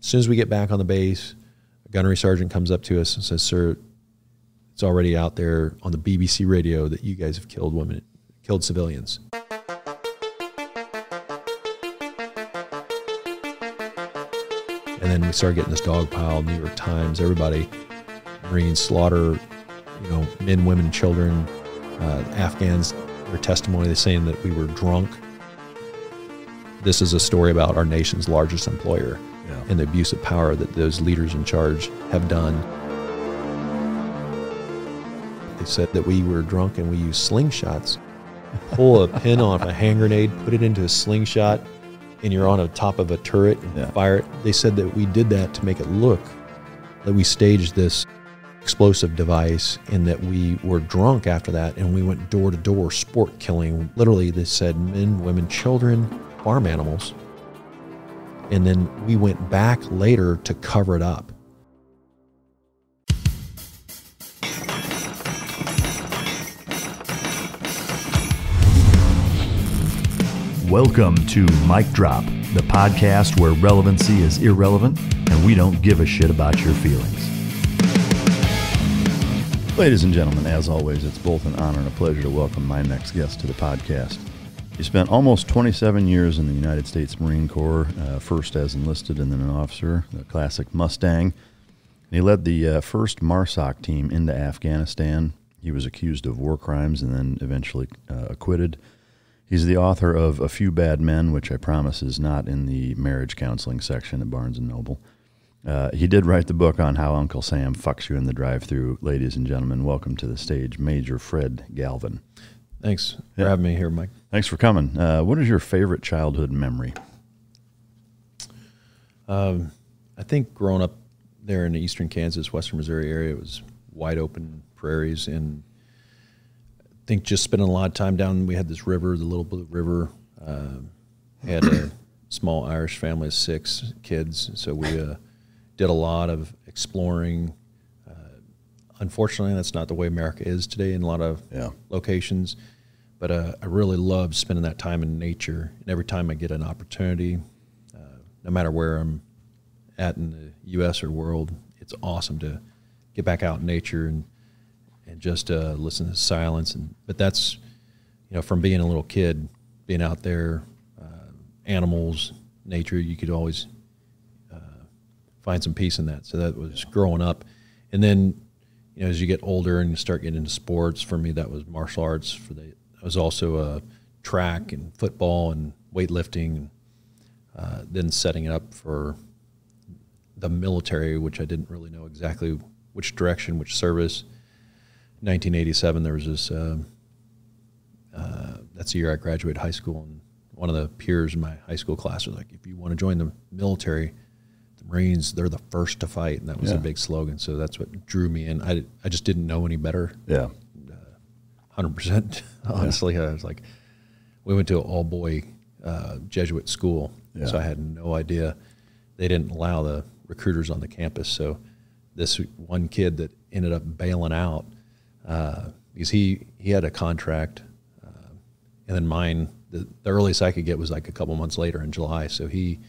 as soon as we get back on the base, a gunnery sergeant comes up to us and says, "Sir, it's already out there on the BBC radio that you guys have killed women, killed civilians." And then we started getting this dog pile, New York Times, everybody, Marines slaughter, men, women, children, Afghans, their testimony, they're saying that we were drunk. This is a story about our nation's largest employer and the abuse of power that those leaders in charge have done. They said that we were drunk and we used slingshots. Pull a pin off a hand grenade, put it into a slingshot, and you're on the top of a turret and fire it. They said that we did that to make it look that we staged this explosive device and that we were drunk after that, and we went door to door sport killing. Literally, they said men, women, children, farm animals. And then we went back later to cover it up. Welcome to Mic Drop, the podcast where relevancy is irrelevant and we don't give a shit about your feelings. Ladies and gentlemen, as always, it's both an honor and a pleasure to welcome my next guest to the podcast. He spent almost 27 years in the United States Marine Corps, first as enlisted and then an officer, the classic Mustang. And he led the first MARSOC team into Afghanistan. He was accused of war crimes and then eventually acquitted. He's the author of A Few Bad Men, which I promise is not in the marriage counseling section at Barnes & Noble. He did write the book on how Uncle Sam fucks you in the drive-thru. Ladies and gentlemen, welcome to the stage, Major Fred Galvin. Thanks for having me here, Mike. Thanks for coming. What is your favorite childhood memory? I think growing up there in the eastern Kansas, western Missouri area, it was wide open prairies, and I think just spending a lot of time down, we had this river, the Little Blue River. Had a small Irish family of 6 kids, so we did a lot of exploring. Unfortunately, that's not the way America is today in a lot of locations, but I really love spending that time in nature. And every time I get an opportunity, no matter where I'm at in the U.S. or world, it's awesome to get back out in nature and just listen to silence. But that's, from being a little kid, being out there, animals, nature, you could always find some peace in that. So that was growing up. And then, as you get older and you start getting into sports, for me, that was martial arts. I was also track and football and weightlifting, then setting it up for the military, which I didn't really know exactly which direction, which service. 1987, there was this, that's the year I graduated high school, and one of the peers in my high school class was like, if you want to join the military, the Marines, they're the first to fight, and that was a big slogan, so that's what drew me in. I just didn't know any better. 100%, honestly. I was like, we went to an all-boy Jesuit school, so I had no idea. They didn't allow the recruiters on the campus, so this one kid that ended up bailing out, because he had a contract, and then mine, the earliest I could get was like a couple months later in July. So he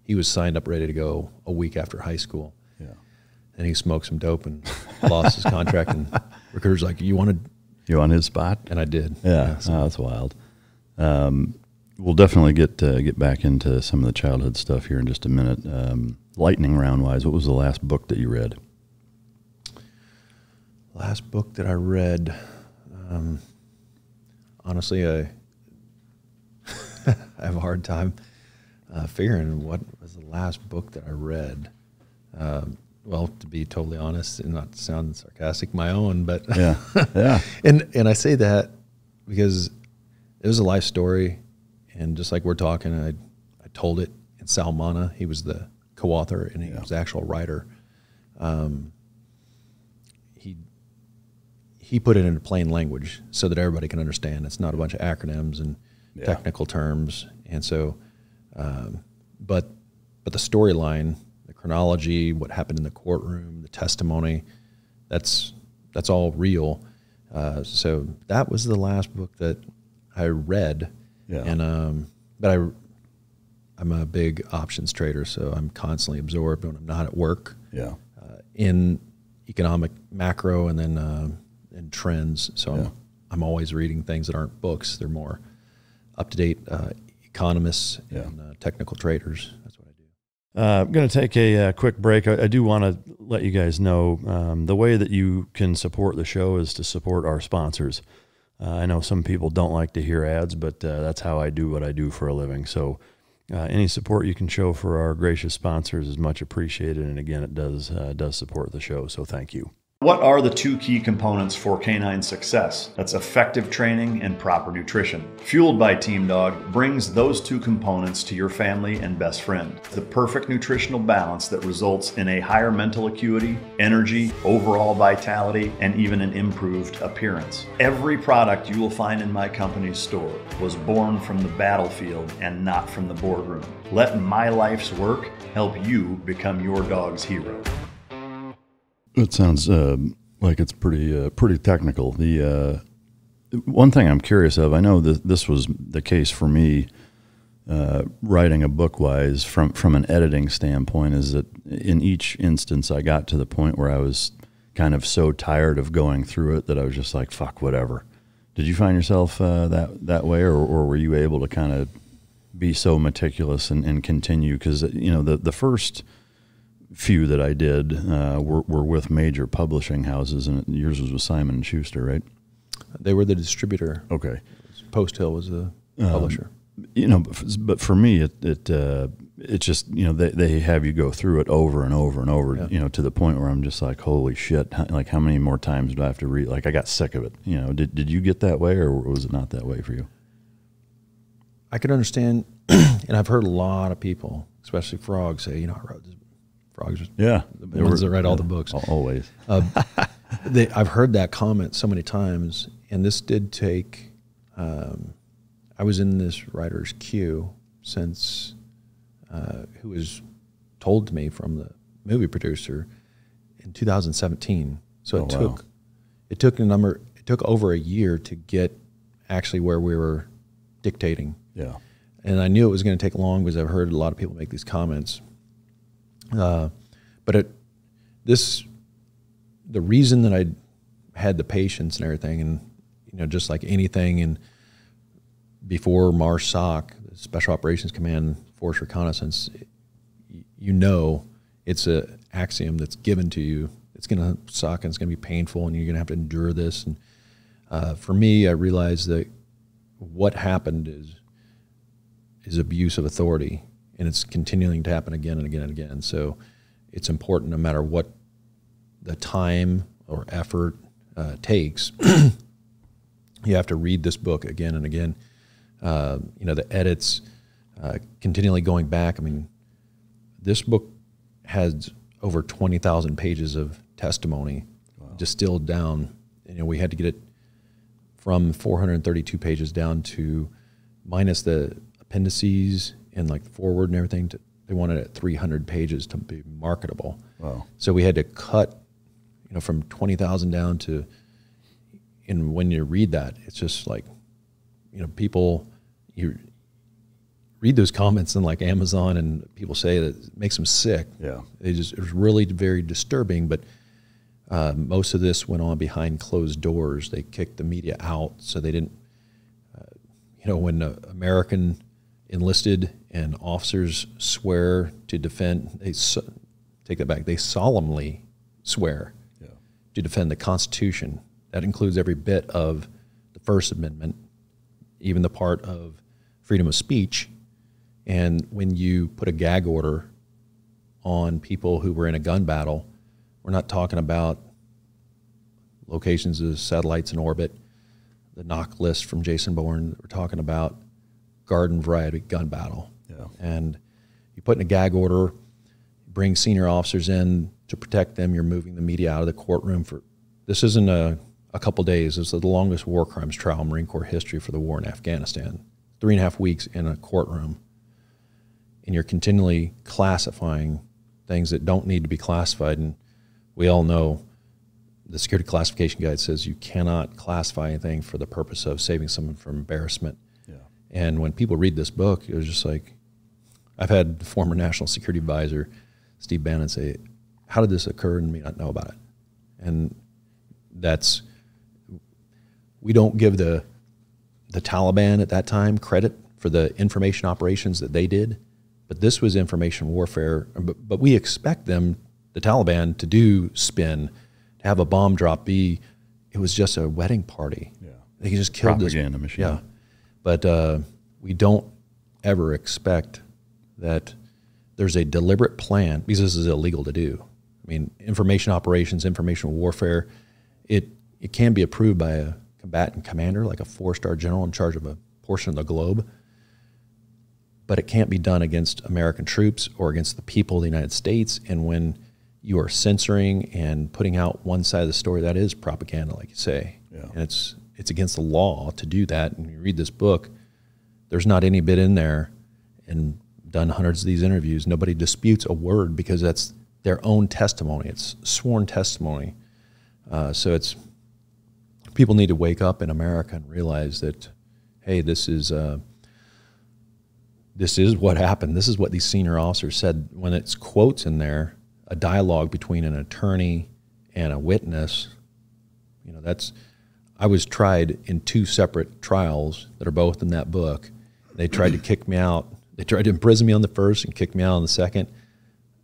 was signed up ready to go a week after high school. Yeah. And he smoked some dope and lost his contract. And recruiter's like, you on his spot? And I did. Yeah. So. That's wild. We'll definitely get back into some of the childhood stuff here in just a minute. Lightning round wise, what was the last book that you read? Last book that I read, honestly, I have a hard time figuring what was the last book that I read. Well, to be totally honest and not to sound sarcastic, my own, but and I say that because it was a life story, and just like we're talking, I told it, and Sal Mana, he was the co-author, and he was the actual writer. He put it into plain language so that everybody can understand. It's not a bunch of acronyms and technical terms. And so, but the storyline, the chronology, what happened in the courtroom, the testimony, that's all real. So that was the last book that I read. Yeah. And, but I'm a big options trader, so I'm constantly absorbed when I'm not at work. Yeah. In economic macro and then in trends. So Yeah. I'm always reading things that aren't books. They're more up-to-date economists and technical traders. That's what I do. I'm going to take a quick break. I do want to let you guys know the way that you can support the show is to support our sponsors. I know some people don't like to hear ads, but that's how I do what I do for a living. So any support you can show for our gracious sponsors is much appreciated. And again, it does support the show. So thank you. What are the two key components for canine success? That's effective training and proper nutrition. Fueled by Team Dog brings those two components to your family and best friend. The perfect nutritional balance that results in a higher mental acuity, energy, overall vitality, and even an improved appearance. Every product you will find in my company's store was born from the battlefield and not from the boardroom. Let my life's work help you become your dog's hero. It sounds like it's pretty technical. The one thing I'm curious of, I know that this was the case for me, writing a book-wise from an editing standpoint, is that in each instance I got to the point where I was kind of so tired of going through it that I was just like, fuck, whatever. Did you find yourself that way, or were you able to kind of be so meticulous and continue? Because the first few that I did were with major publishing houses, and yours was with Simon & Schuster, right? They were the distributor. Okay. Post Hill was the publisher. But for me, it's just, they have you go through it over and over and over, to the point where I'm just like, holy shit, like how many more times do I have to read? Like I got sick of it. Did you get that way, or was it not that way for you? I could understand, and I've heard a lot of people, especially frogs, say, I wrote this. Frogs, the ones that write all the books. Always. I've heard that comment so many times, and this did take, I was in this writer's queue since, who was told to me from the movie producer in 2017. So it took over a year to get actually where we were dictating. Yeah. And I knew it was going to take long because I've heard a lot of people make these comments. But the reason that I had the patience and everything, and just like anything, and before MARSOC, the Special Operations Command Force Reconnaissance, it's a axiom that's given to you. It's going to suck and it's going to be painful, and you're going to have to endure this. And for me, I realized that what happened is abuse of authority. And it's continuing to happen again and again and again. So it's important, no matter what the time or effort takes, you have to read this book again and again. The edits, continually going back. I mean, this book has over 20,000 pages of testimony distilled down. We had to get it from 432 pages down to, minus the appendices and like the forward and everything, they wanted it at 300 pages to be marketable. Wow. So we had to cut, from 20,000 down to, and when you read that, it's just like, people, you read those comments in like Amazon, and people say that it makes them sick. Yeah. It was really very disturbing, but most of this went on behind closed doors. They kicked the media out, so they didn't, when the American enlisted and officers swear to defend, take that back, they solemnly swear to defend the Constitution. That includes every bit of the First Amendment, even the part of freedom of speech. And when you put a gag order on people who were in a gun battle, we're not talking about locations of satellites in orbit, the knock list from Jason Bourne. We're talking about garden variety gun battle. Yeah. And you put in a gag order, bring senior officers in to protect them. You're moving the media out of the courtroom for, this isn't a couple days. This is the longest war crimes trial in Marine Corps history for the war in Afghanistan. 3.5 weeks in a courtroom. And you're continually classifying things that don't need to be classified. And we all know the security classification guide says you cannot classify anything for the purpose of saving someone from embarrassment. Yeah. And when people read this book, it was just like, I've had the former National Security Advisor, Steve Bannon, say, how did this occur and me not know about it? And we don't give the Taliban at that time credit for the information operations that they did, but this was information warfare. But we expect them, the Taliban, to do spin, to have a bomb drop be, it was just a wedding party. Yeah. They just killed this propaganda machine. Yeah. But we don't ever expect that there's a deliberate plan, because this is illegal to do. I mean, information operations, information warfare, it can be approved by a combatant commander, like a 4-star general in charge of a portion of the globe, but it can't be done against American troops or against the people of the United States. And when you are censoring and putting out one side of the story, that is propaganda, like you say. Yeah. And it's against the law to do that. And you read this book, there's not any bit in there, and done hundreds of these interviews, nobody disputes a word, because that's their own testimony. It's sworn testimony. So people need to wake up in America and realize that, hey, this is what happened. This is what these senior officers said. When it's quotes in there, a dialogue between an attorney and a witness, you know, I was tried in 2 separate trials that are both in that book. They tried to kick me out. They tried to imprison me on the first and kick me out on the second.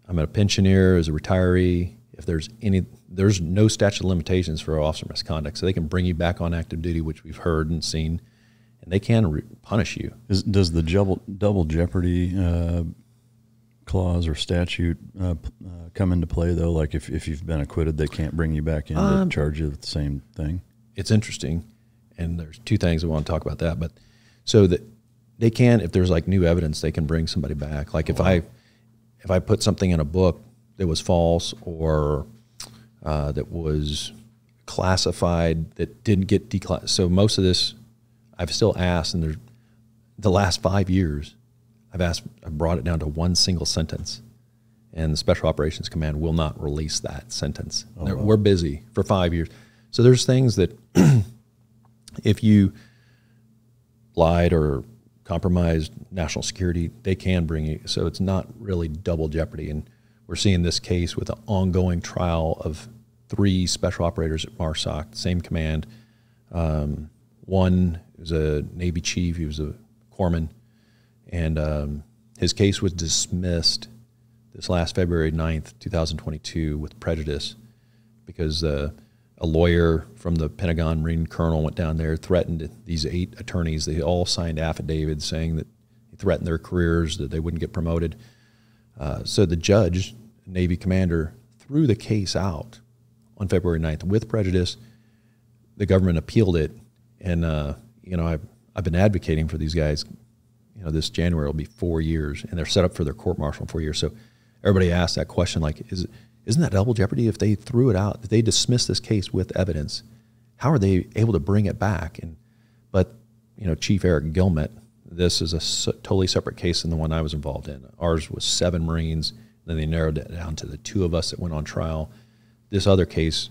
I'm a pensioner as a retiree. If there's no statute of limitations for officer misconduct, so they can bring you back on active duty, which we've heard and seen, and they can punish you. Does the double jeopardy clause or statute come into play, though? Like if you've been acquitted, they can't bring you back in to charge you with the same thing? It's interesting, and there's 2 things I want to talk about that. But so that they can, if there's like new evidence, they can bring somebody back. Like if I put something in a book that was false or that was classified that didn't get declassified. So most of this, I've still asked, and the last 5 years, I've brought it down to 1 single sentence, and the Special Operations Command will not release that sentence. Wow. We're busy for 5 years. So there's things that if you lied or compromised national security, they can bring you. So it's not really double jeopardy. And we're seeing this case with an ongoing trial of 3 special operators at MARSOC, same command. One was a Navy chief, he was a corpsman, and his case was dismissed this last February 9th, 2022 with prejudice, because a lawyer from the Pentagon Marine colonel went down there, threatened these 8 attorneys. They all signed affidavits saying that he threatened their careers, that they wouldn't get promoted. So the judge, Navy commander, threw the case out on February 9th with prejudice. The government appealed it, and you know, I've been advocating for these guys. You know, this January will be 4 years, and they're set up for their court-martial in 4 years. So everybody asked that question, like, isn't that double jeopardy? If they threw it out, if they dismissed this case with evidence, how are they able to bring it back? But you know, Chief Eric Gilmet, this is a totally separate case than the one I was involved in. Ours was 7 Marines, and then they narrowed it down to the 2 of us that went on trial. This other case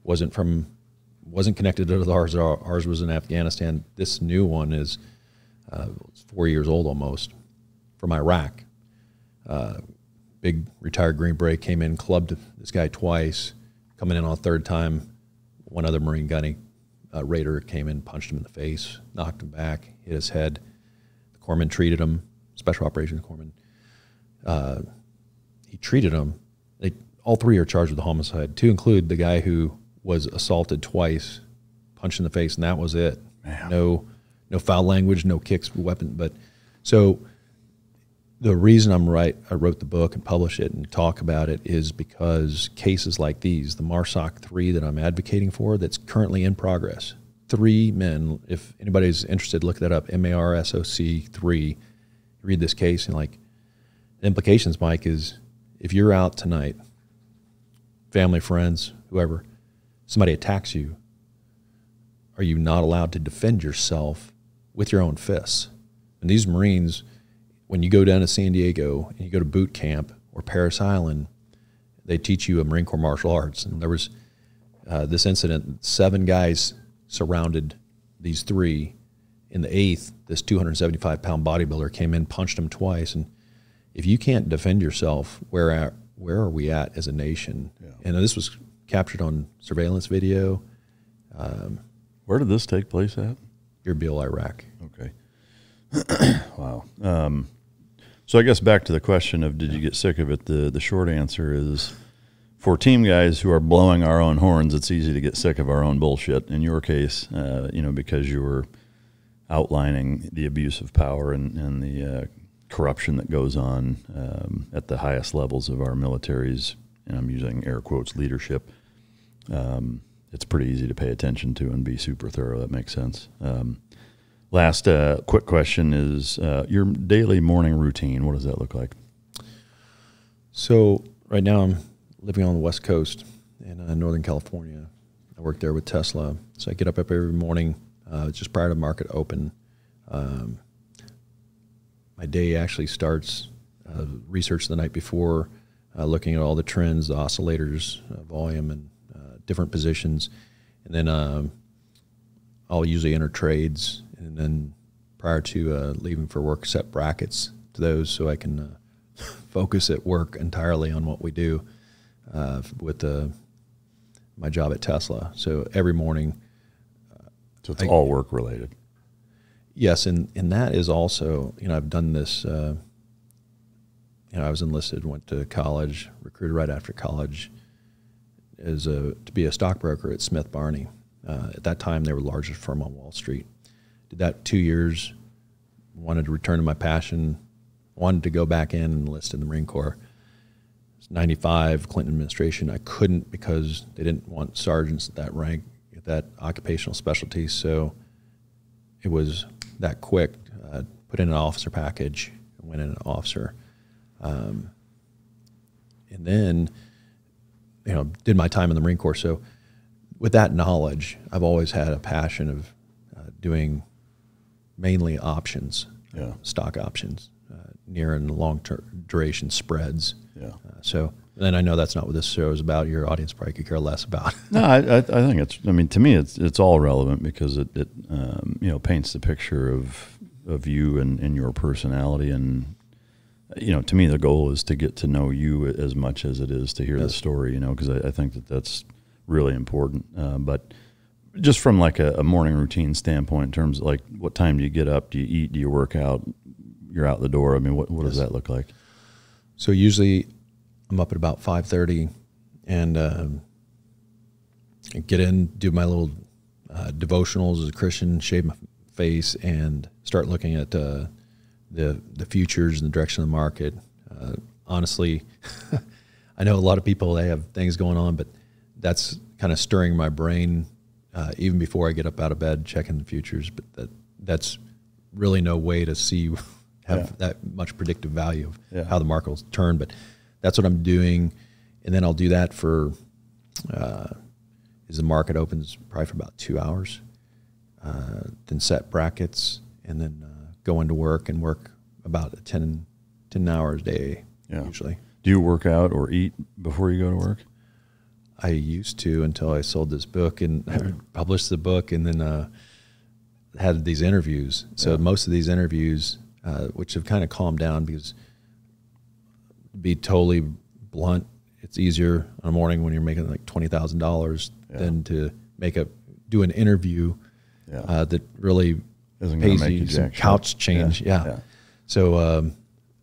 wasn't connected to ours. Ours was in Afghanistan. This new one is 4 years old almost, from Iraq. Big retired Green Beret came in, clubbed this guy twice. Coming in on a 3rd time, one other Marine gunny raider came in, punched him in the face, knocked him back, hit his head. The corpsman treated him, Special Operations corpsman. He treated him. All 3 are charged with homicide, to include the guy who was assaulted twice, punched in the face, and that was it. Man. No foul language, no kicks, weapon. But so the reason I wrote the book and published it and talk about it is because cases like these, the MARSOC 3 that I'm advocating for, that's currently in progress. 3 men, if anybody's interested, look that up, MARSOC 3. Read this case, and like, the implications, Mike, is if you're out tonight, family, friends, whoever, somebody attacks you, are you not allowed to defend yourself with your own fists? And these Marines, when you go down to San Diego and you go to boot camp or Parris Island, they teach you a Marine Corps martial arts. And there was this incident, 7 guys surrounded these 3. In the 8th, this 275-pound bodybuilder came in, punched him twice. And if you can't defend yourself, where are we at as a nation? Yeah. And this was captured on surveillance video. Where did this take place at? Erbil, Iraq. Okay. Wow. So I guess back to the question of did you get sick of it? The short answer is, for team guys who are blowing our own horns, it's easy to get sick of our own bullshit. In your case, because you were outlining the abuse of power and the corruption that goes on at the highest levels of our military's, and I'm using air quotes, leadership. It's pretty easy to pay attention to and be super thorough. That makes sense. Last quick question is your daily morning routine. What does that look like? So right now I'm living on the West Coast in Northern California. I work there with Tesla. So I get up every morning just prior to market open. My day actually starts research the night before, looking at all the trends, the oscillators, volume, and different positions. And then I'll usually enter trades, and then prior to leaving for work, set brackets to those so I can focus at work entirely on what we do with my job at Tesla. So every morning. So it's all work related. Yes, and that is also, I've done this, I was enlisted, went to college, recruited right after college to be a stockbroker at Smith Barney. At that time, they were the largest firm on Wall Street. Did that 2 years, wanted to return to my passion, wanted to go back in and enlist in the Marine Corps. It was 95, Clinton administration. I couldn't because they didn't want sergeants at that rank, at that occupational specialty, so it was that quick. Put in an officer package, went in an officer. And then, did my time in the Marine Corps. So with that knowledge, I've always had a passion of doing mainly options, stock options, near and long-term duration spreads. Yeah. So then I know that's not what this show is about. Your audience probably could care less about. No, I think it's. I mean, to me, it's all relevant because it paints the picture of you and your personality, and to me, the goal is to get to know you as much as it is to hear the story. Because I think that's really important. But just from like a morning routine standpoint, in terms of like what time do you get up? Do you eat? Do you work out? You're out the door. I mean, what does that look like? So usually I'm up at about 5:30 and get in, do my little devotionals as a Christian, shave my face, and start looking at the futures and the direction of the market. Honestly, I know a lot of people, they have things going on, but that's kind of stirring my brain even before I get up out of bed, checking the futures. But that's really no way to have that much predictive value of how the market will turn. But that's what I'm doing. And then I'll do that for, as the market opens, probably for about 2 hours. Then set brackets, and then go into work and work about 10 hours a day usually. Do you work out or eat before you go to work? I used to until I sold this book and published the book, and then had these interviews. So most of these interviews, which have kind of calmed down, because to be totally blunt, it's easier in the morning when you're making like $20,000 than to do an interview that really pays you some couch change. So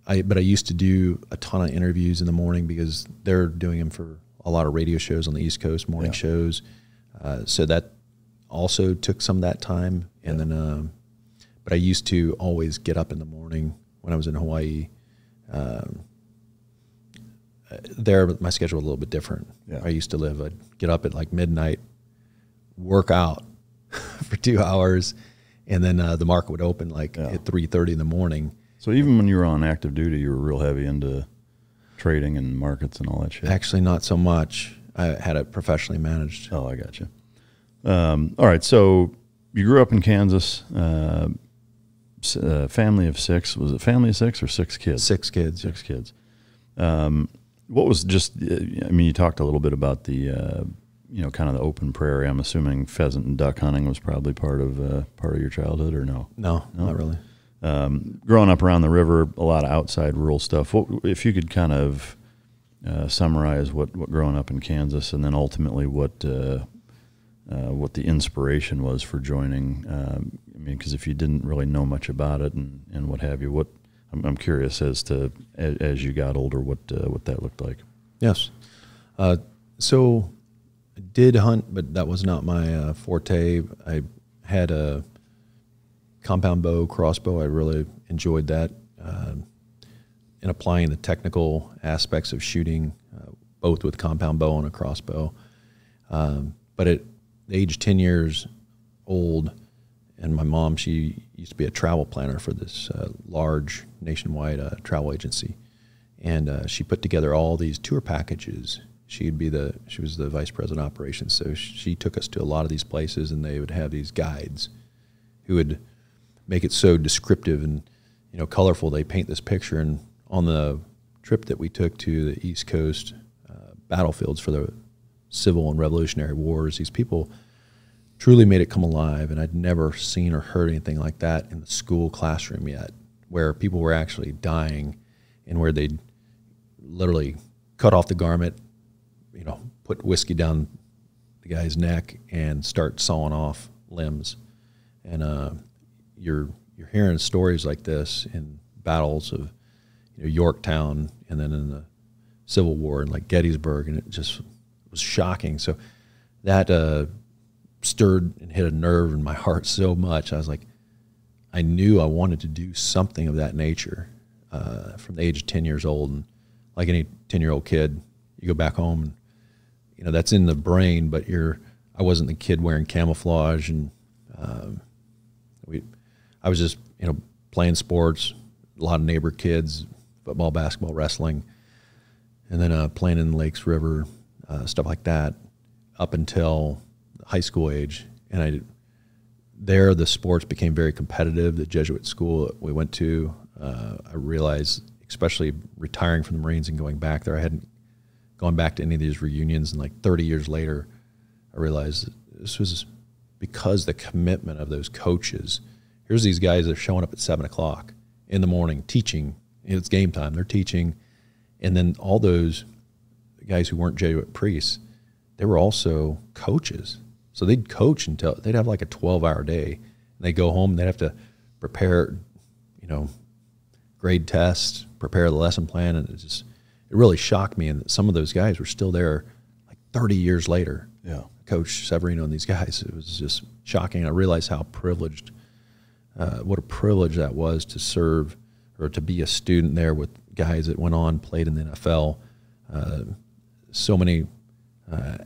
I used to do a ton of interviews in the morning because they're doing them for a lot of radio shows on the East Coast, morning shows. So that also took some of that time. And then, but I used to always get up in the morning when I was in Hawaii. There, my schedule was a little bit different. I used to I'd get up at like midnight, work out for 2 hours, and then the market would open like at 3:30 in the morning. So even when you were on active duty, you were real heavy into trading and markets and all that shit? Actually, not so much. I had it professionally managed. Oh, I got you. All right, so you grew up in Kansas, family of six. Was it family of six or 6 kids? 6 kids. 6 kids. What was I mean, you talked a little bit about the, kind of the open prairie. I'm assuming pheasant and duck hunting was probably part of your childhood, or no? No, not really. Growing up around the river, a lot of outside rural stuff. If you could kind of summarize what growing up in Kansas, and then ultimately what the inspiration was for joining. I mean, because if you didn't really know much about it and what have you, I'm curious as to as you got older, what that looked like. Yes. So I did hunt, but that was not my forte. I had a compound bow, crossbow. I really enjoyed that. And applying the technical aspects of shooting, both with compound bow and a crossbow. But at age 10 years old, and my mom, she used to be a travel planner for this large nationwide travel agency. And she put together all these tour packages. She was the vice president of operations, so she took us to a lot of these places, and they would have these guides who would make it so descriptive and colorful. They paint this picture, and on the trip that we took to the East Coast battlefields for the Civil and Revolutionary Wars, these people truly made it come alive, and I'd never seen or heard anything like that in the school classroom yet, where people were actually dying and where they'd literally cut off the garment, put whiskey down the guy's neck and start sawing off limbs. And you're hearing stories like this in battles of Yorktown, and then in the Civil War and like Gettysburg, and it just was shocking. So that stirred and hit a nerve in my heart so much. I was like, I knew I wanted to do something of that nature from the age of 10 years old. And like any 10-year-old kid, you go back home and that's in the brain, but I wasn't the kid wearing camouflage, and I was just playing sports, a lot of neighbor kids, football, basketball, wrestling, and then playing in the lakes, river, stuff like that, up until high school age. And there the sports became very competitive. The Jesuit school that we went to, I realized, especially retiring from the Marines and going back there, I hadn't gone back to any of these reunions, and like 30 years later, I realized this was because the commitment of those coaches. Here's these guys that are showing up at 7 o'clock in the morning teaching. It's game time. They're teaching. And then all those guys who weren't Jesuit priests, they were also coaches. So they'd coach until they'd have like a 12-hour day. And they'd go home, and they'd have to prepare, grade tests, prepare the lesson plan. And it really shocked me. And some of those guys were still there like 30 years later. Yeah. Coach Severino and these guys. It was just shocking. I realized how privileged, what a privilege that was to serve or to be a student there with guys that went on, played in the NFL. So many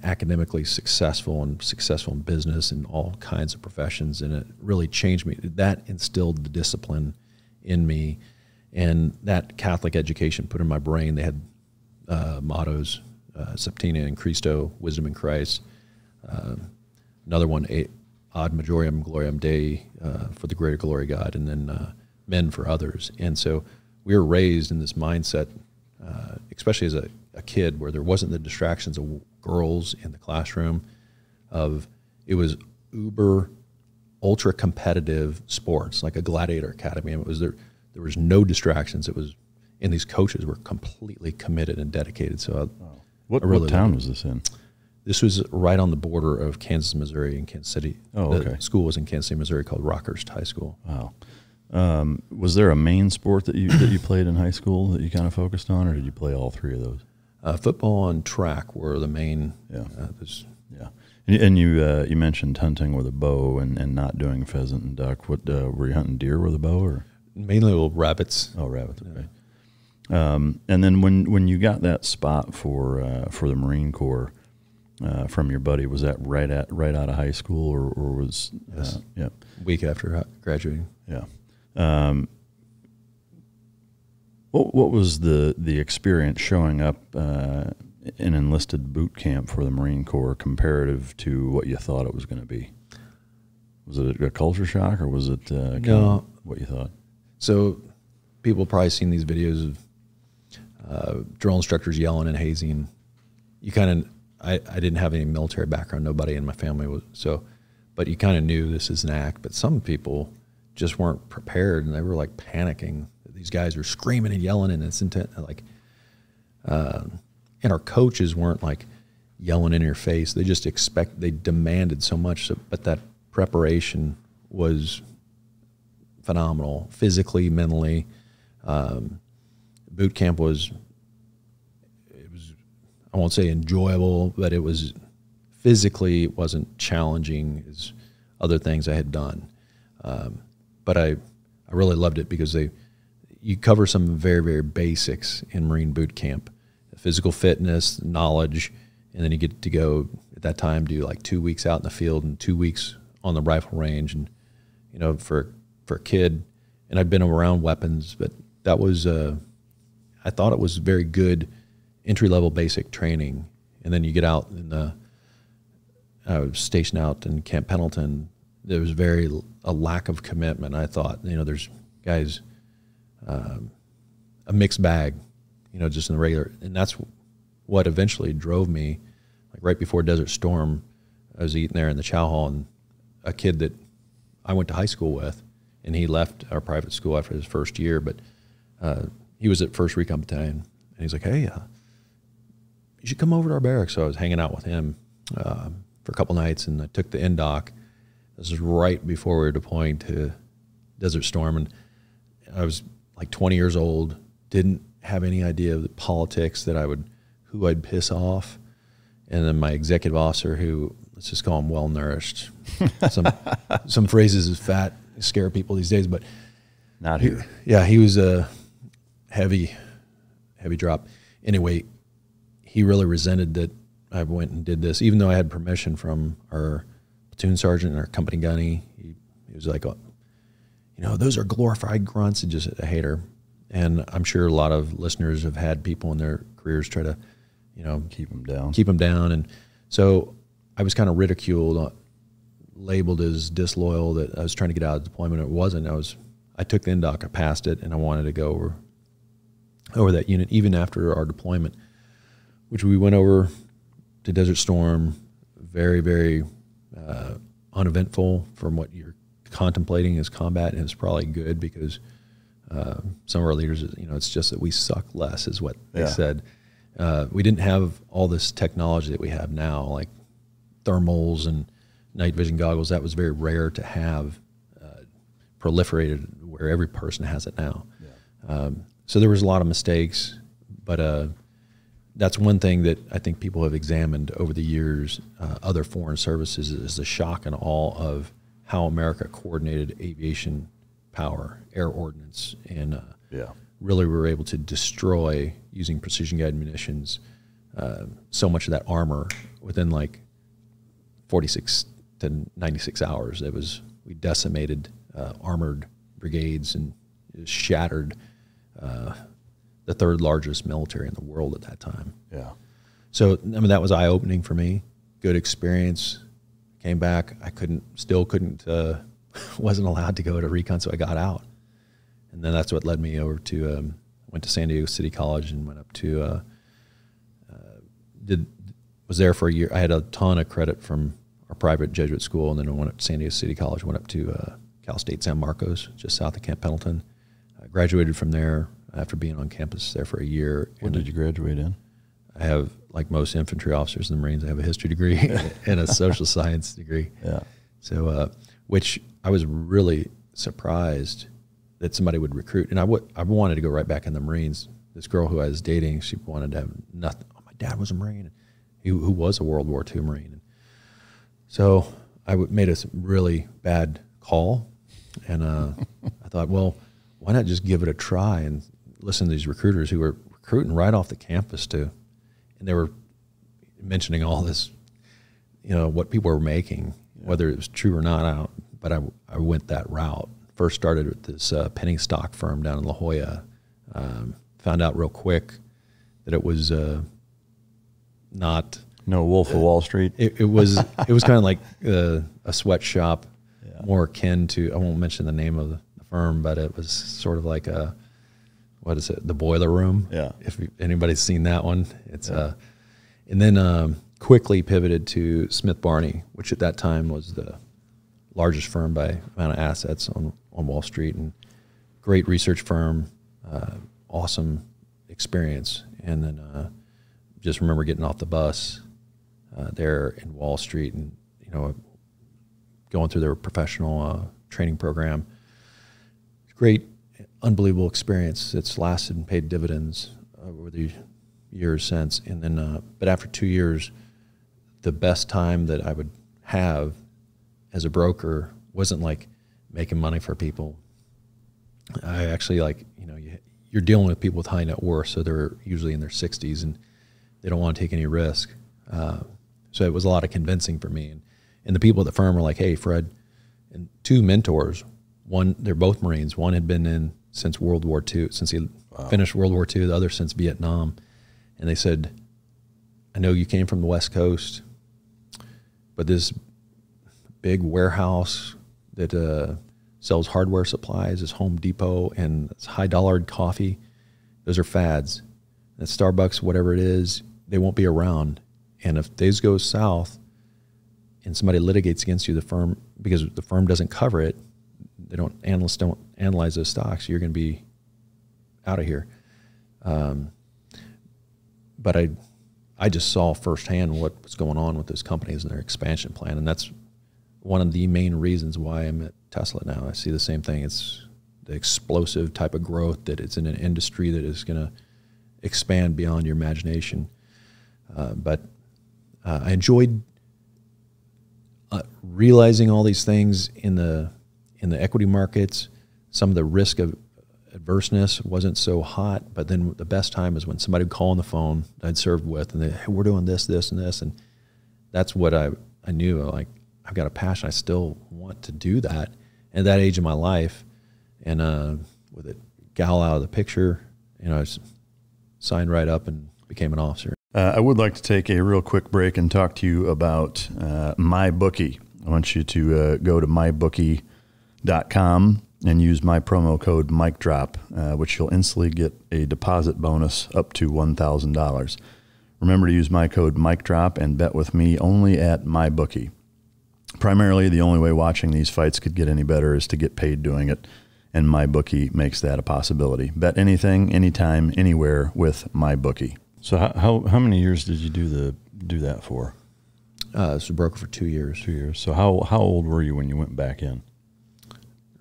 academically successful and successful in business and all kinds of professions, and it really changed me. That instilled the discipline in me, and that Catholic education put in my brain. They had mottos, Septina in Christo, wisdom in Christ. Another one, ad majorem gloriam Dei, for the greater glory of God, and then men for others. And so we were raised in this mindset, especially as a kid, where there wasn't the distractions of girls in the classroom. It was uber, ultra competitive sports, like a gladiator academy. And there was no distractions. And these coaches were completely committed and dedicated. So What town was this in? This was right on the border of Kansas, Missouri, and Kansas City. Oh, okay. The school was in Kansas City, Missouri, called Rockhurst High School. Wow. Was there a main sport that you played in high school that you kind of focused on, or did you play all three of those? Football and track were the main. Yeah. And you mentioned hunting with a bow and not doing pheasant and duck. What were you hunting deer with a bow, or mainly little rabbits? Oh, rabbits. Okay. And then when you got that spot for the Marine Corps from your buddy, was that right out of high school, or was yes. Week after graduating? Yeah. What was the experience showing up in enlisted boot camp for the Marine Corps comparative to what you thought it was going to be? Was it a culture shock, or was it no, what you thought? So people have probably seen these videos of drill instructors yelling and hazing. I didn't have any military background. Nobody in my family was, but you kind of knew this is an act. But some people just weren't prepared, and they were like panicking. These guys were screaming and yelling, and it's intent like, and our coaches weren't like yelling in your face. They just they demanded so much. So, but that preparation was phenomenal, physically, mentally. Boot camp was, I won't say enjoyable, but it was physically, it wasn't challenging as other things I had done. But I really loved it because you cover some very, very basics in Marine boot camp, physical fitness, knowledge, and then you get to go at that time do like 2 weeks out in the field and 2 weeks on the rifle range. And, you know, for a kid, and I'd been around weapons, but that was, I thought it was very good entry-level basic training. And then you get out and I was stationed out in Camp Pendleton. There was a lack of commitment. I thought, you know, there's guys, a mixed bag, you know, just in the regular, and that's what eventually drove me. Like right before Desert Storm, I was eating there in the chow hall, and a kid that I went to high school with, and he left our private school after his first year, but he was at 1st Recon Battalion, and he's like, hey, you should come over to our barracks. So I was hanging out with him for a couple nights, and I took the NDOC. This is right before we were deploying to Desert Storm, and I was like 20 years old, didn't have any idea of the politics who I'd piss off. And then my executive officer, who, let's just call him well-nourished. Some phrases is fat scare people these days, but not here. He was a heavy drop. Anyway, he really resented that I went and did this, even though I had permission from our platoon sergeant and our company gunny. He was like, you know, those are glorified grunts, and just a hater. And I'm sure a lot of listeners have had people in their careers try to, you know, keep them down. And so I was kind of ridiculed, labeled as disloyal, that I was trying to get out of deployment. It wasn't. I took the NDOC, I passed it, and I wanted to go over that unit, even after our deployment, which we went over to Desert Storm, very, very uneventful from what you're contemplating as combat, and it's probably good because some of our leaders, you know, it's just that we suck less, is what they said. We didn't have all this technology that we have now, like thermals and night vision goggles. That was very rare to have proliferated where every person has it now. Yeah. So there was a lot of mistakes, but that's one thing that I think people have examined over the years, other foreign services, is the shock and awe of how America coordinated aviation power, air ordnance, and really we were able to destroy, using precision-guided munitions, so much of that armor within like 46 to 96 hours. We decimated armored brigades and shattered the 3rd largest military in the world at that time. Yeah. So, I mean, that was eye-opening for me. Good experience. Came back. Wasn't allowed to go to Recon, so I got out. And then that's what led me over to, went to San Diego City College and went up to, was there for a year. I had a ton of credit from our private Jesuit school, and then I went up to San Diego City College, went up to Cal State San Marcos, just south of Camp Pendleton. I graduated from there after being on campus there for a year. What did you graduate in? I have, like most infantry officers in the Marines, I have a history degree and a social science degree. Yeah. So, which I was really surprised that somebody would recruit. And I wanted to go right back in the Marines. This girl who I was dating, she wanted to have nothing. Oh, my dad was a Marine, who was a World War II Marine. And so I made a really bad call, and I thought, well, why not just give it a try and listen to these recruiters who were recruiting right off the campus and they were mentioning all this, you know, what people were making, whether it was true or not. But I went that route. First started with this penny stock firm down in La Jolla. Found out real quick that it was not no Wolf of Wall Street. It was kind of like a sweatshop, more akin to, I won't mention the name of the firm, but it was sort of like the Boiler Room. Yeah. If anybody's seen that one, it's and then quickly pivoted to Smith Barney, which at that time was the largest firm by amount of assets on on Wall Street, and great research firm, awesome experience. And then just remember getting off the bus there in Wall Street, and going through their professional training program. Great, unbelievable experience. It's lasted and paid dividends over the years since. And then, but after 2 years, the best time that I would have as a broker wasn't like making money for people. I actually you're dealing with people with high net worth, so they're usually in their 60s and they don't want to take any risk. So it was a lot of convincing for me. And the people at the firm were like, hey, Fred, and two mentors, one, they're both Marines. One had been in since World War II, since he finished World War II, the other since Vietnam. And they said, I know you came from the West Coast, but this big warehouse that sells hardware supplies, this Home Depot, and it's high-dollared coffee, those are fads. That Starbucks, whatever it is, they won't be around. And if things go south and somebody litigates against you, the firm, because the firm doesn't cover it, analysts don't analyze those stocks, you're going to be out of here. But I just saw firsthand what was going on with those companies and their expansion plan, and that's one of the main reasons why I'm at Tesla now. I see the same thing. It's the explosive type of growth, that it's in an industry that is going to expand beyond your imagination. But I enjoyed realizing all these things in the equity markets. Some of the risk of adverseness wasn't so hot, but then the best time is when somebody would call on the phone that I'd served with, and hey, we're doing this, this, and this, and that's what I knew. Like, I've got a passion. I still want to do that at that age of my life. And with a gal out of the picture, I signed right up and became an officer. I would like to take a real quick break and talk to you about MyBookie. I want you to go to mybookie.com and use my promo code MicDrop, which you'll instantly get a deposit bonus up to $1,000. Remember to use my code MicDrop and bet with me only at MyBookie. Primarily, the only way watching these fights could get any better is to get paid doing it, and MyBookie makes that a possibility. Bet anything, anytime, anywhere with MyBookie. So how many years did you do that for? I was a broker for 2 years. 2 years. So how old were you when you went back in?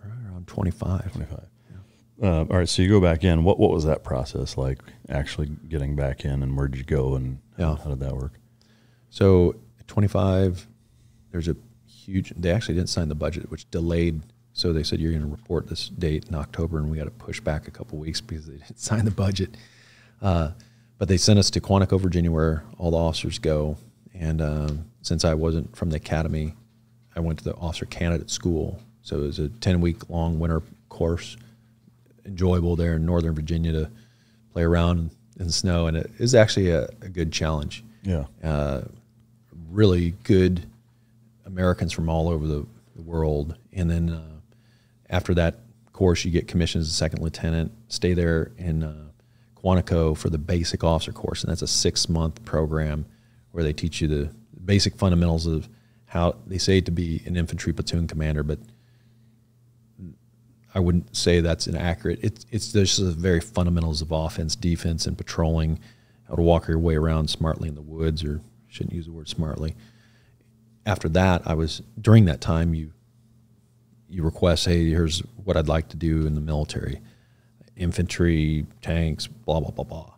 Around 25. 25. Yeah. All right, so you go back in. What was that process like, actually getting back in, and where did you go, and how did that work? So at 25, there's a huge, they actually didn't sign the budget, which delayed. So they said, you're going to report this date in October, and we got to push back a couple weeks because they didn't sign the budget. But they sent us to Quantico, Virginia, where all the officers go. And since I wasn't from the academy, I went to the officer candidate school. So it was a 10-week-long winter course, enjoyable there in Northern Virginia to play around in the snow. And it is actually a good challenge. Yeah. Really good Americans from all over the world. And then after that course, you get commissioned as a second lieutenant, stay there in Quantico for the basic officer course. And that's a 6-month program where they teach you the basic fundamentals of how they say to be an infantry platoon commander, but I wouldn't say that's inaccurate. It's just the very fundamentals of offense, defense, and patrolling, how to walk your way around smartly in the woods, or shouldn't use the word smartly. After that, during that time, you request, hey, here's what I'd like to do in the military. Infantry, tanks, blah, blah, blah, blah.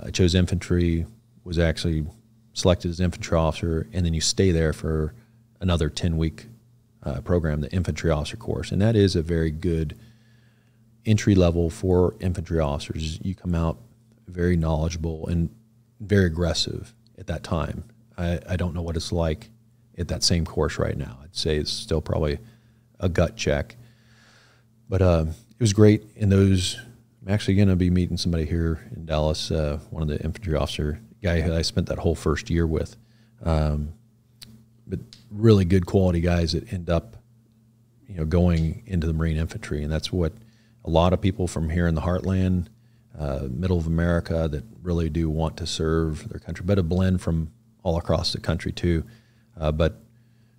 I chose infantry, was actually selected as infantry officer, and then you stay there for another 10-week program, the infantry officer course. And that is a very good entry level for infantry officers. You come out very knowledgeable and very aggressive at that time. I don't know what it's like at that same course right now. I'd say it's still probably a gut check. But it was great. And I'm actually going to be meeting somebody here in Dallas, one of the infantry officer guy who I spent that whole first year with. But really good quality guys that end up, going into the Marine infantry. And that's what a lot of people from here in the heartland, middle of America, that really do want to serve their country, but a blend from all across the country too. But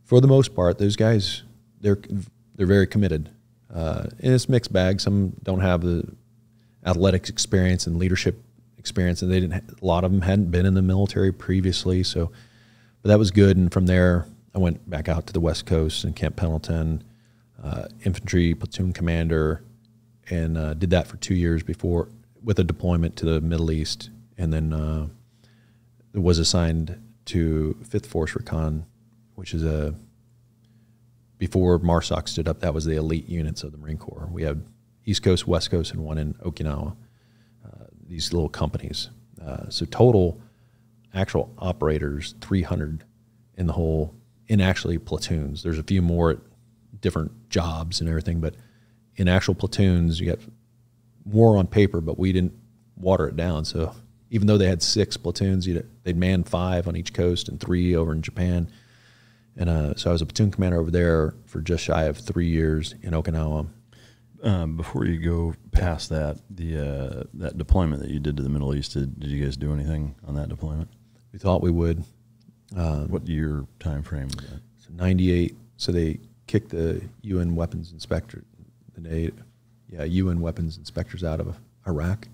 for the most part, those guys, they're very committed. And it's a mixed bag. Some don't have the athletics experience and leadership experience, and a lot of them hadn't been in the military previously. So, but that was good. And from there, I went back out to the West Coast in Camp Pendleton, infantry platoon commander, and did that for 2 years before with a deployment to the Middle East, and then was assigned to 5th Force Recon, which is before MARSOC stood up, that was the elite units of the Marine Corps. We had East Coast, West Coast, and one in Okinawa, these little companies. So total actual operators, 300 in the whole, in actually platoons. There's a few more at different jobs and everything, but in actual platoons, you got more on paper, but we didn't water it down. So even though they had 6 platoons, they'd man 5 on each coast and 3 over in Japan. And so I was a platoon commander over there for just shy of 3 years in Okinawa. Before you go past that, that deployment that you did to the Middle East, did you guys do anything on that deployment? We thought we would. What year time frame was that? So 98. So they kicked the UN weapons inspector, UN weapons inspectors out of Iraq.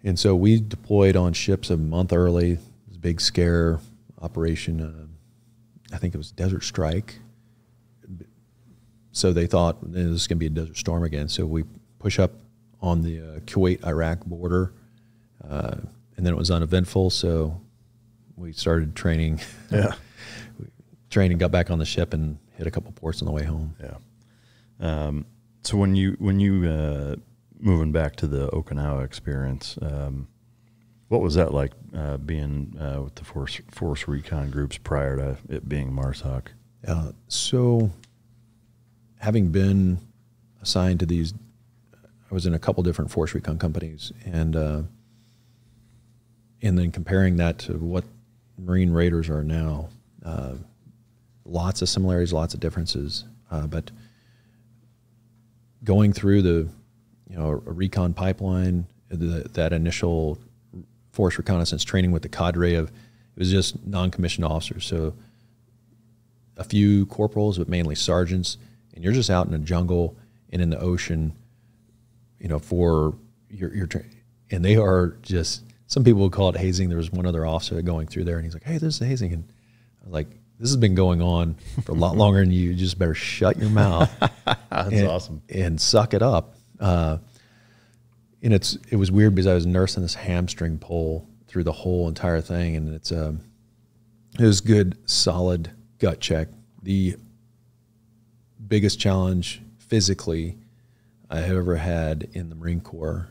And so we deployed on ships a month early. It was a big scare operation. I think it was Desert Strike. So they thought this is going to be a Desert Storm again. So we push up on the Kuwait-Iraq border, and then it was uneventful. So we started training. Yeah. Training, got back on the ship, and hit a couple ports on the way home. Yeah. So when you moving back to the Okinawa experience, what was that like being with the Force Recon groups prior to it being MARSOC? So having been assigned to these, I was in a couple different Force Recon companies, and then comparing that to what Marine Raiders are now, lots of similarities, lots of differences, but going through the a recon pipeline, that initial force reconnaissance training with the cadre of, it was just non-commissioned officers. So a few corporals, but mainly sergeants, and you're just out in the jungle and in the ocean, for your and they are just, some people would call it hazing. There was one other officer going through there, and he's like, "Hey, this is hazing." And I was like, "This has been going on for a lot longer than you. You just better shut your mouth." That's awesome. And suck it up. And it was weird because I was nursing this hamstring pull through the whole entire thing, and it was good, solid gut check. The biggest challenge physically I have ever had in the Marine Corps,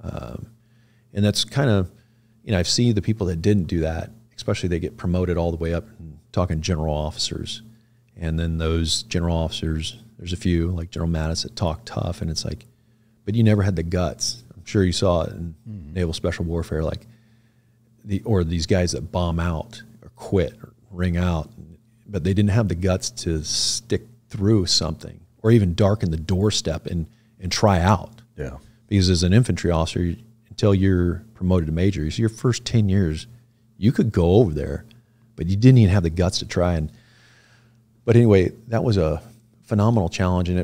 and that's kind of, I've seen the people that didn't do that, especially they get promoted all the way up, and talking general officers, and then those general officers, there's a few like General Mattis that talk tough, and it's like, but you never had the guts. I'm sure you saw it in naval special warfare, like these guys that bomb out or quit or ring out, but they didn't have the guts to stick through something or even darken the doorstep and try out. Yeah. Because as an infantry officer, until you're promoted to major, your first 10 years, you could go over there, but you didn't even have the guts to try. But anyway, that was a phenomenal challenge, and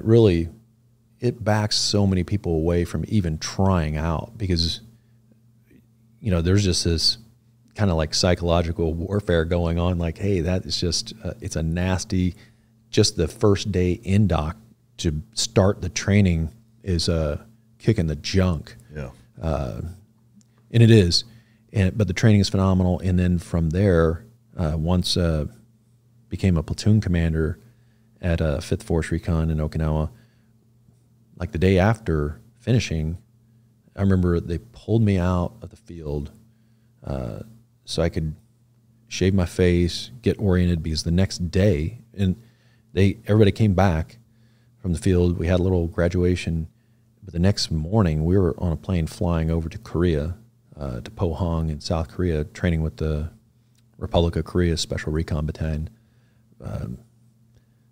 it backs so many people away from even trying out, because there's just this kind of like psychological warfare going on, like, hey, that is just it's a nasty, just the first day in doc to start the training is kicking the junk. Yeah. And it is, but the training is phenomenal. And then from there, once became a platoon commander at 5th Force Recon in Okinawa. Like the day after finishing, I remember they pulled me out of the field so I could shave my face, get oriented, because the next day, and everybody came back from the field. We had a little graduation, but the next morning we were on a plane flying over to Korea, to Pohang in South Korea, training with the Republic of Korea Special Recon Battalion,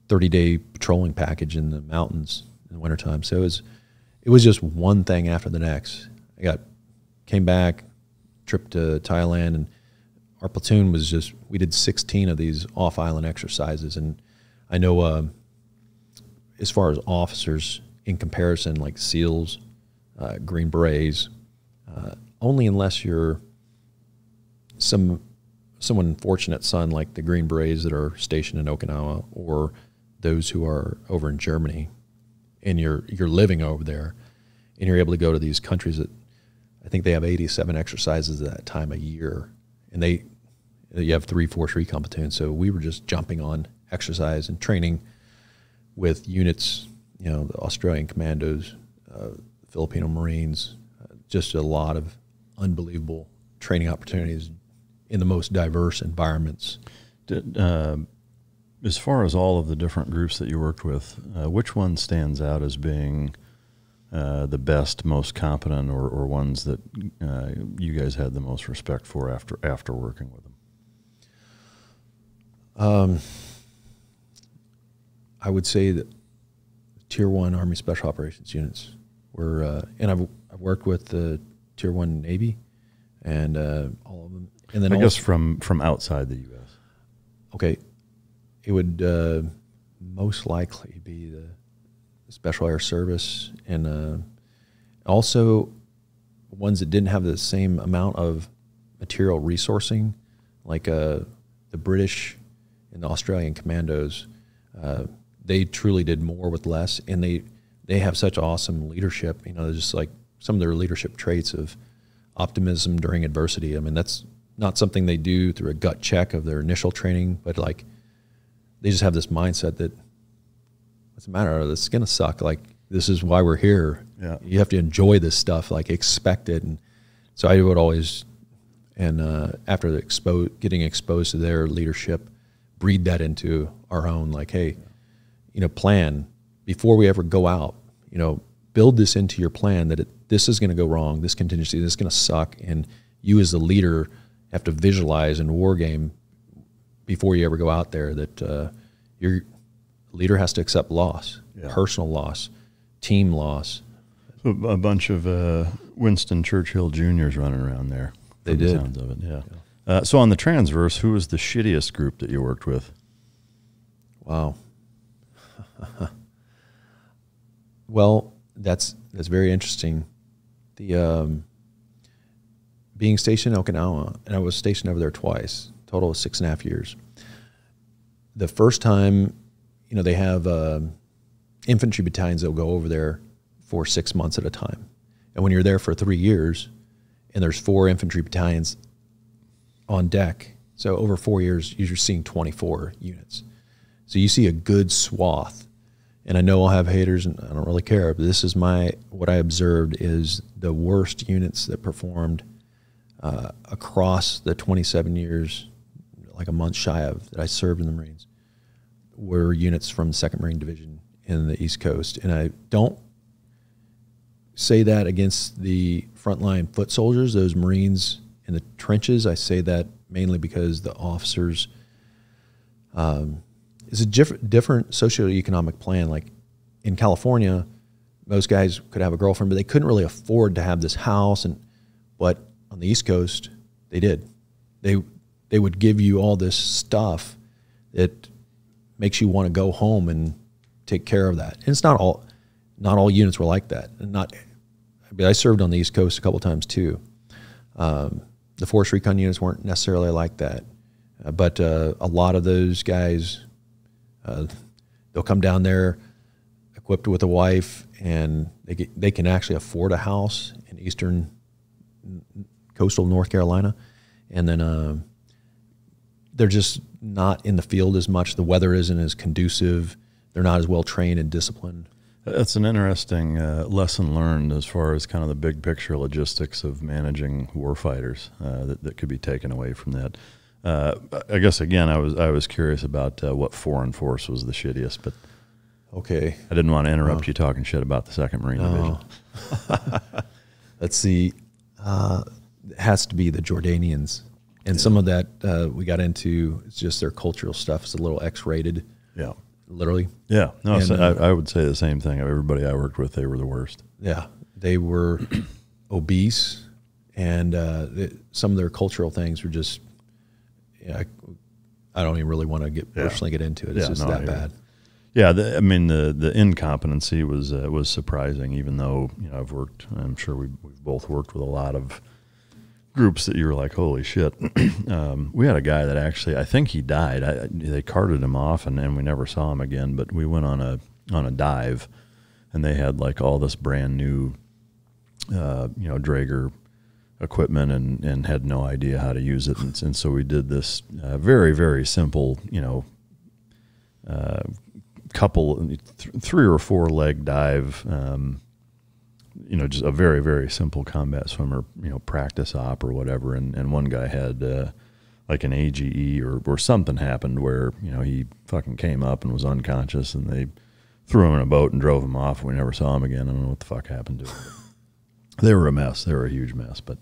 30-day patrolling package in the mountains in the wintertime. So it was just one thing after the next. Came back, trip to Thailand, and our platoon was we did 16 of these off-island exercises. And I know as far as officers in comparison, like SEALs, Green Berets, only unless you're someone fortunate son like the Green Berets that are stationed in Okinawa, or those who are over in Germany, and you're living over there, and you're able to go to these countries that I think they have 87 exercises at that time a year, and you have 3 Force Recon platoons. So we were just jumping on exercise and training with units, the Australian Commandos, Filipino Marines, just a lot of unbelievable training opportunities in the most diverse environments. As far as all of the different groups that you worked with, which one stands out as being the best, most competent, or ones that you guys had the most respect for after working with them? I would say that Tier 1 Army Special Operations units were, and I've worked with the Tier 1 Navy and all of them. And then I guess from outside the U.S. Okay, it would most likely be the Special Air Service, and also ones that didn't have the same amount of material resourcing, like the British and the Australian Commandos. They truly did more with less, and they have such awesome leadership. Just like some of their leadership traits of optimism during adversity. I mean, that's not something they do through a gut check of their initial training, but like they just have this mindset that what's the matter? It's gonna suck. Like, this is why we're here. Yeah. You have to enjoy this stuff. Like, expect it. And so I would always, and after getting exposed to their leadership, breed that into our own. Like, hey, plan before we ever go out. Build this into your plan that this is going to go wrong. This contingency, this is going to suck, and you as the leader have to visualize in war game before you ever go out there that your leader has to accept loss, personal loss, team loss. So a bunch of Winston Churchill Juniors running around there. They did. The sounds of it, yeah. So on the transverse, who was the shittiest group that you worked with? Wow. Well, that's very interesting. The being stationed in Okinawa, and I was stationed over there twice, total of 6.5 years. The first time, they have infantry battalions that will go over there for 6 months at a time. And when you're there for 3 years, and there's 4 infantry battalions on deck, so over 4 years, you're seeing 24 units. So you see a good swath. And I know I'll have haters, and I don't really care, but this is what I observed is the worst units that performed across the 27 years, like a month shy of, that I served in the Marines, were units from the 2nd Marine Division in the East Coast. And I don't say that against the frontline foot soldiers, those Marines in the trenches. I say that mainly because the officers, it's a different socioeconomic plan. Like in California, most guys could have a girlfriend, but they couldn't really afford to have this house. But on the East Coast, they did. They would give you all this stuff that makes you want to go home and take care of that. And it's not all units were like that. And I served on the East Coast a couple of times too. The Force Recon units weren't necessarily like that, but a lot of those guys. They'll come down there equipped with a wife, and they can actually afford a house in eastern coastal North Carolina, and then they're just not in the field as much. The weather isn't as conducive. They're not as well trained and disciplined. That's an interesting lesson learned as far as kind of the big picture logistics of managing warfighters that could be taken away from that. I guess again, I was curious about what foreign force was the shittiest, but okay, I didn't want to interrupt you talking shit about the 2nd Marine Division. Let's see, it has to be the Jordanians, and some of that we got into. It's just their cultural stuff. It's a little X-rated. Yeah, literally. Yeah, no, and, I would say the same thing. Everybody I worked with, they were the worst. Yeah, they were obese, and some of their cultural things were just. Yeah, I don't even really want to personally get into it. It's just that bad. Yeah, I mean the incompetency was surprising. Even though I've worked, I'm sure we've both worked with a lot of groups that you were like, holy shit. We had a guy that actually, I think he died. They carted him off, and we never saw him again. But we went on a dive, and they had like all this brand new, Draeger equipment, and had no idea how to use it, and so we did this very, very simple, couple, 3 or 4 leg dive, just a very, very simple combat swimmer, practice op or whatever. And one guy had like an AGE or something happened where, he fucking came up and was unconscious, and they threw him in a boat and drove him off. And we never saw him again. I don't know what the fuck happened to him. They were a mess. They were a huge mess. But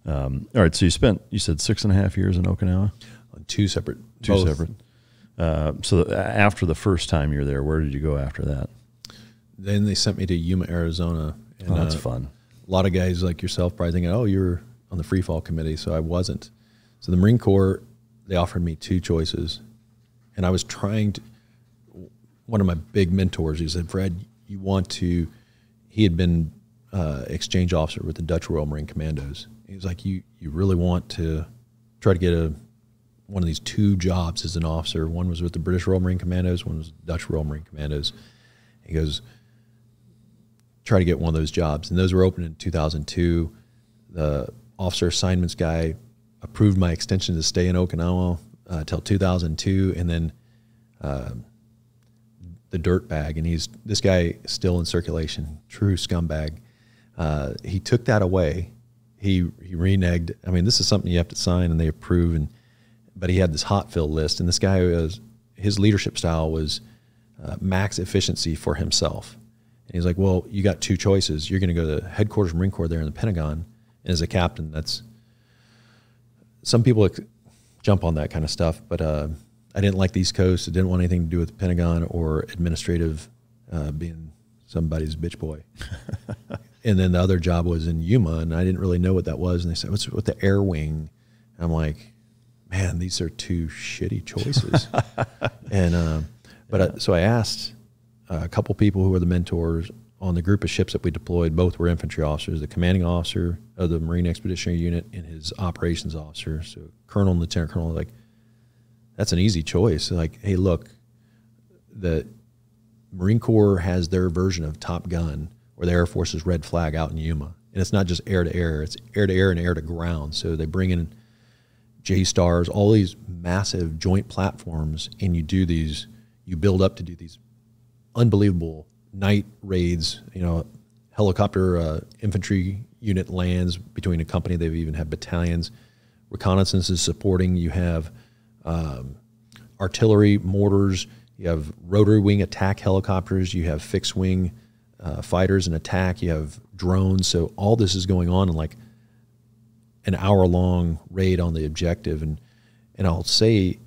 all right, so you said 6.5 years in Okinawa? On two separate. So after the first time you're there, where did you go after that? Then they sent me to Yuma, Arizona. And, that's fun. A lot of guys like yourself probably thinking, oh, you're on the free fall committee. So I wasn't. So the Marine Corps, they offered me 2 choices. And I was trying to, one of my big mentors, he said, Fred, he had been exchange officer with the Dutch Royal Marine Commandos. He was like, you really want to try to get one of these 2 jobs as an officer. One was with the British Royal Marine Commandos, one was the Dutch Royal Marine Commandos. He goes, try to get one of those jobs. And those were open in 2002. The officer assignments guy approved my extension to stay in Okinawa till 2002. And then the dirt bag, and this guy is still in circulation, true scumbag. He took that away. He reneged. I mean, this is something you have to sign and they approve. But he had this hot fill list, and this guy his leadership style was max efficiency for himself. And he's like, well, you got 2 choices. You're going to go to the headquarters Marine Corps there in the Pentagon, and as a captain, some people jump on that kind of stuff, but I didn't like the East Coast. I didn't want anything to do with the Pentagon or administrative, being somebody's bitch boy. And then the other job was in Yuma, and I didn't really know what that was. And they said, what's with the air wing? And I'm like, man, these are 2 shitty choices. And so I asked a couple people who were the mentors on the group of ships that we deployed. Both were infantry officers, the commanding officer of the Marine Expeditionary Unit and his operations officer. So colonel and lieutenant colonel, like, that's an easy choice. Like, hey, look, the Marine Corps has their version of Top Gun, or the Air Force's Red Flag out in Yuma. And it's not just air to air, it's air to air and air to ground. So they bring in J-Stars, all these massive joint platforms, and you build up to do these unbelievable night raids. Helicopter infantry unit lands between a company. They've even had battalions. Reconnaissance is supporting. You have artillery, mortars. You have rotary wing attack helicopters. You have fixed wing fighters and attack. You have drones. So all this is going on in like an hour-long raid on the objective. And I'll say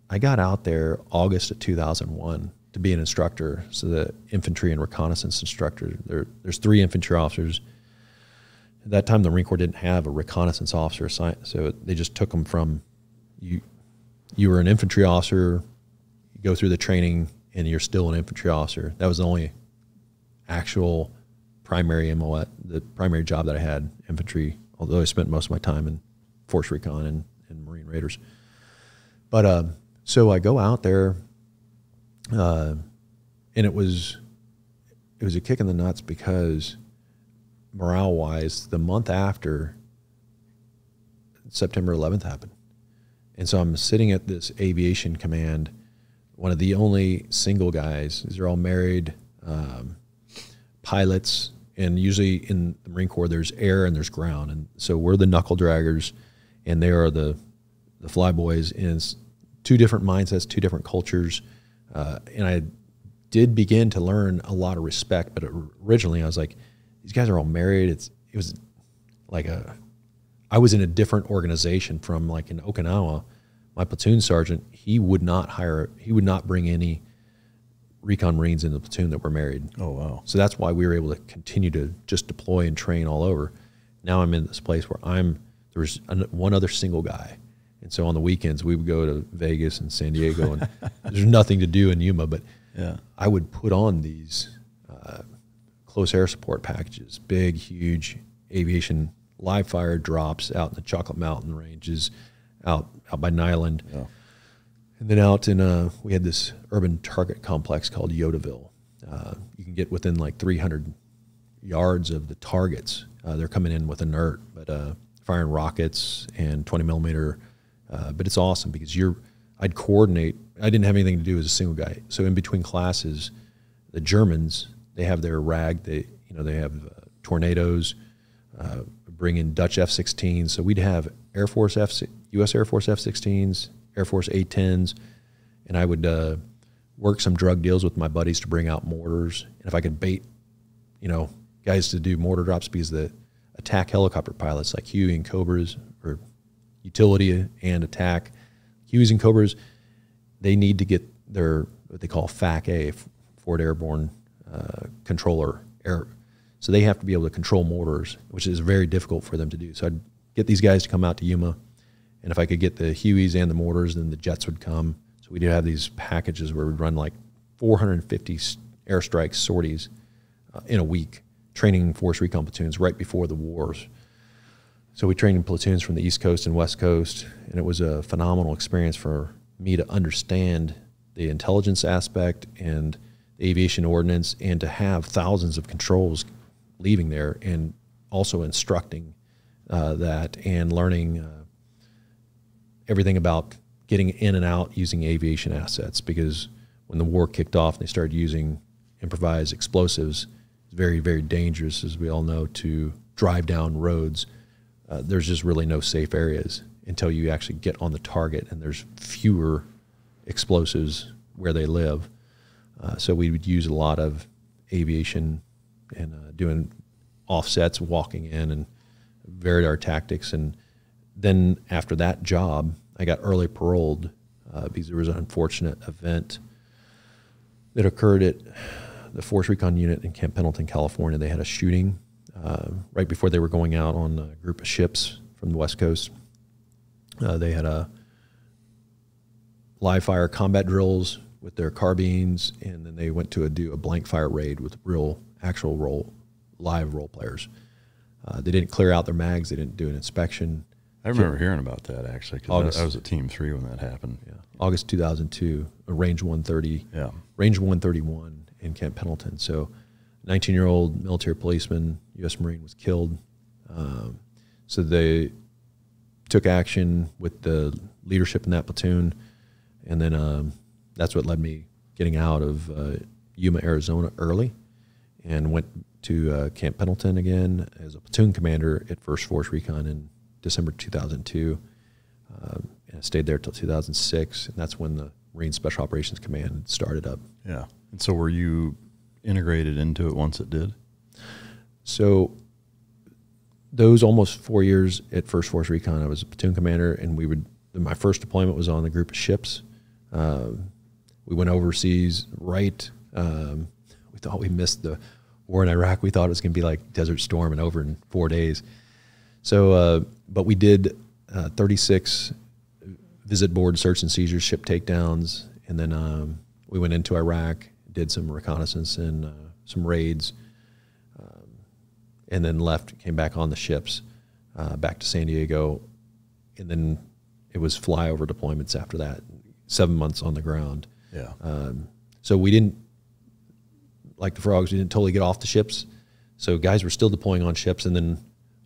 I got out there August of 2001 to be an instructor, so the infantry and reconnaissance instructor. There's 3 infantry officers. At that time, the Marine Corps didn't have a reconnaissance officer assigned, so they just took them from you were an infantry officer, you go through the training, and you're still an infantry officer. That was the only actual primary MO, the primary job that I had, infantry, although I spent most of my time in Force Recon and Marine Raiders. But so I go out there, and it was a kick in the nuts because morale-wise, the month after, September 11th happened. And so I'm sitting at this aviation command, one of the only single guys. These are all married pilots, and usually in the Marine Corps there's air and there's ground. And so we're the knuckle draggers, and they are the flyboys. And it's 2 different mindsets, 2 different cultures. And I did begin to learn a lot of respect, but originally I was like, these guys are all married. It was like I was in a different organization from, like, in Okinawa. My platoon sergeant, he would not bring any recon Marines in the platoon that were married. Oh, wow. So that's why we were able to continue to just deploy and train all over. Now I'm in this place where there's one other single guy. And so on the weekends, we would go to Vegas and San Diego, and there's nothing to do in Yuma. But Yeah. I would put on these close air support packages, big, huge aviation live fire drops out in the Chocolate Mountain ranges, out by Nyland. Yeah. And then out in, we had this urban target complex called Yodaville. You can get within like 300 yards of the targets. They're coming in with inert, but firing rockets and 20 millimeter. But it's awesome because I'd coordinate. I didn't have anything to do as a single guy. So in between classes, the Germans, they have their RAG. They have Tornadoes, bring in Dutch F-16s. So we'd have U.S. Air Force F-16s, Air Force A-10s, and I would work some drug deals with my buddies to bring out mortars. And if I could bait, guys to do mortar drops, because the attack helicopter pilots like Huey and Cobras, or utility and attack, Hueys and Cobras, they need to get their what they call FAC-A, Forward Airborne Controller air. So they have to be able to control mortars, which is very difficult for them to do. So I'd get these guys to come out to Yuma, and if I could get the Hueys and the mortars, then the jets would come. So we'd have these packages where we'd run like 450 airstrike sorties in a week, training force recon platoons right before the wars. So we trained in platoons from the East Coast and West Coast, and it was a phenomenal experience for me to understand the intelligence aspect and the aviation ordnance, and to have thousands of controls leaving there, and also instructing that and learning everything about getting in and out using aviation assets. Because when the war kicked off and they started using improvised explosives, it's very, very dangerous, as we all know, to drive down roads. There's just really no safe areas until you actually get on the target, and there's fewer explosives where they live. So we would use a lot of aviation and doing offsets, walking in, and varied our tactics. And then after that job, I got early paroled because there was an unfortunate event that occurred at the Force Recon Unit in Camp Pendleton, California. They had a shooting right before they were going out on a group of ships from the West Coast. They had a live fire combat drills with their carbines, and then they went to do a blank fire raid with live role players. They didn't clear out their mags. They didn't do an inspection. I remember hearing about that, actually, because I was at Team 3 when that happened. Yeah. August 2002, Range 130, Range 131 in Camp Pendleton. So 19-year-old military policeman, U.S. Marine, was killed. So they took action with the leadership in that platoon, and then that's what led me getting out of Yuma, Arizona early, and went to Camp Pendleton again as a platoon commander at 1st Force Recon in December 2002. And I stayed there till 2006, and that's when the Marine Special Operations Command started up. Yeah. And so were you integrated into it once it did? So those almost 4 years at 1st Force Recon, I was a platoon commander, and my first deployment was on a group of ships. We went overseas we thought we missed the war in Iraq. We thought it was going to be like Desert Storm and over in 4 days. So, but we did 36 visit board search and seizures, ship takedowns, and then we went into Iraq, did some reconnaissance and some raids, and then came back on the ships, back to San Diego, and then it was flyover deployments after that, 7 months on the ground. Yeah. So we didn't, like the frogs, we didn't totally get off the ships. So guys were still deploying on ships, and then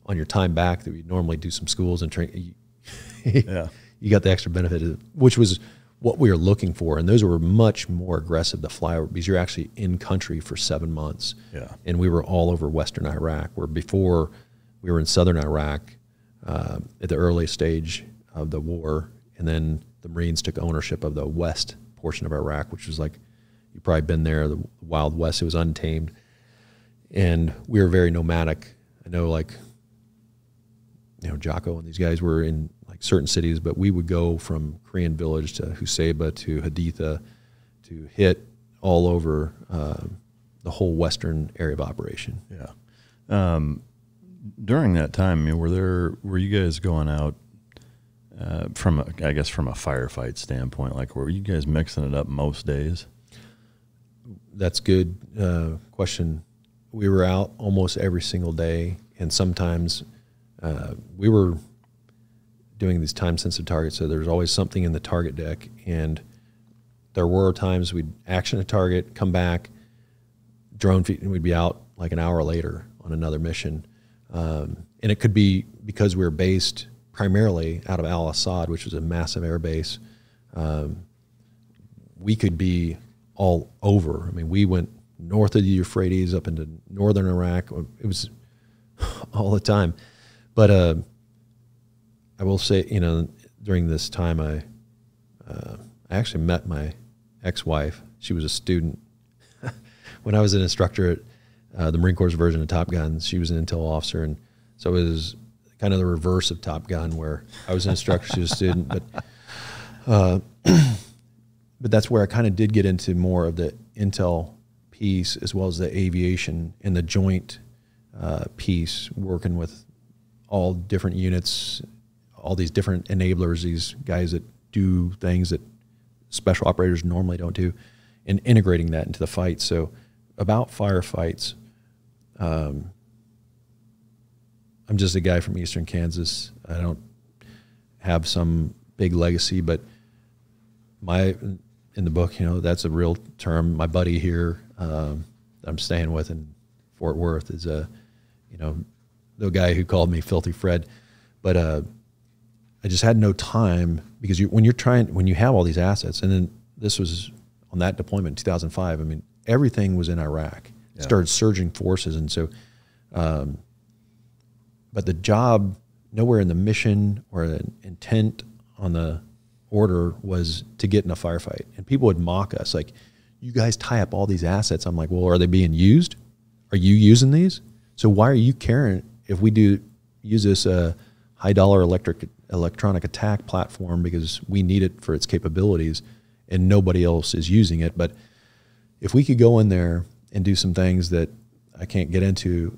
on your time back, that we normally do some schools and train. Yeah. You got the extra benefit, which was what we were looking for. And those were much more aggressive to fly over, because you're actually in country for 7 months. Yeah. And we were all over Western Iraq, where before we were in Southern Iraq at the early stage of the war. And then the Marines took ownership of the west portion of Iraq, which was like, you've probably been there, the Wild West. It was untamed. And we were very nomadic. I know, like, Jocko and these guys were in like certain cities, but we would go from Korean Village to Huseiba to Haditha to hit all over the whole western area of operation. Yeah. During that time, were you guys going out from a firefight standpoint? Like, were you guys mixing it up most days? that's good question. We were out almost every single day, and sometimes we were doing these time-sensitive targets, so there's always something in the target deck, and there were times we'd action a target, come back, drone feed, and we'd be out like an hour later on another mission. And it could be because we were based primarily out of Al-Assad, which was a massive air base. We could be all over. I mean, we went north of the Euphrates up into northern Iraq. It was all the time. But I will say, you know, during this time, I actually met my ex-wife. She was a student. When I was an instructor at the Marine Corps' version of Top Gun, she was an intel officer. And so it was kind of the reverse of Top Gun, where I was an instructor, she was a student. But that's where I kind of did get into more of the intel piece, as well as the aviation and the joint piece, working with all different units, all these different enablers, these guys that do things that special operators normally don't do, and integrating that into the fight. So about firefights, I'm just a guy from Eastern Kansas. I don't have some big legacy, but in the book, you know, that's a real term. My buddy here I'm staying with in Fort Worth is you know, the guy who called me Filthy Fred. But I just had no time, because when you have all these assets, and then this was on that deployment in 2005. I mean, everything was in Iraq. Yeah. Started surging forces, and so, but the job, nowhere in the mission or the intent on the order was to get in a firefight. And people would mock us, like, you guys tie up all these assets. I'm like, well, are they being used? Are you using these? So why are you caring if we use this high dollar electronic attack platform because we need it for its capabilities and nobody else is using it? But if we could go in there and do some things that I can't get into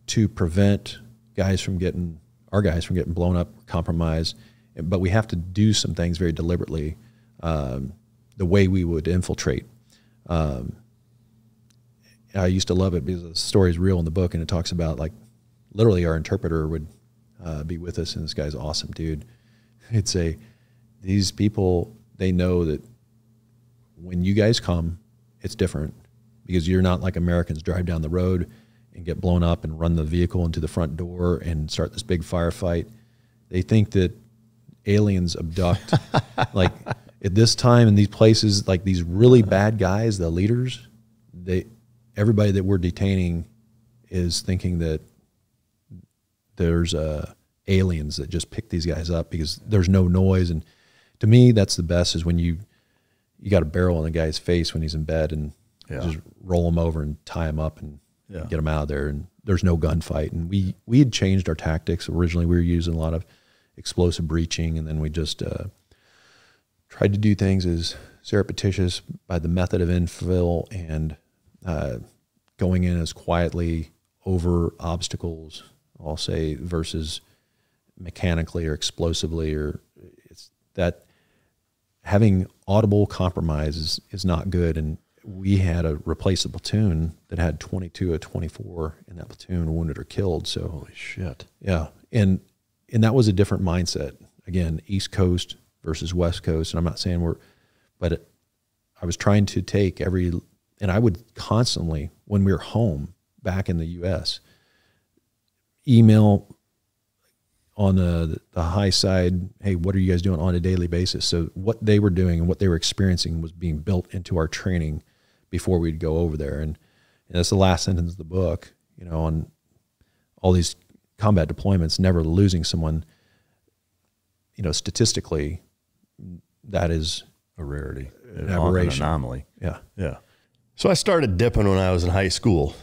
to prevent our guys from getting blown up, compromised, but we have to do some things very deliberately, the way we would infiltrate. I used to love it because the story is real in the book, and it talks about, like, literally our interpreter would be with us, and this guy's awesome dude. He'd say, these people, they know that when you guys come, it's different, because you're not like Americans drive down the road and get blown up and run the vehicle into the front door and start this big firefight. They think that aliens abduct, like, at this time in these places, like these really bad guys, the leaders, everybody that we're detaining is thinking that there's aliens that just pick these guys up because there's no noise. And to me, that's the best, is when you got a barrel in the guy's face when he's in bed, and just roll him over and tie him up and get him out of there. And there's no gunfight. And we had changed our tactics. Originally, we were using a lot of explosive breaching, and then we just tried to do things as surreptitious by the method of infill and going in as quietly over obstacles, I'll say, versus mechanically or explosively. Or it's that having audible compromise is not good. And we had to replace a platoon that had 22 of 24 in that platoon wounded or killed. So holy shit. Yeah. And that was a different mindset. Again, East Coast versus West Coast. And I'm not saying but I was trying to take and I would constantly, when we were home back in the U.S., email on the high side, hey, what are you guys doing on a daily basis? So what they were doing and what they were experiencing was being built into our training before we'd go over there. And that's the last sentence of the book, you know, on all these combat deployments, never losing someone, you know, statistically, that is a rarity, an aberration. An anomaly. Yeah. Yeah. So I started dipping when I was in high school.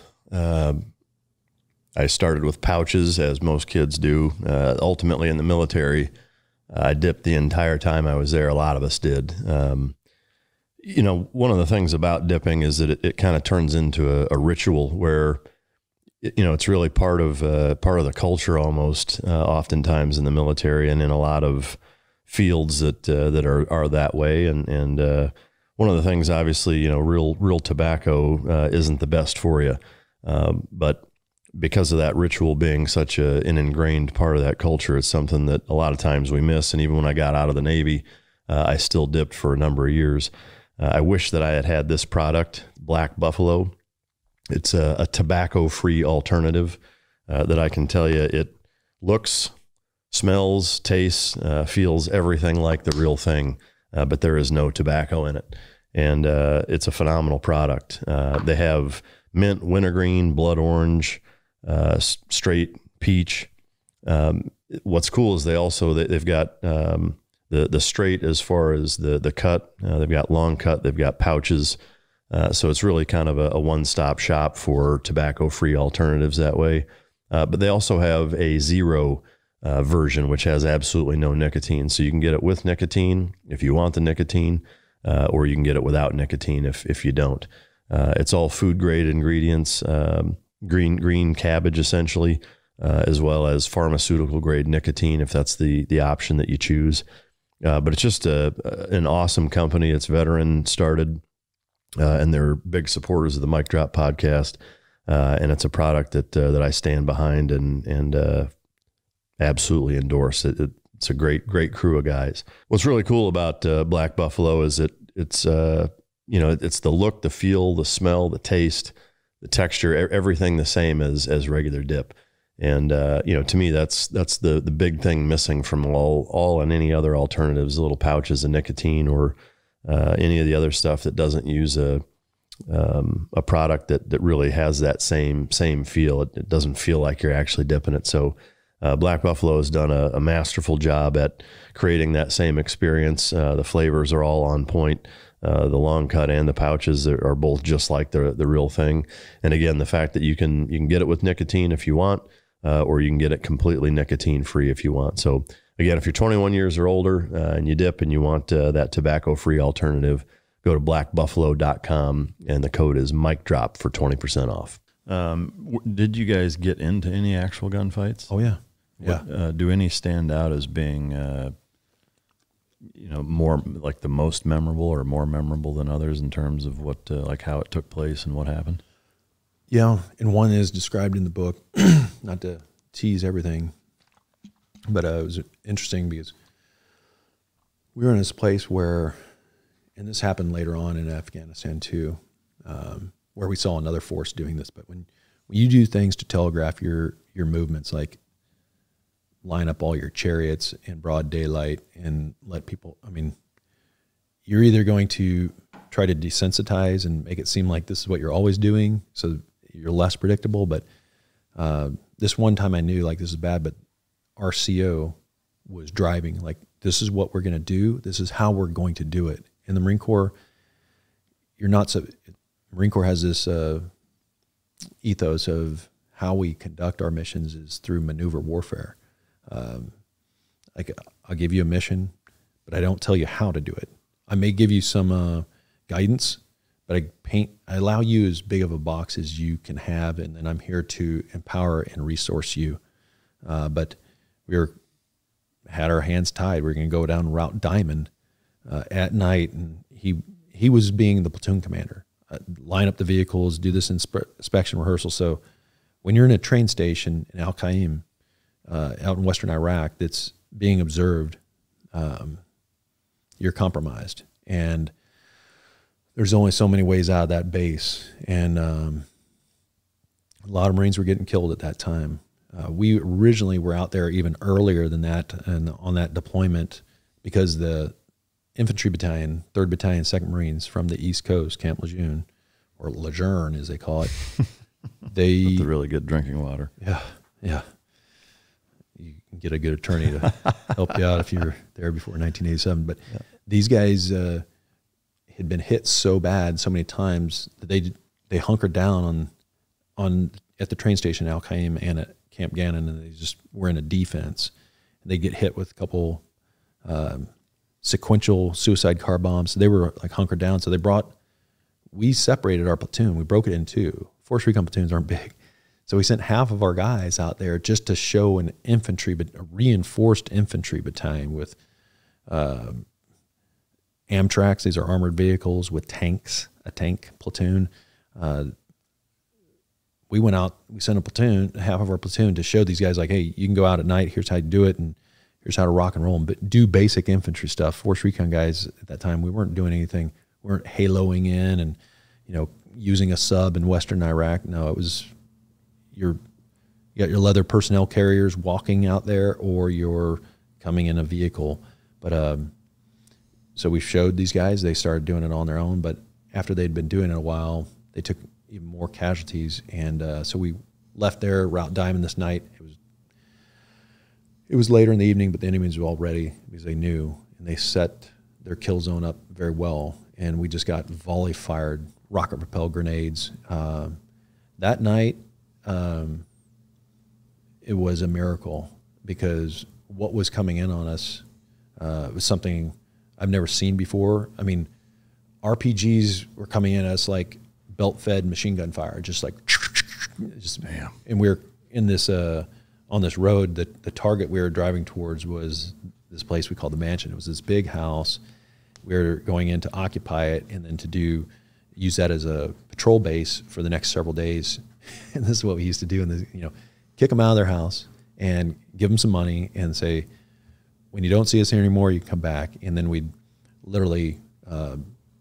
I started with pouches, as most kids do. Ultimately, in the military, I dipped the entire time I was there. A lot of us did. You know, one of the things about dipping is that it kind of turns into a ritual where, you know, it's really part of the culture almost, oftentimes in the military and in a lot of fields that are that way. And one of the things, obviously, real tobacco isn't the best for you. But because of that ritual being such an ingrained part of that culture, it's something that a lot of times we miss. And even when I got out of the Navy, I still dipped for a number of years. I wish that I had this product, Black Buffalo. It's a tobacco-free alternative that I can tell you it looks, smells, tastes, feels everything like the real thing, but there is no tobacco in it. And it's a phenomenal product. They have mint, wintergreen, blood orange, straight peach. What's cool is they've got the straight as far as the cut. They've got long cut. They've got pouches. So it's really kind of a one-stop shop for tobacco-free alternatives that way. But they also have a zero version, which has absolutely no nicotine. So you can get it with nicotine if you want the nicotine, or you can get it without nicotine if you don't. It's all food-grade ingredients, green cabbage essentially, as well as pharmaceutical-grade nicotine if that's the option that you choose. But it's just an awesome company. It's veteran started, and they're big supporters of the Mic Drop podcast. And it's a product that I stand behind and absolutely endorse. It's a great crew of guys. What's really cool about Black Buffalo is it's the look, the feel, the smell, the taste, the texture, everything the same as regular dip. And to me, that's the big thing missing from all and any other alternatives, the little pouches of nicotine or any of the other stuff that doesn't use a product that really has that same feel. It doesn't feel like you're actually dipping it. So Black Buffalo has done a masterful job at creating that same experience. The flavors are all on point. The long cut and the pouches are both just like the real thing. And again, the fact that you can get it with nicotine if you want, or you can get it completely nicotine free if you want. So again, if you're 21 years or older and you dip and you want that tobacco free alternative, go to blackbuffalo.com and the code is MicDrop for 20% off. Did you guys get into any actual gunfights? Oh yeah. Yeah. Do any stand out as being, more like the most memorable or more memorable than others in terms of what, like how it took place and what happened? Yeah. And one is described in the book, not to tease everything, but it was interesting because we were in this place where, and this happened later on in Afghanistan too, where we saw another force doing this. But when you do things to telegraph your movements, like line up all your chariots in broad daylight and let people, you're either going to try to desensitize and make it seem like this is what you're always doing, so you're less predictable. But this one time I knew like this is bad, but our CO was driving, like this is what we're going to do. This is how we're going to do it. In the Marine Corps, Marine Corps has this ethos of how we conduct our missions is through maneuver warfare. Like I'll give you a mission, but I don't tell you how to do it. I may give you some guidance, but I allow you as big of a box as you can have, and then I'm here to empower and resource you. But had our hands tied. We're going to go down Route Diamond at night, and he was being the platoon commander. Line up the vehicles, do this inspection rehearsal. So when you're in a train station in Al-Qaim, out in western Iraq, that's being observed, you're compromised. And there's only so many ways out of that base. And a lot of Marines were getting killed at that time. We originally were out there even earlier than that and on that deployment because the infantry battalion, 3rd Battalion, 2nd Marines from the East Coast, Camp Lejeune, or Lejeune as they call it. With the really good drinking water. Yeah, yeah. You can get a good attorney to help you out if you're there before 1987. But these guys had been hit so bad so many times that they hunkered down on at the train station Al Qaim and at Camp Gannon, and they just were in a defense. And they get hit with a couple sequential suicide car bombs. So they were like hunkered down. So we separated our platoon. We broke it in two. Force Recon platoons aren't big. So we sent half of our guys out there just to show a reinforced infantry battalion with Amtraks. These are armored vehicles with tanks, a tank platoon. We went out, we sent a platoon, half of our platoon, to show these guys, like, hey, you can go out at night, here's how you do it, and here's how to rock and roll, but do basic infantry stuff. Force Recon guys at that time, we weren't doing anything. We weren't haloing in and, using a sub in Western Iraq. No, it was you got your leather personnel carriers walking out there, or you're coming in a vehicle. But so we showed these guys, they started doing it on their own, but after they'd been doing it a while, they took even more casualties, and so we left there, Route Diamond this night. It was later in the evening, but the enemies were all ready because they knew, and they set their kill zone up very well, and we just got volley fired rocket propelled grenades. That night, it was a miracle, because what was coming in on us was something I've never seen before. I mean, RPGs were coming in us like belt-fed machine gun fire, just like, Damn. And we're in this on this road. The target we were driving towards was this place we called the Mansion. It was this big house. We were going in to occupy it, and then to use that as a patrol base for the next several days. And this is what we used to do. And kick them out of their house and give them some money and say, when you don't see us here anymore, you can come back. And then we'd literally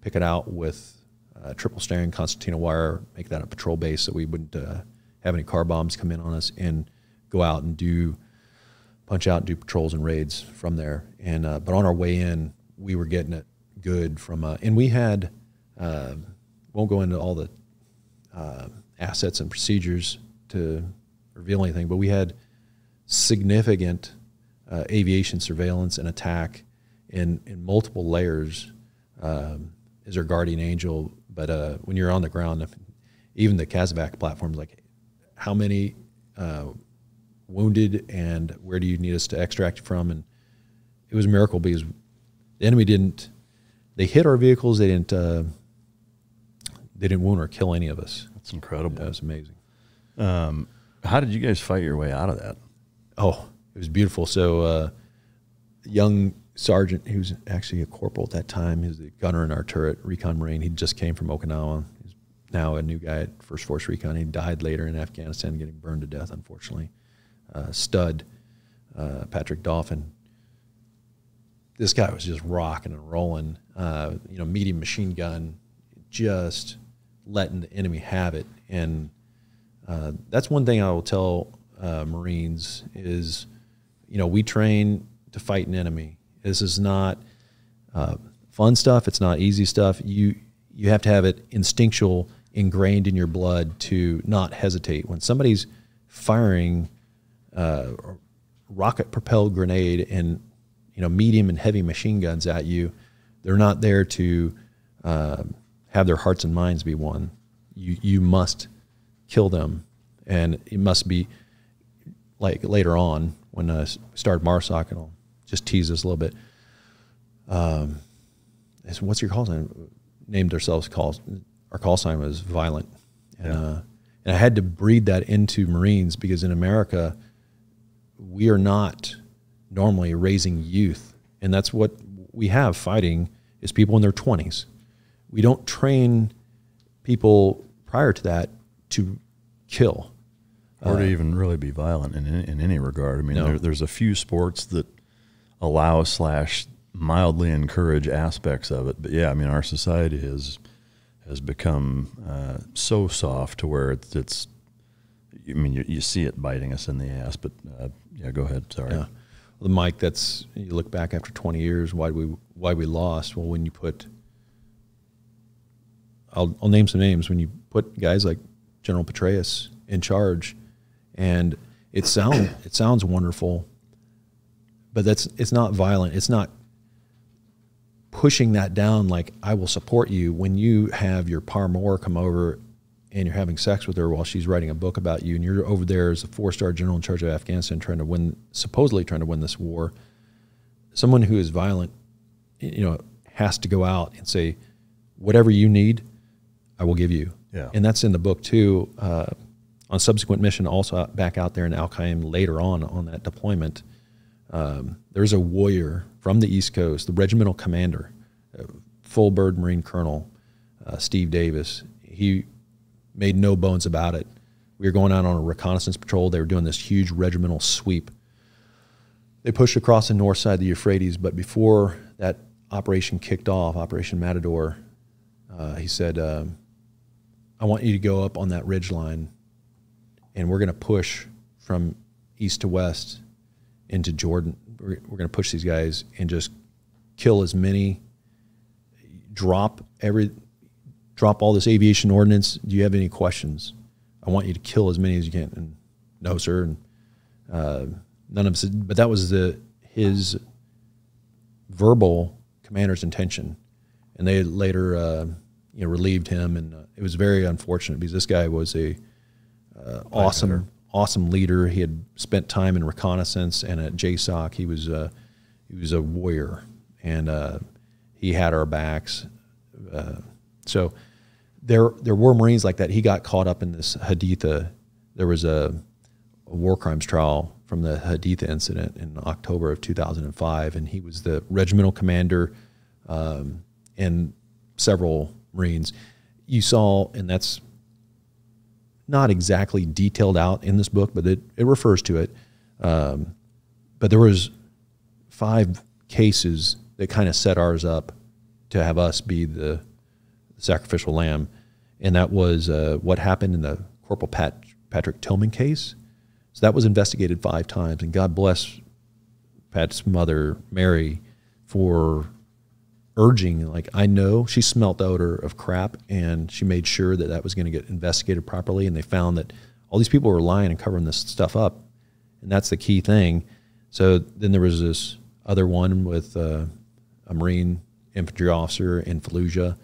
pick it out with triple string concertina wire, make that a patrol base so we wouldn't have any car bombs come in on us, and go out and punch out and do patrols and raids from there. And but on our way in, we were getting it good from and we had won't go into all the assets and procedures to reveal anything, but we had significant aviation surveillance and attack in multiple layers as our guardian angel. But when you're on the ground, even the Kazovac platform, like, how many wounded and where do you need us to extract from? And it was a miracle, because the enemy they hit our vehicles. They didn't wound or kill any of us. That's incredible. That was amazing. How did you guys fight your way out of that? Oh, it was beautiful. So young sergeant, he was actually a corporal at that time. He was the gunner in our turret, Recon Marine. He just came from Okinawa. He's now a new guy at 1st Force Recon. He died later in Afghanistan, getting burned to death, unfortunately. Stud, Patrick Dauphin. This guy was just rocking and rolling, medium machine gun, just letting the enemy have it. And that's one thing I will tell Marines is, we train to fight an enemy. This is not fun stuff. It's not easy stuff. You have to have it instinctual, ingrained in your blood to not hesitate. When somebody's firing a rocket-propelled grenade and medium and heavy machine guns at you, they're not there to have their hearts and minds be won. You must kill them, and it must be like later on when I started MARSOC, and I'll just tease this a little bit. What's your call sign? Named ourselves our call sign was violent, and I had to breed that into Marines, because in America we are not normally raising youth, and that's what we have fighting is people in their 20s. We don't train people prior to that to kill. Or to even really be violent in any regard. I mean, no. there's a few sports that allow / mildly encourage aspects of it. But yeah, I mean, our society has become so soft to where it's I mean, you see it biting us in the ass. But yeah, go ahead. Sorry. Yeah. Well, Mike, you look back after 20 years, why we lost? Well, when you put, I'll name some names. When you put guys like General Petraeus in charge, and it sounds wonderful, but it's not violent. It's not pushing that down like, I will support you, when you have your paramour come over and you're having sex with her while she's writing a book about you, and you're over there as a 4-star general in charge of Afghanistan supposedly trying to win this war. Someone who is violent, has to go out and say, whatever you need, I will give you. Yeah. And that's in the book too. On subsequent mission, also back out there in Al-Qaim later on that deployment, there's a warrior from the East Coast, the regimental commander, full bird Marine Colonel, Steve Davis. He made no bones about it. We were going out on a reconnaissance patrol. They were doing this huge regimental sweep. They pushed across the north side of the Euphrates, but before that operation kicked off, Operation Matador, he said, I want you to go up on that ridge line, and we're going to push from east to west into Jordan. We're going to push these guys and just kill as many, drop all this aviation ordnance. Do you have any questions? I want you to kill as many as you can. And no, sir. And none of us, but that was his verbal commander's intention. And they later, relieved him, and it was very unfortunate because this guy was a awesome leader. He had spent time in reconnaissance and at JSOC. He was a warrior, and he had our backs. So there were Marines like that. He got caught up in this Haditha. There was a war crimes trial from the Haditha incident in October of 2005, and he was the regimental commander and several Marines. You saw, and that's not exactly detailed out in this book, but it refers to it. But there was 5 cases that kind of set ours up to have us be the sacrificial lamb, and that was what happened in the Corporal Patrick Tillman case. So that was investigated 5 times, and God bless Pat's mother, Mary, for urging, like, I know she smelt the odor of crap, and she made sure that that was going to get investigated properly, and they found that all these people were lying and covering this stuff up, and that's the key thing. So then there was this other one with a Marine infantry officer in Fallujah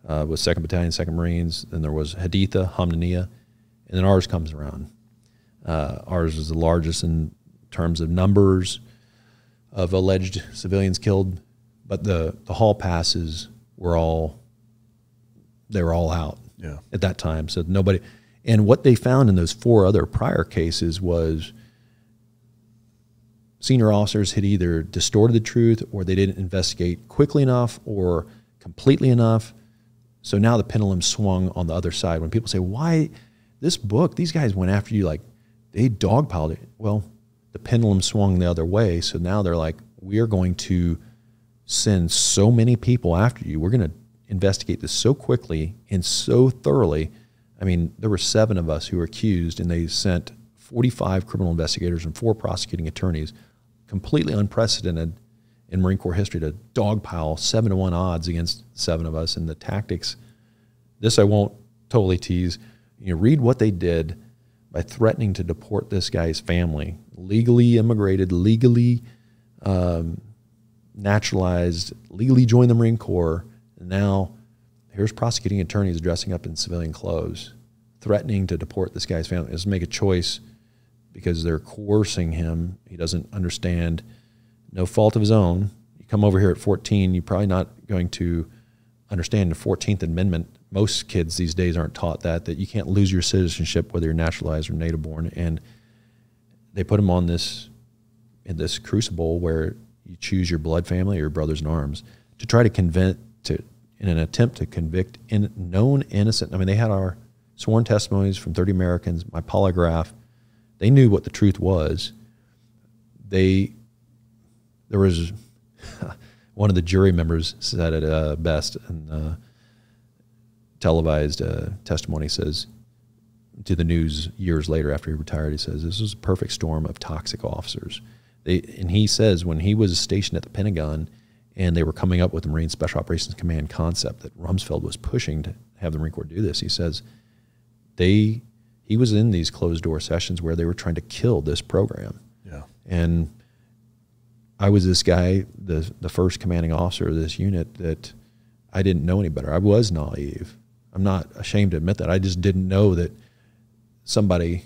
with 2nd Battalion, 2nd Marines. Then there was Haditha, Hamdaniya, and then ours comes around. Ours is the largest in terms of numbers of alleged civilians killed, but the hall passes were all out at that time. So nobody, and what they found in those 4 other prior cases was senior officers had either distorted the truth, or they didn't investigate quickly enough or completely enough. So now the pendulum swung on the other side. When people say, why this book, these guys went after you, like they dogpiled it. Well, the pendulum swung the other way. So now they're like, we are going to send so many people after you. We're going to investigate this so quickly and so thoroughly. I mean, there were 7 of us who were accused, and they sent 45 criminal investigators and 4 prosecuting attorneys, completely unprecedented in Marine Corps history, to dogpile 7-to-1 odds against 7 of us. And the tactics, this I won't totally tease. You read what they did by threatening to deport this guy's family, legally immigrated, legally naturalized, legally joined the Marine Corps, and now here's prosecuting attorneys dressing up in civilian clothes, threatening to deport this guy's family. Just make a choice because they're coercing him. He doesn't understand, no fault of his own. You come over here at 14, you're probably not going to understand the 14th Amendment. Most kids these days aren't taught that you can't lose your citizenship whether you're naturalized or native born. And they put him on this, in this crucible where you choose your blood family or your brothers in arms to try to in an attempt to convict known innocent. I mean, they had our sworn testimonies from 30 Americans, my polygraph. They knew what the truth was. There was one of the jury members said it best, and televised testimony, says to the news years later after he retired, he says, this was a perfect storm of toxic officers. And he says when he was stationed at the Pentagon and they were coming up with the Marine Special Operations Command concept that Rumsfeld was pushing to have the Marine Corps do this, he says he was in these closed-door sessions where they were trying to kill this program. Yeah. And I was this guy, the first commanding officer of this unit, that I didn't know any better. I was naive. I'm not ashamed to admit that. I just didn't know that somebody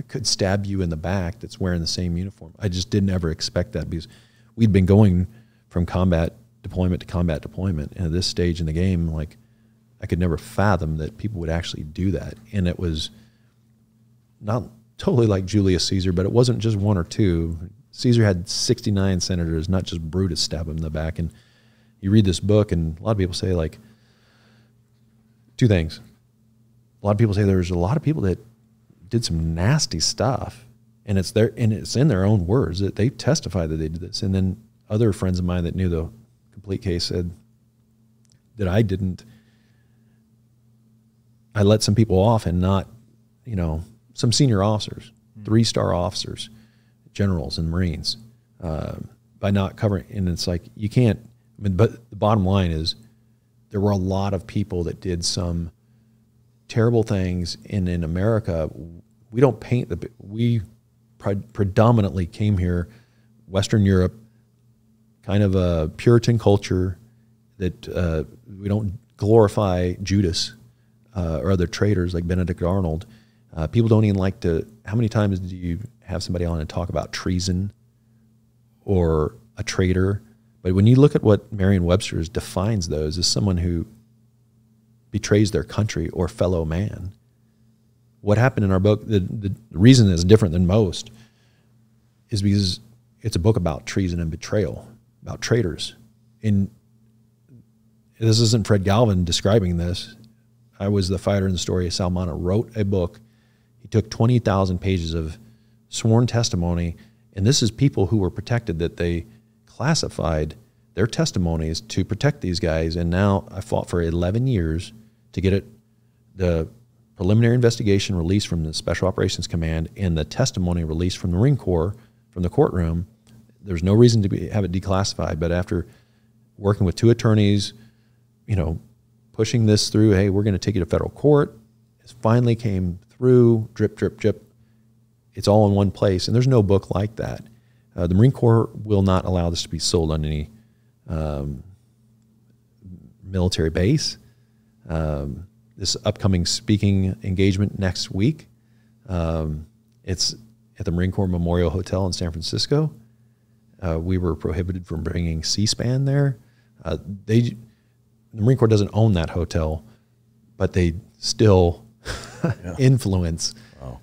could stab you in the back that's wearing the same uniform. I just didn't ever expect that because we'd been going from combat deployment to combat deployment. And at this stage in the game, like, I could never fathom that people would actually do that. And it was not totally like Julius Caesar, but it wasn't just 1 or 2. Caesar had 69 senators, not just Brutus stab him in the back. And, you read this book, and a lot of people say, like, two things. A lot of people say there's a lot of people that did some nasty stuff, and it's in their own words that they testify that they did this. And then other friends of mine that knew the complete case said that I didn't. I let some people off, and not, some senior officers, 3-star officers, generals and Marines, by not covering. And it's like, you can't. But the bottom line is, there were a lot of people that did some terrible things. And in America, we don't paint we predominantly came here, Western Europe, kind of a Puritan culture that we don't glorify Judas or other traitors like Benedict Arnold. People don't even like to. How many times do you have somebody on and talk about treason or a traitor? But when you look at what Merriam-Webster defines those as someone who betrays their country or fellow man. What happened in our book, the reason it's different than most is because it's a book about treason and betrayal, about traitors. And this isn't Fred Galvin describing this. I was the fighter in the story. Salmana wrote a book. He took 20,000 pages of sworn testimony, and this is people who were protected, that they classified their testimonies to protect these guys. And now I fought for 11 years to get the preliminary investigation released from the Special Operations Command and the testimony released from the Marine Corps, from the courtroom. There's no reason to have it declassified, but after working with 2 attorneys, pushing this through, hey, we're going to take you to federal court. It finally came through, drip, drip, drip. It's all in one place, and there's no book like that. The Marine Corps will not allow this to be sold on any military base. This upcoming speaking engagement next week, it's at the Marine Corps Memorial Hotel in San Francisco. We were prohibited from bringing C-SPAN there. The Marine Corps doesn't own that hotel, but they still influence.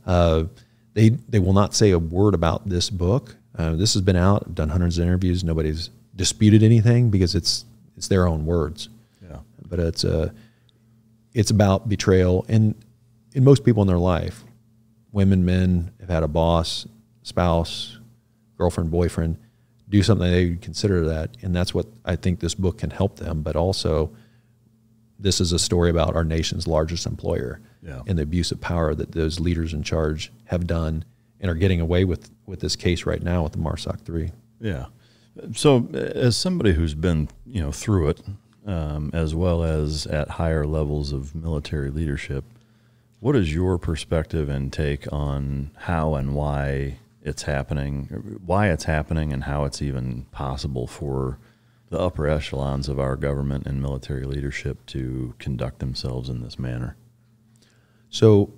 Wow. They will not say a word about this book. This has been out. I've done hundreds of interviews. Nobody's disputed anything because it's their own words. Yeah. But it's about betrayal, and in most people in their life, women, men, have had a boss, spouse, girlfriend, boyfriend, do something they consider that, and that's what I think this book can help them. But also, this is a story about our nation's largest employer and the abuse of power that those leaders in charge have done and are getting away with this case right now with the MARSOC 3. Yeah. So as somebody who's been, through it, as well as at higher levels of military leadership, what is your perspective and take on how and why it's happening, and how it's even possible for the upper echelons of our government and military leadership to conduct themselves in this manner? So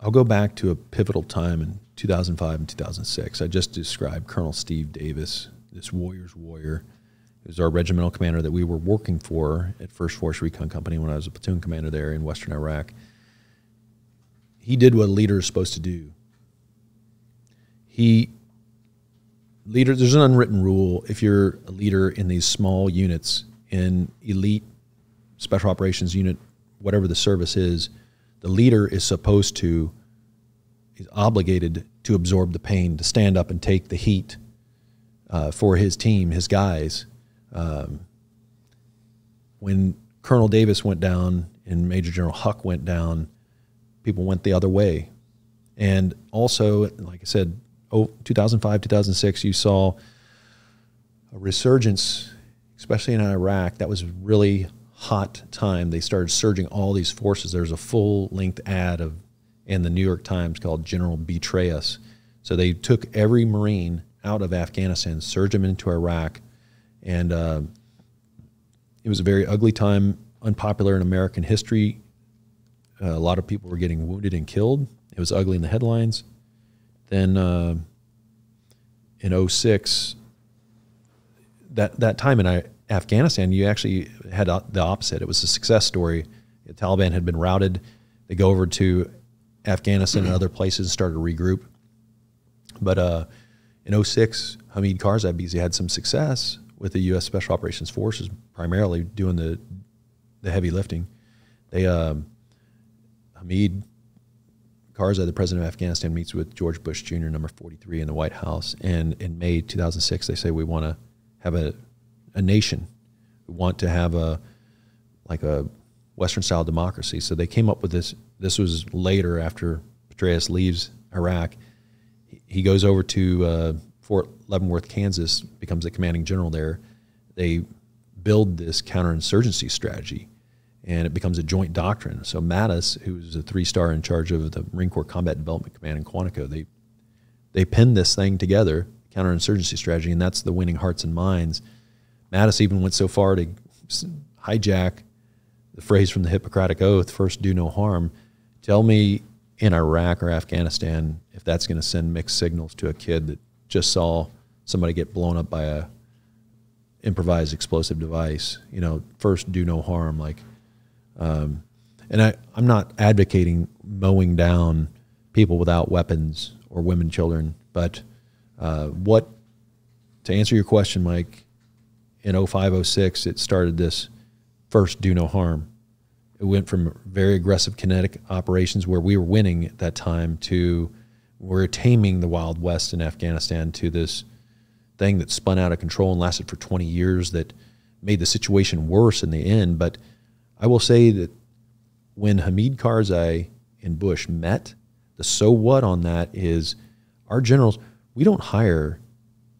I'll go back to a pivotal time in 2005 and 2006. I just described Colonel Steve Davis, this warrior's warrior. He was our regimental commander that we were working for at 1st Force Recon Company when I was a platoon commander there in Western Iraq. He did what a leader is supposed to do. There's an unwritten rule. If you're a leader in these small units, in elite special operations unit, whatever the service is, the leader is obligated to absorb the pain, to stand up and take the heat for his team, his guys. When Colonel Davis went down and Major General Huck went down, people went the other way. And also, like I said, 2005, 2006, you saw a resurgence, especially in Iraq. That was really hot time. They started surging all these forces. There's a full-length ad in the New York Times called General Betray Us. So they took every Marine out of Afghanistan, surged them into Iraq, and it was a very ugly time, unpopular in American history. A lot of people were getting wounded and killed. It was ugly in the headlines. Then in 2006, that time in Afghanistan, you actually had the opposite. It was a success story. The Taliban had been routed. They go over to Afghanistan and other places and started to regroup. But in 2006, Hamid Karzai, because he had some success, with the U.S. Special Operations Forces, primarily doing the heavy lifting. They Hamid Karzai, the president of Afghanistan, meets with George Bush Jr., number 43 in the White House, and in May 2006, they say we want to have a nation. We want to have a Western-style democracy. So they came up with this. This was later, after Petraeus leaves Iraq. He goes over to Fort Leavenworth, Kansas, becomes the commanding general there. They build this counterinsurgency strategy, and it becomes a joint doctrine. So Mattis, who's a 3-star in charge of the Marine Corps Combat Development Command in Quantico, they pinned this thing together, counterinsurgency strategy, and that's the winning hearts and minds. Mattis even went so far to hijack the phrase from the Hippocratic Oath, first do no harm. Tell me in Iraq or Afghanistan if that's going to send mixed signals to a kid that just saw somebody get blown up by a improvised explosive device. You know, first do no harm. Like, and I'm not advocating mowing down people without weapons or women, children, but to answer your question, Mike, in 05, 06, it started this first do no harm. It went from very aggressive kinetic operations where we were winning at that time to we're taming the Wild West in Afghanistan to this thing that spun out of control and lasted for 20 years that made the situation worse in the end. But I will say that when Hamid Karzai and Bush met, the so what on that is our generals, we don't hire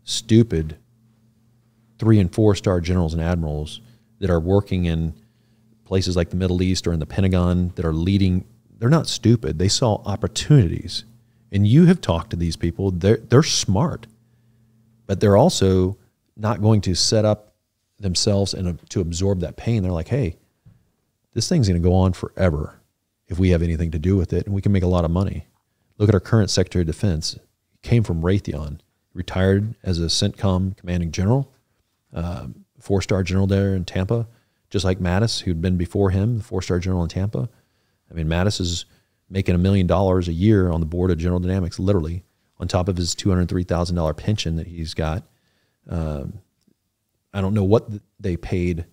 stupid 3- and 4-star generals and admirals that are working in places like the Middle East or in the Pentagon that are leading. They're not stupid. They saw opportunities. And you have talked to these people. They're smart, but they're also not going to set up themselves and to absorb that pain. They're like, hey, this thing's going to go on forever if we have anything to do with it, and we can make a lot of money. Look at our current Secretary of Defense. He came from Raytheon, retired as a CENTCOM commanding general, 4-star general there in Tampa, just like Mattis, who'd been before him, the 4-star general in Tampa. I mean, Mattis is making $1 million a year on the board of General Dynamics, literally, on top of his $203,000 pension that he's got. I don't know what they paid,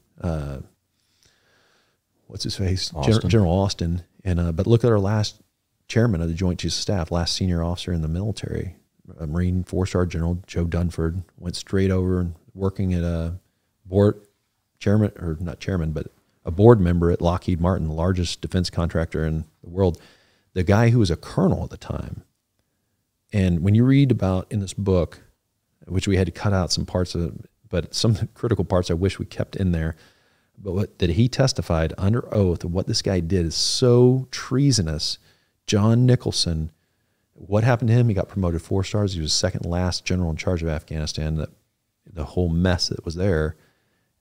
what's his face? General Austin. But look at our last chairman of the Joint Chiefs of Staff, last senior officer in the military, a Marine 4-star general, Joe Dunford, went straight over and working at a board chairman, or not chairman, but a board member at Lockheed Martin, the largest defense contractor in the world. The guy who was a colonel at the time. And when you read about in this book, which we had to cut out some parts of, but some critical parts I wish we kept in there, but that he testified under oath of what this guy did is so treasonous. John Nicholson, what happened to him? He got promoted 4 stars. He was second last general in charge of Afghanistan, the whole mess that was there.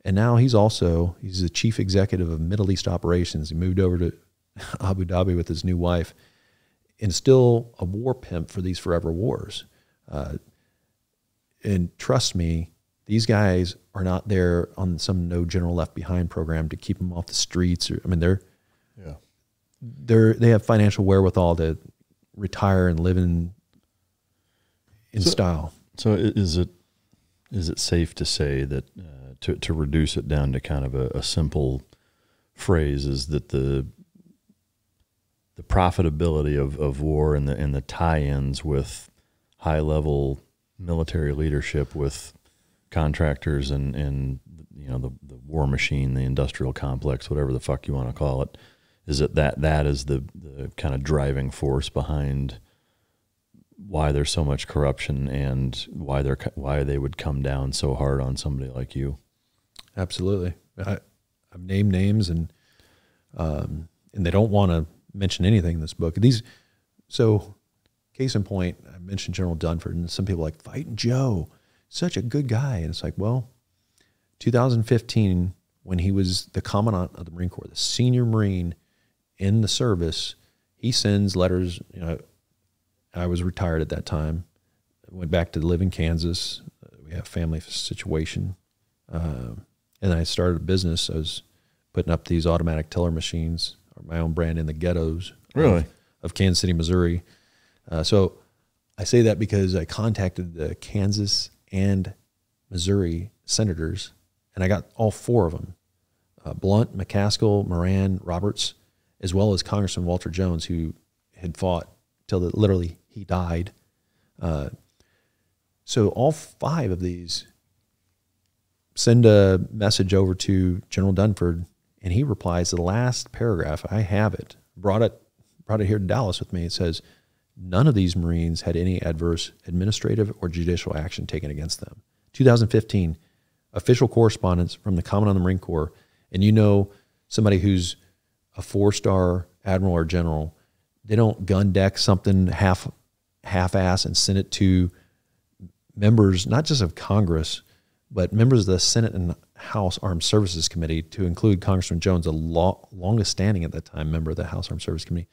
And now he's the chief executive of Middle East operations. He moved over to Abu Dhabi with his new wife, and still a war pimp for these forever wars. And trust me, these guys are not there on some No General Left Behind program to keep them off the streets. They have financial wherewithal to retire and live in style. So is it safe to say that to reduce it down to kind of a simple phrase is that the profitability of war and the tie-ins with high-level military leadership with contractors and you know the war machine, the industrial complex, whatever the fuck you want to call it, is that is the kind of driving force behind why there's so much corruption and why they would come down so hard on somebody like you? Absolutely. I've named names and they don't want to mention anything in this book. So case in point, I mentioned General Dunford, and some people are like, Fighting Joe, such a good guy. And it's like, well, 2015, when he was the commandant of the Marine Corps, the senior Marine in the service, he sends letters. You know, I was retired at that time. I went back to live in Kansas. We have a family situation. And I started a business. I was putting up these automatic teller machines, or my own brand, in the ghettos of Kansas City, Missouri. So I say that because I contacted the Kansas and Missouri senators, and I got all 4 of them, Blunt, McCaskill, Moran, Roberts, as well as Congressman Walter Jones, who had fought till literally he died. So all 5 of these send a message over to General Dunford, and he replies to the last paragraph. I have it. Brought it here to Dallas with me. It says, none of these Marines had any adverse administrative or judicial action taken against them. 2015, official correspondence from the Commandant of the Marine Corps, and you know somebody who's a 4-star admiral or general, they don't gun deck something half-ass and send it to members, not just of Congress, but members of the Senate and House Armed Services Committee, to include Congressman Jones, the longest standing at that time member of the House Armed Services Committee.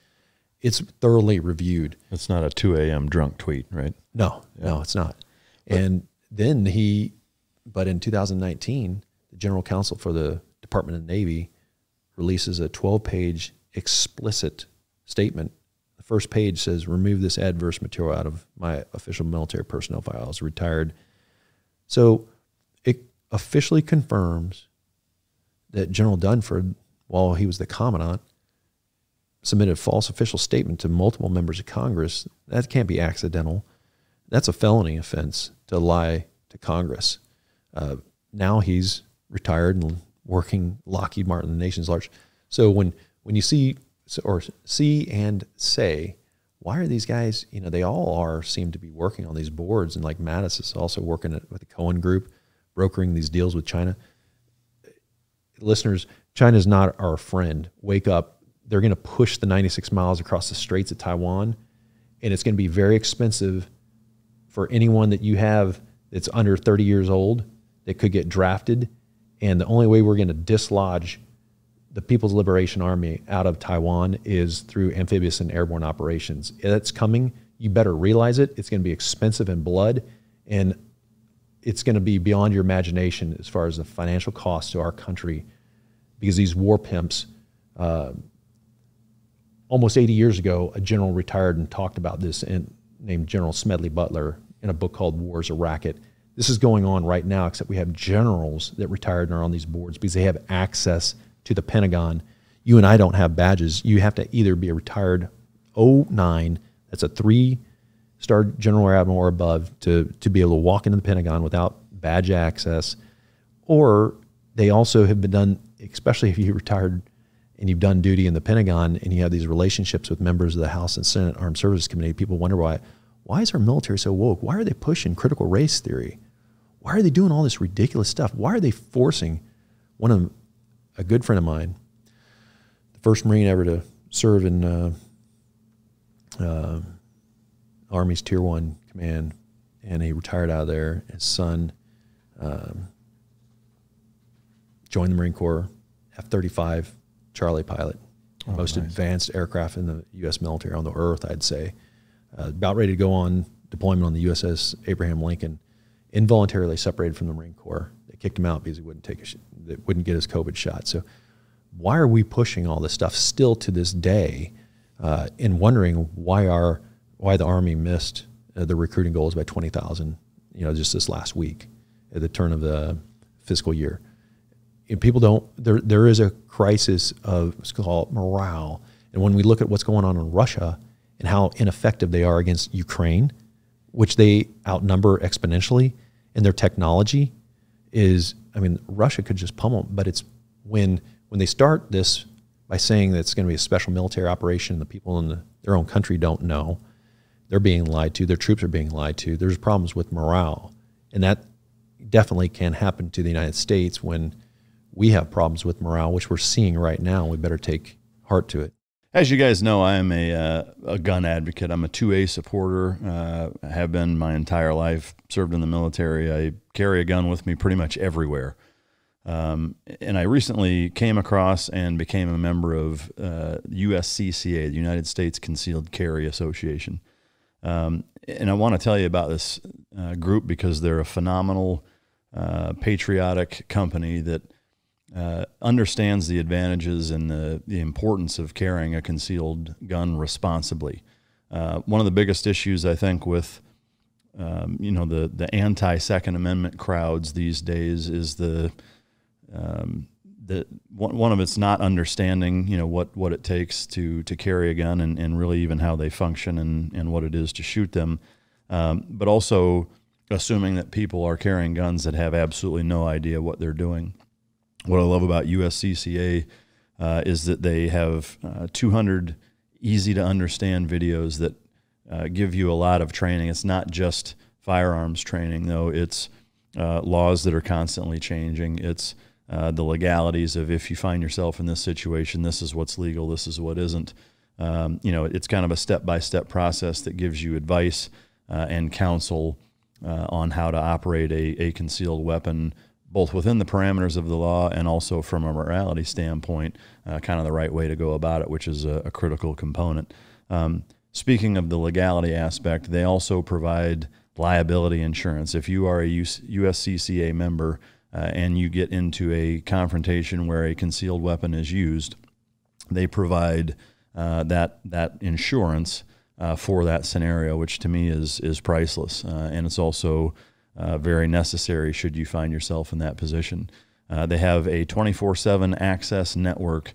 It's thoroughly reviewed. It's not a 2 a.m. drunk tweet, right? No, it's not. And then but in 2019, the General Counsel for the Department of the Navy releases a 12-page explicit statement. The first page says, remove this adverse material out of my official military personnel file. I was retired. So it officially confirms that General Dunford, while he was the commandant, submitted a false official statement to multiple members of Congress. That can't be accidental. That's a felony offense to lie to Congress. Now he's retired and working Lockheed Martin, the nation's largest. So when you see and say, why are these guys, they all seem to be working on these boards, and like Mattis is also working with the Cohen Group, brokering these deals with China. Listeners, China's not our friend. Wake up. They're going to push the 96 miles across the straits of Taiwan, and it's going to be very expensive for anyone that you have that's under 30 years old that could get drafted. And the only way we're going to dislodge the People's Liberation Army out of Taiwan is through amphibious and airborne operations. That's coming. You better realize it. It's going to be expensive in blood, and it's going to be beyond your imagination as far as the financial cost to our country, because these war pimps, almost 80 years ago, a general retired and talked about this, named General Smedley Butler, in a book called War's a Racket. This is going on right now, except we have generals that retired and are on these boards because they have access to the Pentagon. You and I don't have badges. You have to either be a retired 09, that's a 3-star general or admiral or above, to be able to walk into the Pentagon without badge access, or they also have been done, especially if you retired and you've done duty in the Pentagon and you have these relationships with members of the House and Senate Armed Services Committee. People wonder why is our military so woke? Why are they pushing critical race theory? Why are they doing all this ridiculous stuff? Why are they forcing a good friend of mine, the first Marine ever to serve in Army's Tier 1 command, and he retired out of there. His son joined the Marine Corps, F-35 Charlie pilot, most advanced aircraft in the U.S. military on the earth, I'd say. About ready to go on deployment on the USS Abraham Lincoln, involuntarily separated from the Marine Corps. They kicked him out because he wouldn't wouldn't get his COVID shot. So why are we pushing all this stuff still to this day, and wondering why the Army missed the recruiting goals by 20,000, just this last week at the turn of the fiscal year? And people don't, there is a crisis of what's called morale. And when we look at what's going on in Russia and how ineffective they are against Ukraine, which they outnumber exponentially, and their technology is, Russia could just pummel them. But it's when they start this by saying that it's going to be a special military operation and the people in their own country don't know, they're being lied to, their troops are being lied to, there's problems with morale. And that definitely can happen to the United States when we have problems with morale, which we're seeing right now. We better take heart to it. As you guys know, I am a gun advocate. I'm a 2A supporter. I have been my entire life, served in the military. I carry a gun with me pretty much everywhere. And I recently came across and became a member of USCCA, the United States Concealed Carry Association. And I want to tell you about this group because they're a phenomenal, patriotic company that understands the advantages and the importance of carrying a concealed gun responsibly. One of the biggest issues, I think, with you know, the anti-Second Amendment crowds these days is one of it's not understanding, you know, what it takes to carry a gun and really even how they function and what it is to shoot them, but also assuming that people are carrying guns that have absolutely no idea what they're doing. What I love about USCCA is that they have 200 easy to understand videos that give you a lot of training. It's not just firearms training, though. It's laws that are constantly changing. It's the legalities of, if you find yourself in this situation, this is what's legal, this is what isn't. You know, it's kind of a step-by-step process that gives you advice and counsel on how to operate a concealed weapon, both within the parameters of the law and also from a morality standpoint, kind of the right way to go about it, which is a critical component. Speaking of the legality aspect, they also provide liability insurance. If you are a USCCA member and you get into a confrontation where a concealed weapon is used, they provide that insurance for that scenario, which to me is priceless, and it's also very necessary should you find yourself in that position. They have a 24/7 access network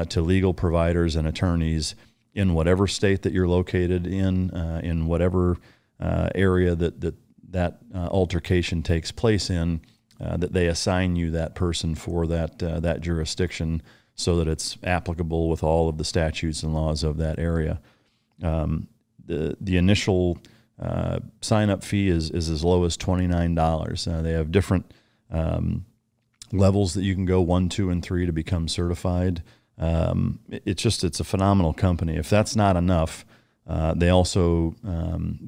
to legal providers and attorneys in whatever state that you're located in whatever area that altercation takes place in, that they assign you that person for that jurisdiction so that it's applicable with all of the statutes and laws of that area. The initial sign-up fee is as low as $29. They have different levels that you can go, 1, 2, and 3 to become certified. It's a phenomenal company. If that's not enough, they also,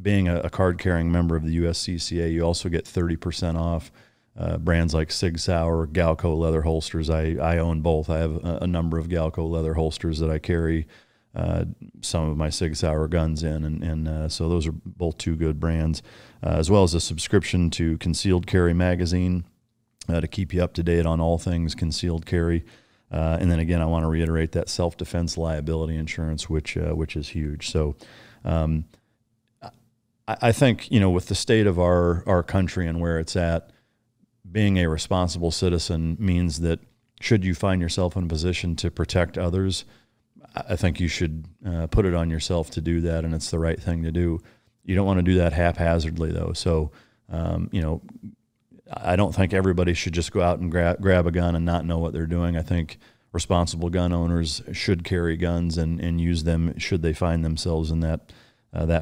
being a card-carrying member of the USCCA, you also get 30% off brands like Sig Sauer, Galco leather holsters. I own both. I have a number of Galco leather holsters that I carry some of my Sig Sauer guns in, and so those are both two good brands, as well as a subscription to Concealed Carry Magazine to keep you up to date on all things concealed carry. And then again, I want to reiterate that self-defense liability insurance, which is huge. So I think, you know, with the state of our country and where it's at, being a responsible citizen means that should you find yourself in a position to protect others, I think you should put it on yourself to do that, and it's the right thing to do. You don't want to do that haphazardly, though. So, you know, I don't think everybody should just go out and grab a gun and not know what they're doing. I think responsible gun owners should carry guns and use them should they find themselves in that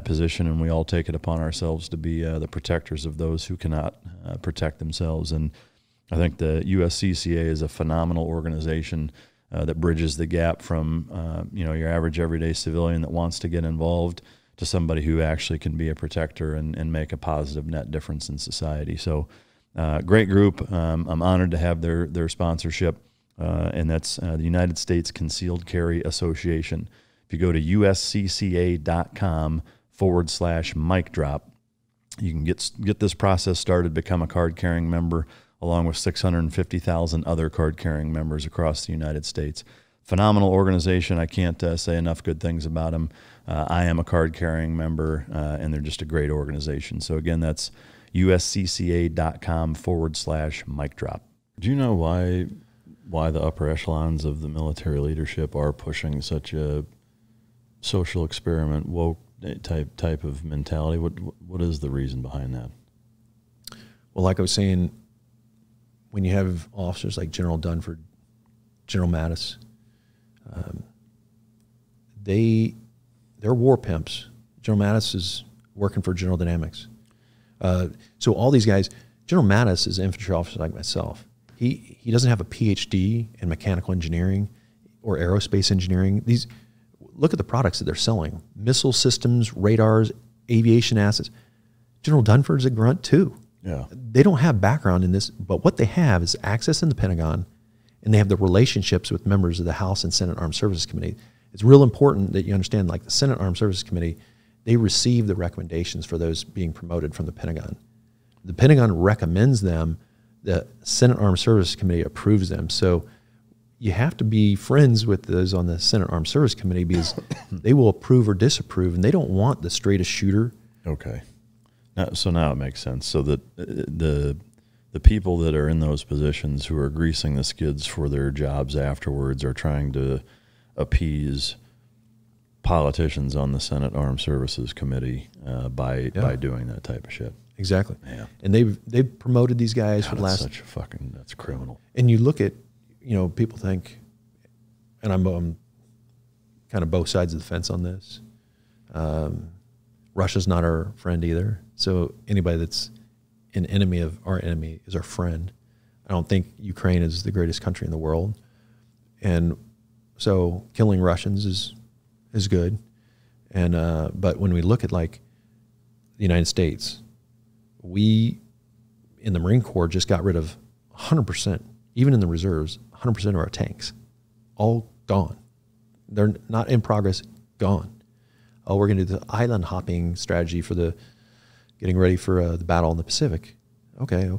position, and we all take it upon ourselves to be the protectors of those who cannot protect themselves. And I think the USCCA is a phenomenal organization that bridges the gap from you know, your average everyday civilian that wants to get involved to somebody who actually can be a protector and make a positive net difference in society. So great group. I'm honored to have their sponsorship, and that's the United States Concealed Carry Association. If you go to uscca.com/mic drop, you can get this process started, become a card-carrying member, along with 650,000 other card-carrying members across the United States. Phenomenal organization. I can't say enough good things about them. I am a card-carrying member, and they're just a great organization. So again, that's uscca.com/mic drop. Do you know why the upper echelons of the military leadership are pushing such a social experiment, woke type of mentality? What is the reason behind that? Well, like I was saying, when you have officers like General Dunford, General Mattis, they're war pimps. General Mattis is working for General Dynamics. So all these guys, General Mattis is an infantry officer like myself. He doesn't have a PhD in mechanical engineering or aerospace engineering. Look at the products that they're selling: missile systems, radars, aviation assets. General Dunford's a grunt too. Yeah. They don't have background in this, but what they have is access in the Pentagon, and they have the relationships with members of the House and Senate Armed Services Committee. It's real important that you understand, like the Senate Armed Services Committee, they receive the recommendations for those being promoted from the Pentagon. The Pentagon recommends them. The Senate Armed Services Committee approves them. So you have to be friends with those on the Senate Armed Services Committee, because they will approve or disapprove, and they don't want the straightest shooter. Okay. So now it makes sense. So that the people that are in those positions who are greasing the skids for their jobs afterwards are trying to appease politicians on the Senate Armed Services Committee by doing that type of shit. Exactly. Yeah. And they've promoted these guys for the last. That's criminal. And you look at, people think, and I'm kind of both sides of the fence on this. Russia's not our friend either. So anybody that's an enemy of our enemy is our friend. I don't think Ukraine is the greatest country in the world. And so killing Russians is good. And but when we look at like the United States, we in the Marine Corps just got rid of 100%, even in the reserves, 100% of our tanks, all gone. They're not in progress, gone. Oh, we're going to do the island hopping strategy for getting ready for the battle in the Pacific. Okay.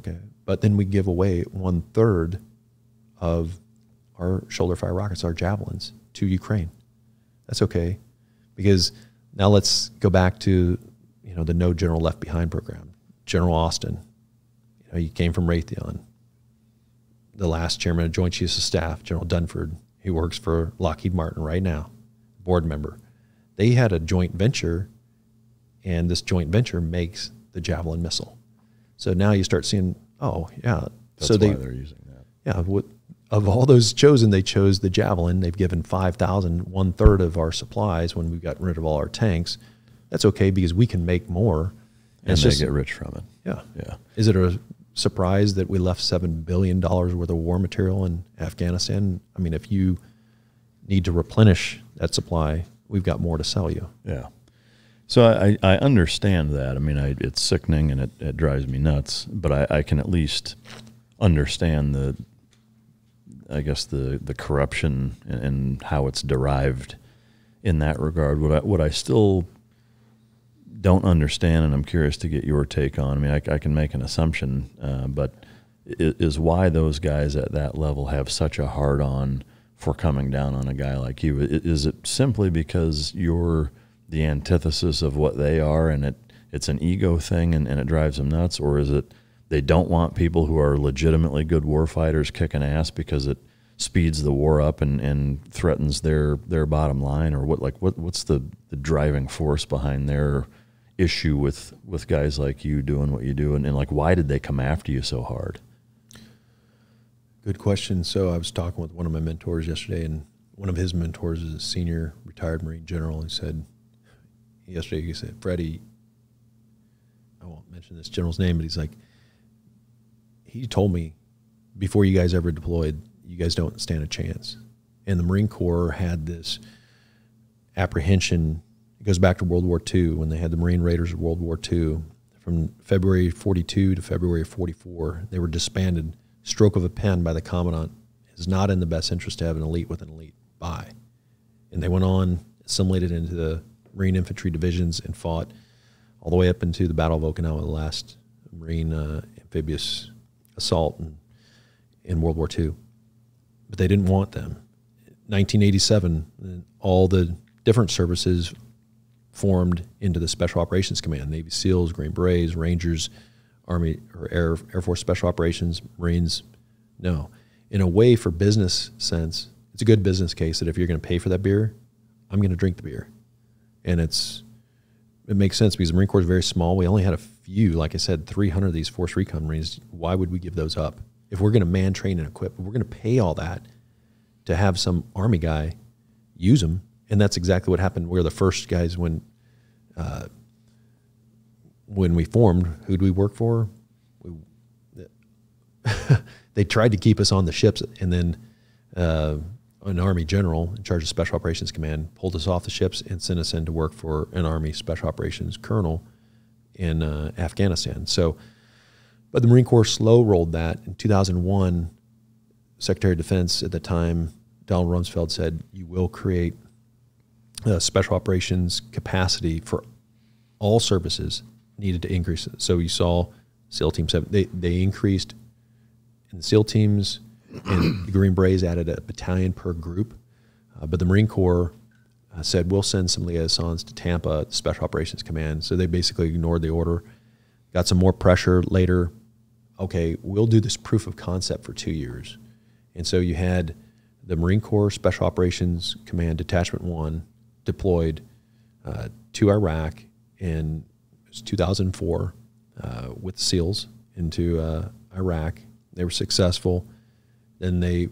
But then we give away 1/3 of our shoulder fire rockets, our javelins, to Ukraine. That's okay, because now let's go back to the No General Left Behind program. General Austin, he came from Raytheon. The last chairman of Joint Chiefs of Staff, General Dunford, he works for Lockheed Martin right now, board member. They had a joint venture, and this joint venture makes the Javelin missile. So now you start seeing, That's why they're using that. Yeah, of all those chosen, they chose the Javelin. They've given 5,000, 1/3 of our supplies when we got rid of all our tanks. That's okay because we can make more. And they get rich from it. Yeah. Is it a surprise that we left $7 billion worth of war material in Afghanistan? I mean, if you need to replenish that supply, we've got more to sell you. Yeah. So I understand that. I mean, it's sickening and it drives me nuts, but I can at least understand the corruption and how it's derived in that regard. What I still don't understand, and I'm curious to get your take on, I mean, I can make an assumption, but is why those guys at that level have such a hard-on for coming down on a guy like you. Is it simply because you're the antithesis of what they are and it's an ego thing and it drives them nuts, or is it they don't want people who are legitimately good warfighters kicking ass because it speeds the war up and threatens their bottom line, or what's the driving force behind their issue with guys like you doing what you do, and like why did they come after you so hard? Good question. So I was talking with one of my mentors yesterday, and one of his mentors is a senior retired Marine general. He said, Freddie, I won't mention this general's name, but he's like, he told me before you guys ever deployed, you guys don't stand a chance. And the Marine Corps had this apprehension. It goes back to World War II when they had the Marine Raiders of World War II. From February 42 to February 44, they were disbanded. Stroke of a pen by the commandant. It's not in the best interest to have an elite with an elite. Bye. And they went on, assimilated into the Marine infantry divisions and fought all the way up into the Battle of Okinawa, the last Marine amphibious assault in World War II. But they didn't want them. 1987, all the different services formed into the Special Operations Command: Navy SEALs, Green Berets, Rangers, Army or Air Force Special Operations, Marines. No. In a way, for business sense, it's a good business case that if you're going to pay for that beer, I'm going to drink the beer. And it makes sense because the Marine Corps is very small. We only had a few, like I said, 300 of these Force Recon Marines. Why would we give those up? If we're going to man, train, and equip, we're going to pay all that to have some Army guy use them. And that's exactly what happened. We were the first guys when we formed. Who do we work for? They tried to keep us on the ships, and then an Army general in charge of Special Operations Command pulled us off the ships and sent us in to work for an Army Special Operations colonel in Afghanistan. So, but the Marine Corps slow rolled that. In 2001, Secretary of Defense at the time, Donald Rumsfeld, said, you will create special operations capacity for all services needed to increase it. So you saw SEAL Team 7, they increased in the SEAL teams, and the Green Berets added a battalion per group. But the Marine Corps said, we'll send some liaisons to Tampa, Special Operations Command. So they basically ignored the order. got some more pressure later. Okay, we'll do this proof of concept for 2 years. And so you had the Marine Corps Special Operations Command Detachment 1 deployed to Iraq in 2004 with SEALs into Iraq. They were successful. Then the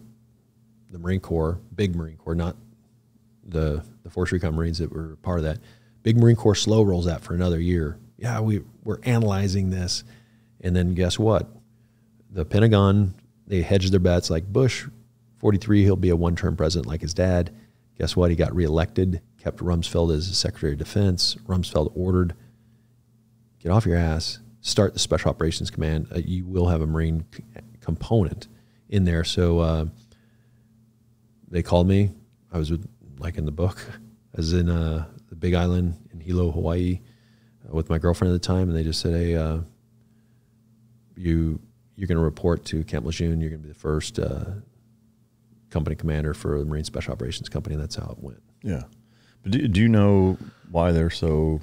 Marine Corps, big Marine Corps, not the Force Recon Marines that were part of that, big Marine Corps slow rolls that for another year. Yeah, we're analyzing this. And then guess what? The Pentagon, they hedged their bets like Bush, 43, he'll be a one-term president like his dad. Guess what? He got reelected, kept Rumsfeld as the Secretary of Defense. Rumsfeld ordered, get off your ass, start the Special Operations Command. You will have a Marine component in there. So they called me. I was like in the book. I was in the Big Island in Hilo, Hawaii with my girlfriend at the time, and they just said, hey, you're going to report to Camp Lejeune. You're going to be the first company commander for the Marine Special Operations Company, and that's how it went. Yeah. But do you know why they're so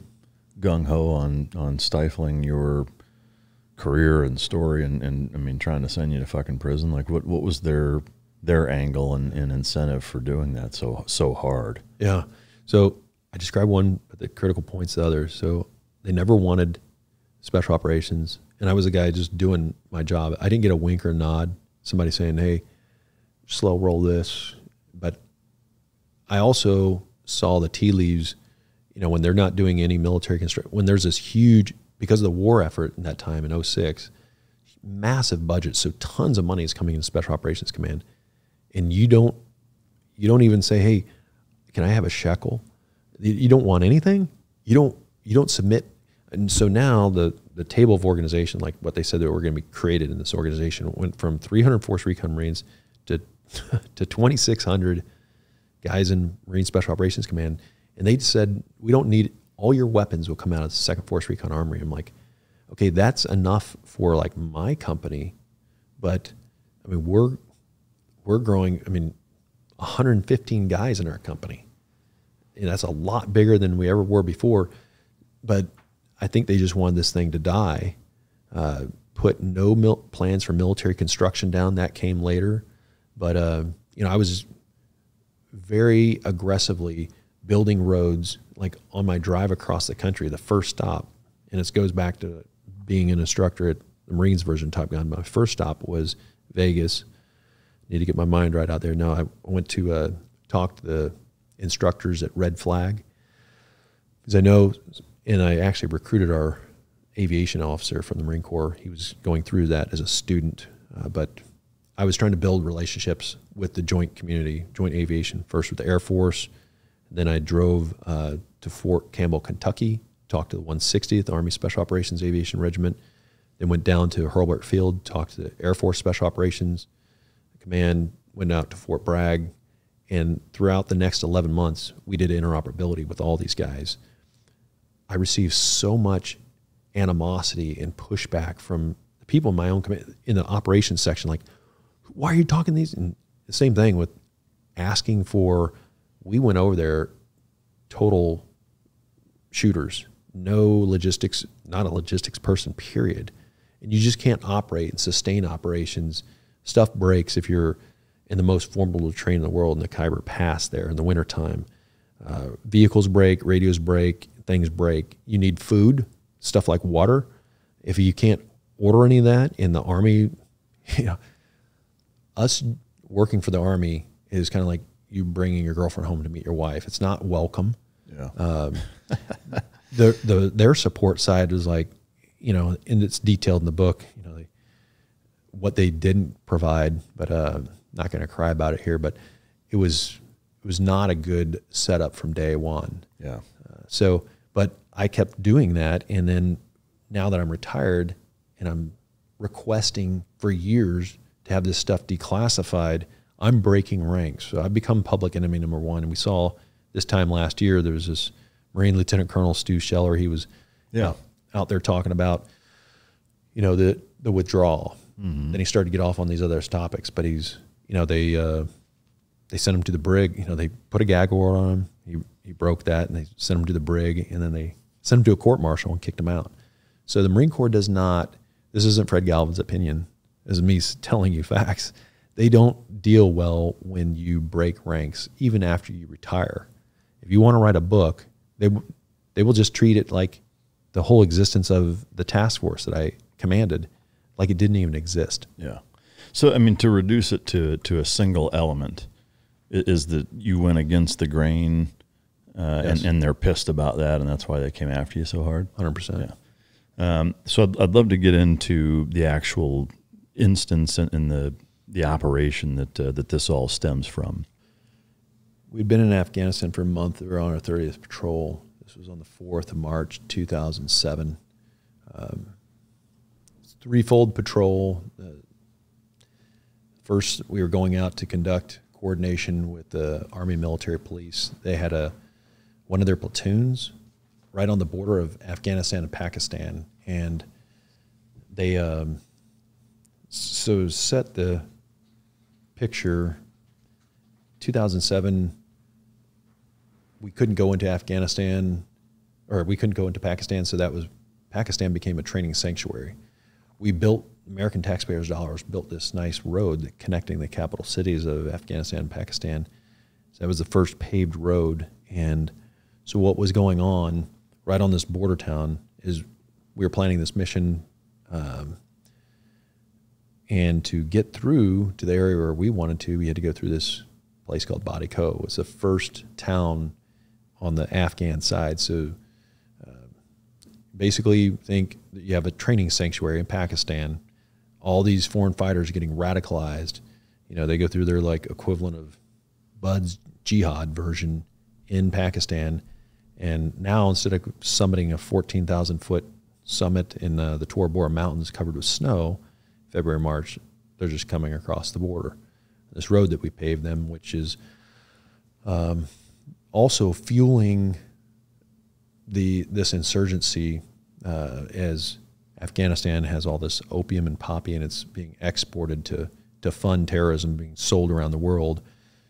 gung-ho on stifling your career and story and I mean, trying to send you to fucking prison? Like, what was their angle and incentive for doing that so hard? Yeah. So I described one, but the critical point's the other. So they never wanted special operations, and I was a guy just doing my job. I didn't get a wink or a nod, somebody saying, hey, slow roll this. But I also saw the tea leaves, you know, when they're not doing any military construction, when there's this huge, because of the war effort in that time in 2006, massive budget, so tons of money is coming into Special Operations Command, and you don't even say, hey, can I have a shekel? You don't want anything. You don't submit. And so now the table of organization, like what they said that were going to be created in this organization, went from 300 Force Recon Marines to 2,600 guys in Marine Special Operations Command. And they said, we don't need, all your weapons will come out of the 2nd Force Recon Armory. I'm like, okay, that's enough for like my company. But I mean, we're growing, I mean, 115 guys in our company. And that's a lot bigger than we ever were before. But I think they just wanted this thing to die. Put no plans for military construction down. That came later. But, you know, I was very aggressively building roads, like on my drive across the country, the first stop. And it goes back to being an instructor at the Marines version Top Gun. My first stop was Vegas. Need to get my mind right out there. No, I went to talk to the instructors at Red Flag, because I know, and I actually recruited our aviation officer from the Marine Corps. He was going through that as a student, but I was trying to build relationships with the joint community, joint aviation, first with the Air Force. Then I drove to Fort Campbell, Kentucky, talked to the 160th Army Special Operations Aviation Regiment, then went down to Hurlburt Field, talked to the Air Force Special Operations Command, went out to Fort Bragg, and throughout the next 11 months, we did interoperability with all these guys. I received so much animosity and pushback from the people in my own command, in the operations section, like, why are you talking these? And the same thing with asking for, we went over there, total shooters, no logistics, not a logistics person, period. And you just can't operate and sustain operations. Stuff breaks if you're in the most formidable terrain in the world, in the Khyber Pass there in the wintertime. Vehicles break, radios break, things break. You need food, stuff like water. If you can't order any of that in the Army, you know, us working for the Army is kind of like you bringing your girlfriend home to meet your wife. It's not welcome. Yeah. Their support side is like, you know, and it's detailed in the book, you know, what they didn't provide, but not going to cry about it here, but it was not a good setup from day one. Yeah. But I kept doing that. And then now that I'm retired and I'm requesting for years to have this stuff declassified, I'm breaking ranks. So I've become public enemy number one. And we saw this time last year, there was this Marine Lieutenant Colonel Stu Scheller. He was out there talking about, you know, the withdrawal. Mm-hmm. Then he started to get off on these other topics, but he's, you know, they sent him to the brig. You know, they put a gag order on him. He broke that, and they sent him to the brig, and then they sent him to a court martial and kicked him out. So the Marine Corps does not, this isn't Fred Galvin's opinion, this is me telling you facts. They don't deal well when you break ranks, even after you retire. If you want to write a book, they will just treat it like the whole existence of the task force that I commanded, like it didn't even exist. Yeah. So, I mean, to reduce it to a single element is that you went against the grain, Yes. and they're pissed about that, and that's why they came after you so hard? 100%. Yeah. So I'd love to get into the actual instance and the operation that this all stems from. We'd been in Afghanistan for a month. We were on our 30th patrol. This was on the 4th of March, 2007. Threefold patrol. First, we were going out to conduct coordination with the Army Military Police. They had one of their platoons right on the border of Afghanistan and Pakistan, and they so set the picture. 2007, we couldn't go into Afghanistan, or we couldn't go into Pakistan, so Pakistan became a training sanctuary. We built, American taxpayers' dollars, built this nice road connecting the capital cities of Afghanistan and Pakistan. So that was the first paved road. And so what was going on right on this border town is we were planning this mission, and to get through to the area where we wanted to, we had to go through this place called Badi Ko. It's the first town on the Afghan side. So basically think that you have a training sanctuary in Pakistan. All these foreign fighters are getting radicalized. You know, they go through their like equivalent of Bud's jihad version in Pakistan. And now instead of summiting a 14,000 foot summit in the Tora Bora Mountains covered with snow, February, March, they're just coming across the border. This road that we paved them, which is also fueling this insurgency as Afghanistan has all this opium and poppy, and it's being exported to fund terrorism, being sold around the world.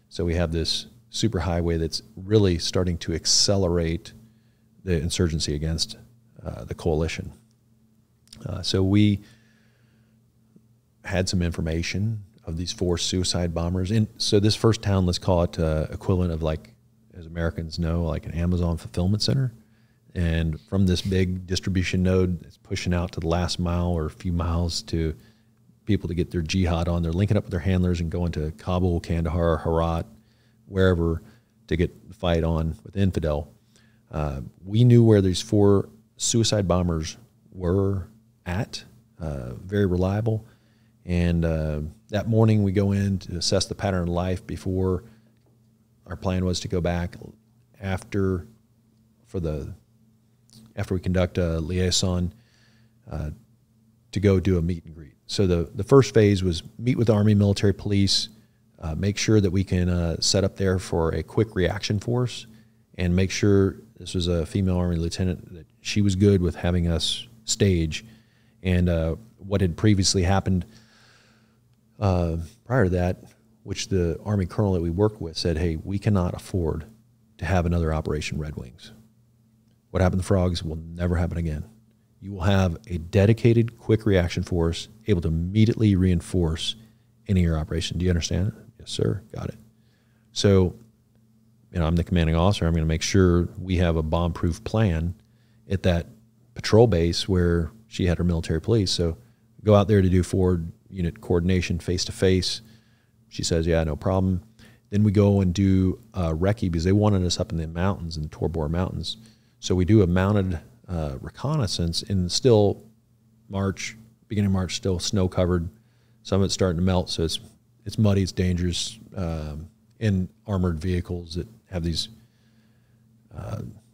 So we have this superhighway that's really starting to accelerate the insurgency against the coalition. So we had some information of these 4 suicide bombers. And so this first town, let's call it equivalent of, like, as Americans know, like an Amazon fulfillment center. And from this big distribution node, it's pushing out to the last mile or a few miles to people to get their jihad on. They're linking up with their handlers and going to Kabul, Kandahar, Herat, wherever, to get the fight on with infidel. We knew where these 4 suicide bombers were at, very reliable. And that morning we go in to assess the pattern of life before our plan was to go back after we conduct a liaison to go do a meet and greet. So the first phase was meet with the Army Military Police, make sure that we can set up there for a quick reaction force, and make sure, this was a female Army lieutenant, that she was good with having us stage. And what had previously happened prior to that, which the Army colonel that we worked with said, hey, we cannot afford to have another Operation Red Wings. What happened to Frogs will never happen again. You will have a dedicated quick reaction force able to immediately reinforce any of your operation. Do you understand it? Yes, sir. Got it. So, I'm the commanding officer. I'm going to make sure we have a bomb-proof plan at that patrol base where she had her military police. So go out there to do forward unit coordination face-to-face. She says, yeah, no problem. Then we go and do recce, because they wanted us up in the mountains, in the Tora Bora Mountains. So we do a mounted reconnaissance in still March, beginning of March, still snow-covered. Some of it's starting to melt, so it's muddy, it's dangerous, in armored vehicles that have these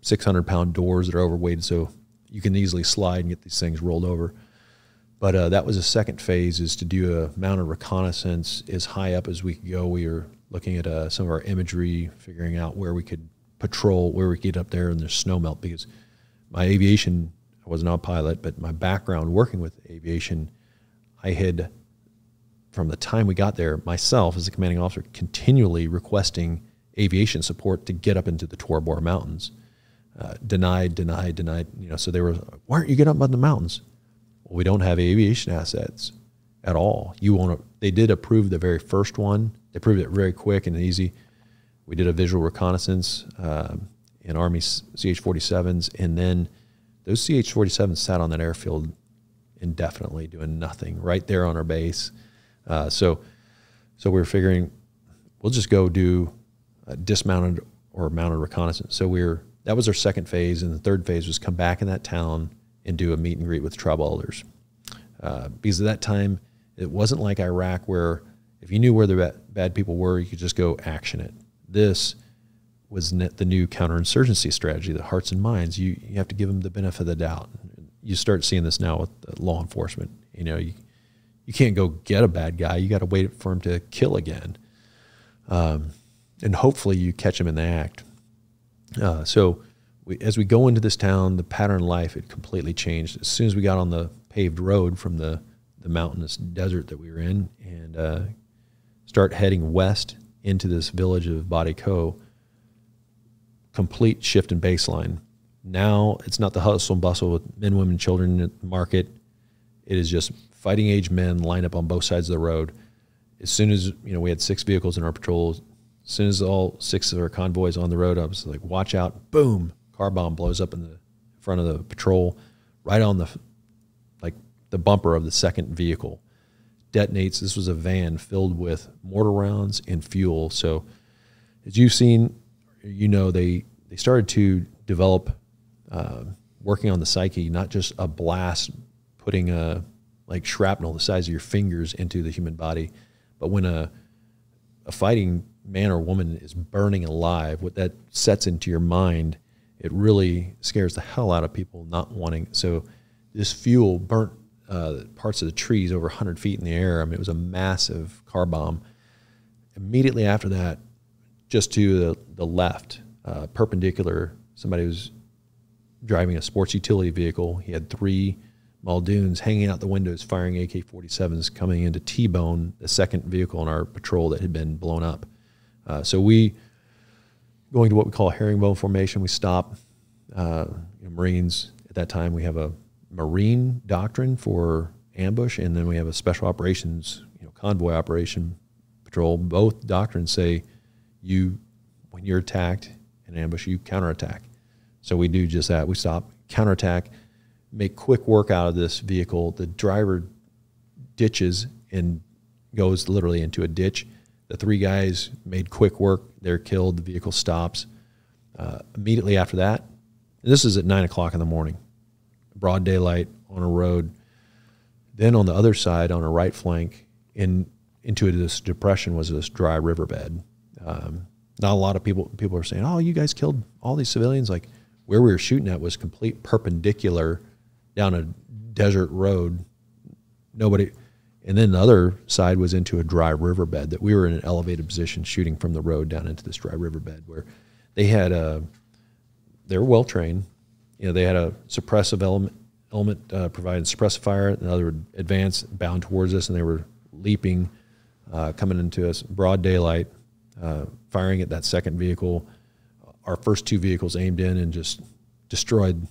600-pound doors that are overweighted, so you can easily slide and get these things rolled over. But that was the second phase, is to do a mounted reconnaissance as high up as we could go. We were looking at some of our imagery, figuring out where we could patrol, where we could get up there in the snow melt, because my aviation, I was not a pilot, but my background working with aviation, I had, from the time we got there, myself as a commanding officer, continually requesting aviation support to get up into the Tora Bora Mountains. denied. You know, so they were, why aren't you getting up on the mountains? Well, we don't have aviation assets at all. They did approve the very first one. They approved it very quick and easy. We did a visual reconnaissance in Army CH-47s, and then those CH-47s sat on that airfield indefinitely doing nothing right there on our base. So we were figuring we'll just go do dismounted or mounted reconnaissance. So that was our second phase, and the third phase was come back in that town and do a meet and greet with tribal elders. Because at that time, it wasn't like Iraq where if you knew where the bad people were, you could just go action it. This was the new counterinsurgency strategy, the hearts and minds. You have to give them the benefit of the doubt. You start seeing this now with law enforcement. You know, you can't go get a bad guy. You got to wait for him to kill again. And hopefully you catch him in the act. So as we go into this town, the pattern of life, it completely changed. As soon as we got on the paved road from the mountainous desert that we were in and start heading west into this village of Badico, complete shift in baseline. Now it's not the hustle and bustle with men, women, children in the market. It is just fighting age men lined up on both sides of the road. As soon as, you know, we had 6 vehicles in our patrol, as soon as all 6 of our convoys on the road, I was like, watch out, boom, car bomb blows up in the front of the patrol, right on the bumper of the second vehicle. Detonates. This was a van filled with mortar rounds and fuel. So as you've seen, you know, they started to develop working on the psyche, not just a blast putting like shrapnel the size of your fingers into the human body, but when a fighting man or woman is burning alive, what that sets into your mind, it really scares the hell out of people not wanting. So this fuel burnt parts of the trees over 100 feet in the air. I mean, it was a massive car bomb. Immediately after that, just to the left, perpendicular, somebody was driving a sports utility vehicle. He had 3 Muldoons hanging out the windows, firing AK-47s, coming in to T-bone the second vehicle in our patrol that had been blown up. So we, going to what we call herringbone formation, we stop. Marines, at that time, we have a Marine doctrine for ambush, and then we have a special operations, convoy operation patrol. Both doctrines say when you're attacked in ambush, you counterattack. So we do just that. We stop, counterattack, make quick work out of this vehicle. The driver ditches and goes literally into a ditch. The 3 guys made quick work. They're killed. The vehicle stops. Immediately after that, and this is at 9 o'clock in the morning, broad daylight on a road. Then on the other side, on a right flank, into this depression was this dry riverbed. Not a lot of people are saying, oh, you guys killed all these civilians. Like, where we were shooting at was complete perpendicular down a desert road. Nobody, and then the other side was into a dry riverbed that we were in an elevated position shooting from the road down into this dry riverbed where they had they were well trained. They had a suppressive element providing suppressive fire, and another advanced bound towards us, and they were leaping, coming into us broad daylight, firing at that second vehicle. Our first 2 vehicles aimed in and just destroyed,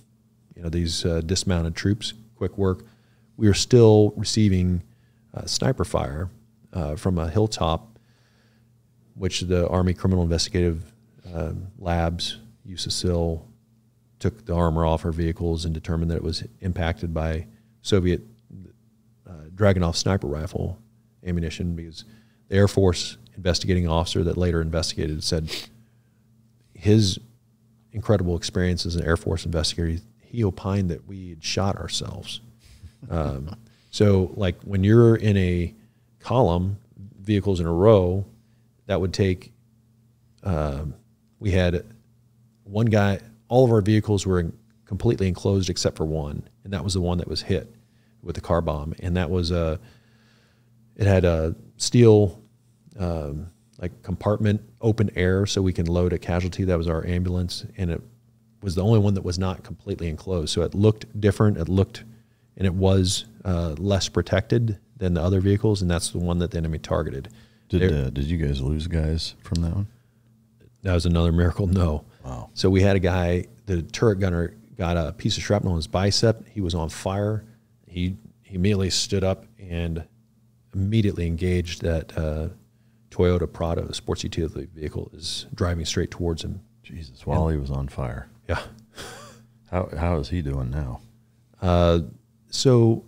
these dismounted troops. Quick work. We were still receiving sniper fire from a hilltop, which the Army Criminal Investigative Labs, USACIL, took the armor off our vehicles and determined that it was impacted by Soviet Dragunov sniper rifle ammunition, because the Air Force investigating officer that later investigated said his incredible experience as an Air Force investigator, he opined that we had shot ourselves. So like when you're in a column, vehicles in a row, that would take, we had one guy, all of our vehicles were completely enclosed except for one, and that was the one that was hit with the car bomb. And that was it had a steel like compartment, open air, so we can load a casualty. That was our ambulance, and it was the only one that was not completely enclosed. So it looked different. It was less protected than the other vehicles, and that's the one that the enemy targeted. Did you guys lose guys from that one? That was another miracle. No. Wow. So we had a guy, the turret gunner, got a piece of shrapnel in his bicep. He was on fire. He immediately stood up and immediately engaged that Toyota Prado, the sports utility vehicle, is driving straight towards him. Jesus, while he was on fire. Yeah. How is he doing now? So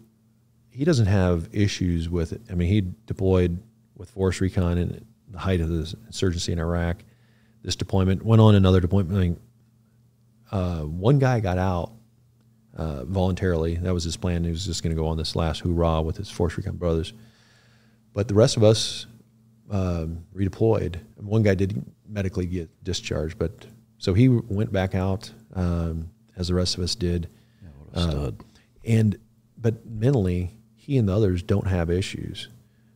he doesn't have issues with it. I mean, he deployed with Force Recon in the height of the insurgency in Iraq. This deployment went on another deployment. One guy got out voluntarily. That was his plan. He was just going to go on this last hoorah with his Force Recon brothers. But the rest of us redeployed. And one guy did medically get discharged, but so he went back out as the rest of us did. Yeah, what a stud. But mentally, he and the others don't have issues.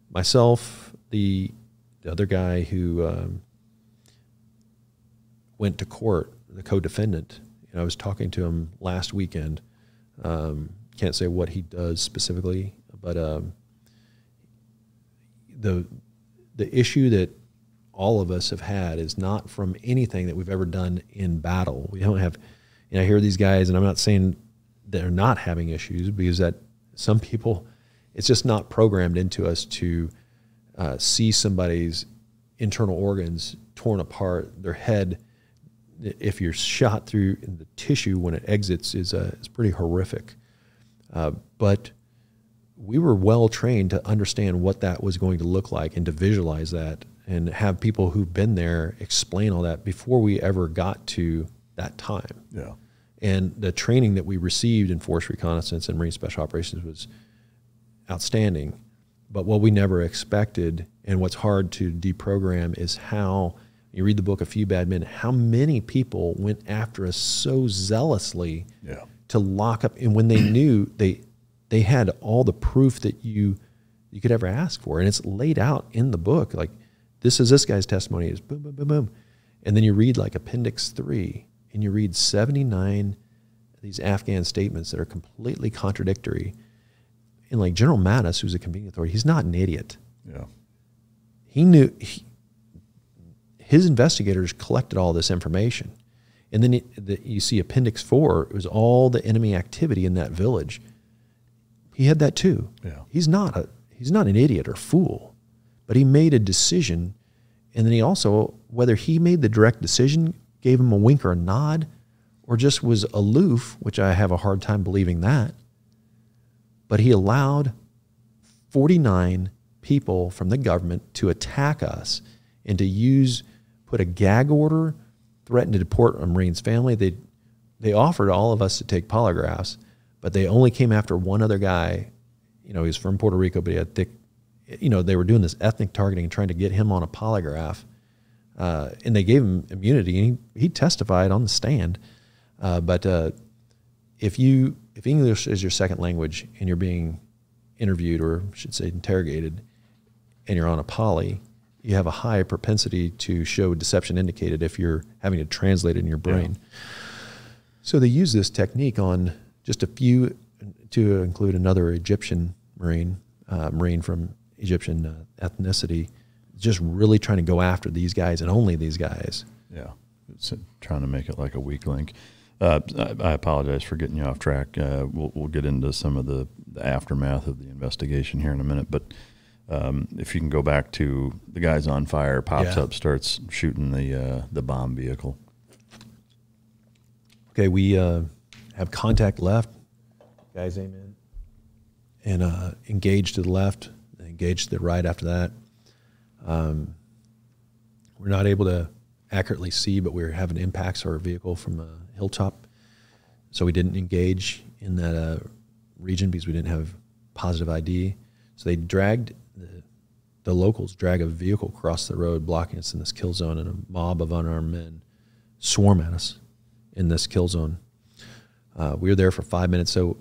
Myself, the other guy who went to court, the co-defendant, I was talking to him last weekend. Can't say what he does specifically, but the issue that all of us have had is not from anything that we've ever done in battle. We don't have, I hear these guys, and I'm not saying they're not having issues, because that some people, it's just not programmed into us to see somebody's internal organs torn apart, their head, if you're shot through in the tissue when it exits, is pretty horrific. But we were well trained to understand what that was going to look like and to visualize that and have people who've been there explain all that before we ever got to that time. Yeah. And the training that we received in Force Reconnaissance and Marine Special Operations was outstanding. But what we never expected, and what's hard to deprogram, is how, you read the book A Few Bad Men, how many people went after us so zealously to lock up. And when they knew, they had all the proof that you could ever ask for. And it's laid out in the book. Like, this is this guy's testimony, is boom, boom, boom, boom. And then you read like Appendix 3, and you read 79 of these Afghan statements that are completely contradictory. And like General Mattis, who's a convening authority, he's not an idiot. Yeah. He knew, his investigators collected all this information. And then you see Appendix 4, it was all the enemy activity in that village. He had that too. Yeah. He's not an idiot or fool, but he made a decision. And then he also, whether he made the direct decision, gave him a wink or a nod, or just was aloof, which I have a hard time believing that, but he allowed 49 people from the government to attack us and to put a gag order, threaten to deport a Marine's family. They offered all of us to take polygraphs, but they only came after one other guy. He was from Puerto Rico, but he had thick, they were doing this ethnic targeting and trying to get him on a polygraph. And they gave him immunity, and he testified on the stand. But if English is your second language and you're being interviewed, or I should say interrogated, and you're on a poly, you have a high propensity to show deception indicated if you're having to translate it in your brain. Yeah. So they use this technique on just a few, to include another Egyptian Marine from Egyptian ethnicity, just really trying to go after these guys and only these guys. Yeah, it's trying to make it like a weak link. I apologize for getting you off track. We'll get into some of the aftermath of the investigation here in a minute, but if you can go back to the guy's on fire, pops up, starts shooting the bomb vehicle. Okay, we have contact left. Guys aim in and engage to the left, engage to the right after that. We're not able to accurately see, but we're having impacts our vehicle from a hilltop. So we didn't engage in that region because we didn't have positive ID. So they dragged, the locals drag a vehicle across the road, blocking us in this kill zone, and a mob of unarmed men swarm at us in this kill zone. We were there for 5 minutes. So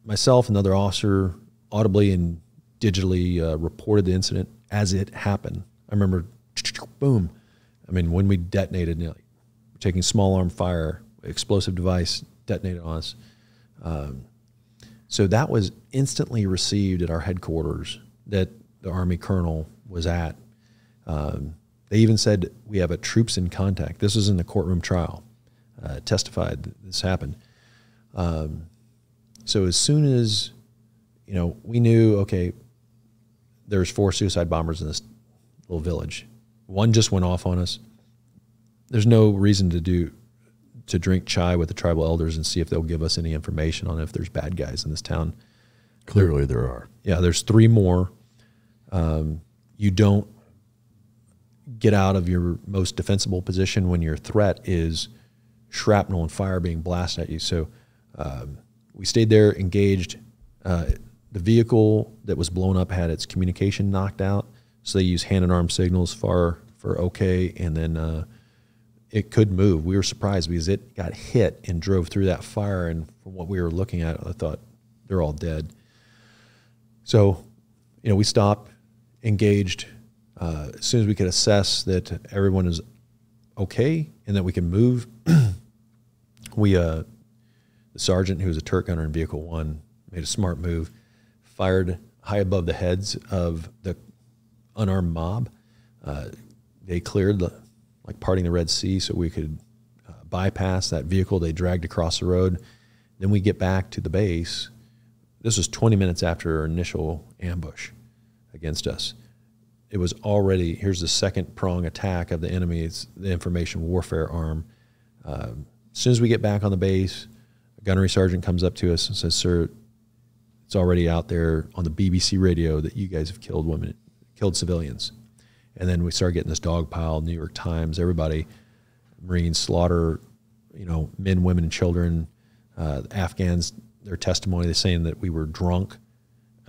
myself and another officer audibly and digitally reported the incident as it happened. I remember, boom. I mean, when we detonated, we're taking small arm fire, explosive device detonated on us. So that was instantly received at our headquarters that the Army colonel was at. They even said, we have a troops in contact. This was in the courtroom trial. Testified that this happened. So as soon as, we knew, okay, there's 4 suicide bombers in this little village. One just went off on us. There's no reason to drink chai with the tribal elders and see if they'll give us any information on if there's bad guys in this town. Clearly there are. Yeah, there's 3 more. You don't get out of your most defensible position when your threat is shrapnel and fire being blasted at you. So we stayed there, engaged. The vehicle that was blown up had its communication knocked out, so they used hand and arm signals for okay, and then it could move. We were surprised because it got hit and drove through that fire, and from what we were looking at, I thought they're all dead. So, we stopped, engaged. As soon as we could assess that everyone is okay and that we can move, the sergeant, who was a turret gunner in Vehicle 1, made a smart move, fired high above the heads of the unarmed mob. They cleared, like parting the Red Sea, so we could bypass that vehicle they dragged across the road. Then we get back to the base. This was 20 minutes after our initial ambush against us. It was already, here's the second prong attack of the enemy. It's the information warfare arm. As soon as we get back on the base, a gunnery sergeant comes up to us and says, "Sir, it's already out there on the BBC radio that you guys have killed civilians." And then we started getting this dog pile, New York Times, everybody, Marines slaughter, men, women, and children. The Afghans, their testimony, they're saying that we were drunk.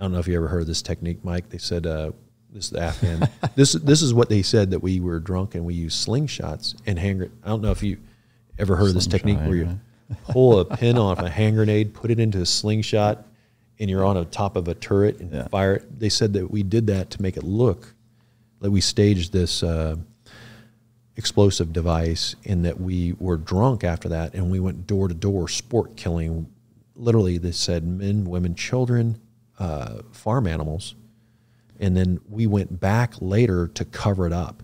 I don't know if you ever heard of this technique, Mike. They said, this is the Afghan. this is what they said, that we were drunk and we used slingshots and hand grenades. I don't know if you ever heard of this technique where you pull a pin off a hand grenade, put it into a slingshot, and you're on the top of a turret and fire it. They said that we did that to make it look like we staged this explosive device, and that we were drunk after that, and we went door to door sport killing. Literally, they said men, women, children, farm animals. And then we went back later to cover it up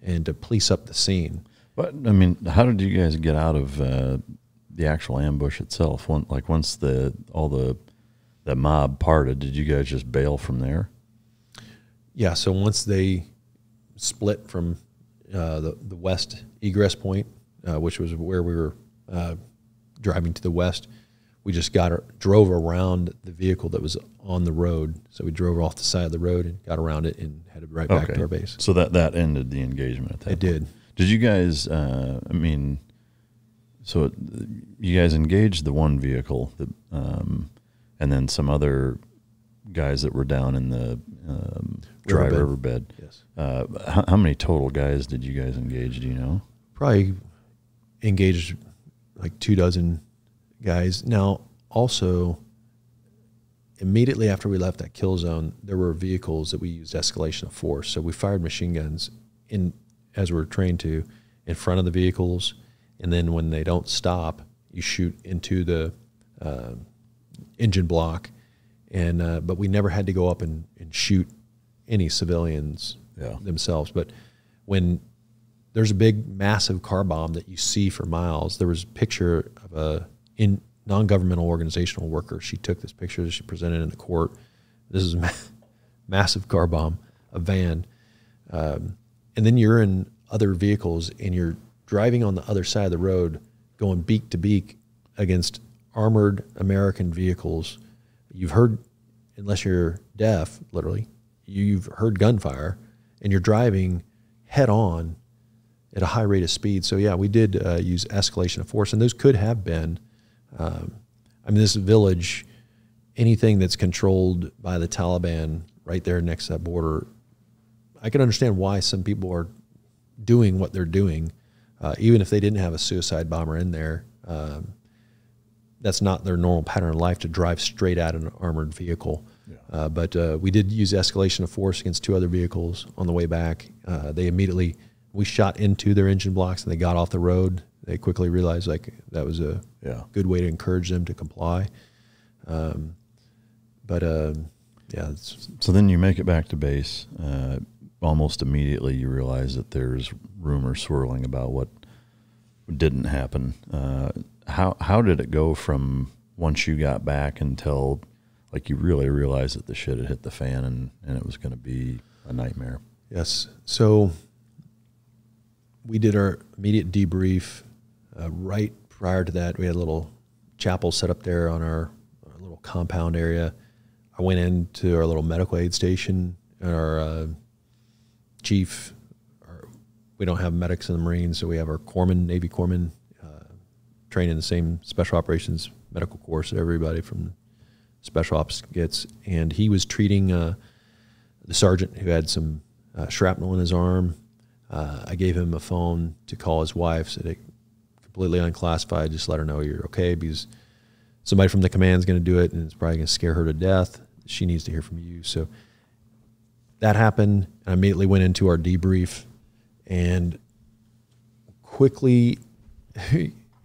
and to police up the scene. But how did you guys get out of the actual ambush itself? Once the mob parted, did you guys just bail from there? Yeah. So once they split from the west egress point, which was where we were driving to the west, we just drove around the vehicle that was on the road. So we drove off the side of the road and got around it and headed right back to our base. So that ended the engagement at that point. It did. Did you guys, so you guys engaged the one vehicle, and then some other guys that were down in the dry riverbed. Yes. How many total guys did you guys engage, do you know? Probably engaged like 24 guys. Now, also, immediately after we left that kill zone, there were vehicles that we used escalation of force. So we fired machine guns as we were trained to, in front of the vehicles, and then when they don't stop, you shoot into the engine block. And but we never had to go up and shoot any civilians themselves. But when there's a big, massive car bomb that you see for miles, there was a picture of a non-governmental organizational worker. She took this picture, she presented it in the court. This is a massive car bomb, a van. And then you're in other vehicles and you're driving on the other side of the road, going beak to beak against armored American vehicles. You've heard, unless you're deaf, literally, you've heard gunfire, and you're driving head on at a high rate of speed. So yeah, we did use escalation of force, and those could have been, this village, anything that's controlled by the Taliban right there next to that border, I can understand why some people are doing what they're doing, even if they didn't have a suicide bomber in there. That's not their normal pattern of life to drive straight at an armored vehicle. Yeah. But we did use escalation of force against 2 other vehicles on the way back. We shot into their engine blocks and they got off the road. They quickly realized that was a good way to encourage them to comply. So then you make it back to base. almost immediately you realize that there's rumors swirling about what didn't happen. How did it go from once you got back until like you really realized that the shit had hit the fan and it was going to be a nightmare? Yes. So we did our immediate debrief. Right prior to that, we had a little chapel set up there on our little compound area. I went into our little medical aid station, and our chief, we don't have medics in the Marines, so we have our corpsmen, Navy corpsmen, trained in the same special operations medical course that everybody from special ops gets. And he was treating the sergeant who had some shrapnel in his arm. I gave him a phone to call his wife, said it completely unclassified, just let her know you're okay, because somebody from the command is going to do it, and it's probably going to scare her to death. She needs to hear from you. So that happened. I immediately went into our debrief, and quickly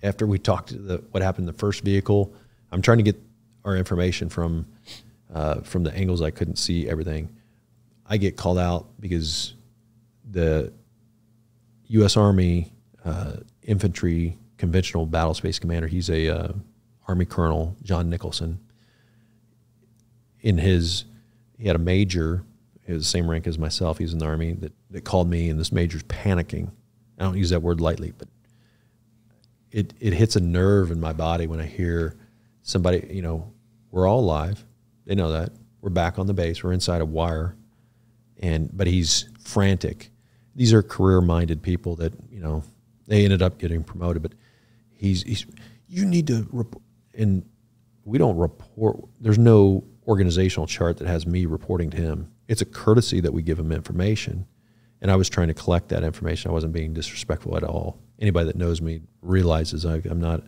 after we talked to what happened in the first vehicle, I'm trying to get our information from the angles I couldn't see everything. I get called out because the U.S. Army infantry conventional battle space commander, he's a Army Colonel, John Nicholson. He had a major, he was the same rank as myself, he's in the Army, that called me, and this major's panicking. I don't use that word lightly, but it hits a nerve in my body when I hear somebody, we're all alive. They know that. We're back on the base. We're inside a wire. But he's frantic. These are career-minded people that, they ended up getting promoted, but he's you need to report. And we don't report. There's no organizational chart that has me reporting to him. It's a courtesy that we give him information. And I was trying to collect that information. I wasn't being disrespectful at all. Anybody that knows me realizes I'm not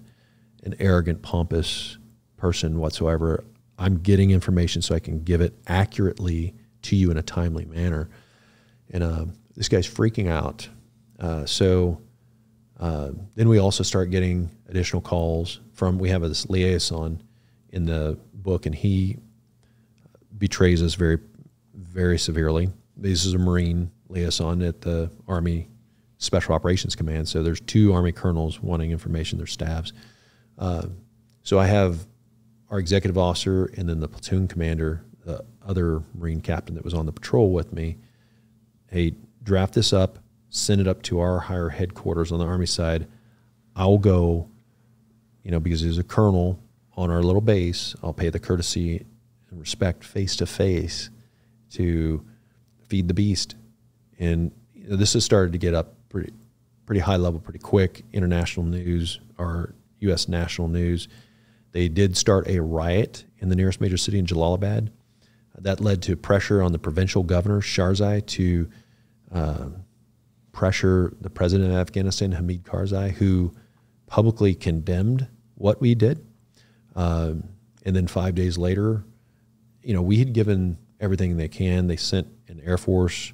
an arrogant, pompous person whatsoever. I'm getting information so I can give it accurately to you in a timely manner. And this guy's freaking out. Then we also start getting additional calls we have this liaison in the book, and he betrays us very, very severely. This is a Marine liaison at the Army Special Operations Command. So there's 2 Army colonels wanting information, their staffs. So I have our executive officer and then the platoon commander, the other Marine captain that was on the patrol with me. Hey, draft this up, send it up to our higher headquarters on the Army side. I'll go, because there's a colonel on our little base, I'll pay the courtesy and respect face-to-face to feed the beast. And this has started to get up pretty high level pretty quick. International news, our U.S. national news. They did start a riot in the nearest major city in Jalalabad. That led to pressure on the provincial governor, Sharzai, to pressure the president of Afghanistan, Hamid Karzai, who publicly condemned what we did. And then 5 days later, we had given everything they can. They sent an Air Force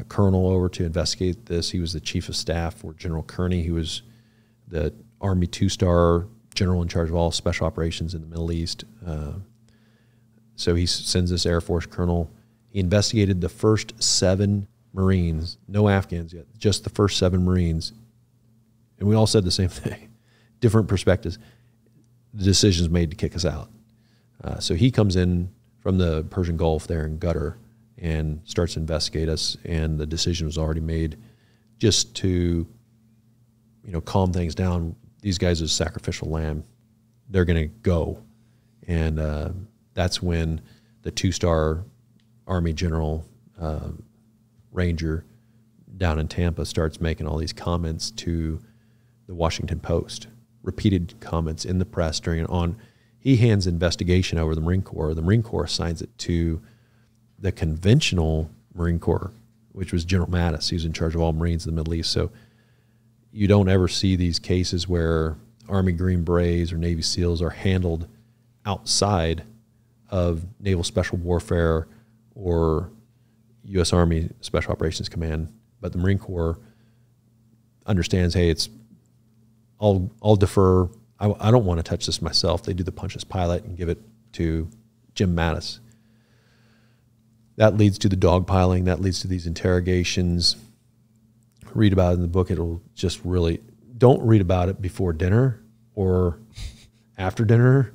colonel over to investigate this. He was the chief of staff for General Kearney. He was the Army 2-star general in charge of all special operations in the Middle East. So he sends this Air Force colonel. He investigated the first 7 Marines, no Afghans yet, just the first 7 Marines. And we all said the same thing, different perspectives. The decision's made to kick us out. So he comes in from the Persian Gulf there in Qatar and starts to investigate us, and the decision was already made just to, calm things down. These guys are sacrificial lamb. They're going to go. And that's when the 2-star Army general Ranger down in Tampa starts making all these comments to the Washington Post, repeated comments in the press he hands investigation over the Marine Corps. The Marine Corps assigns it to the conventional Marine Corps, which was General Mattis. He was in charge of all Marines in the Middle East. So you don't ever see these cases where Army Green Berets or Navy SEALs are handled outside of Naval Special Warfare or U.S. Army Special Operations Command. But the Marine Corps understands, hey, I'll defer. I don't want to touch this myself. They do the Pontius Pilate and give it to Jim Mattis. that leads to the dogpiling. That leads to these interrogations. Read about it in the book. It'll just really, don't read about it before dinner or after dinner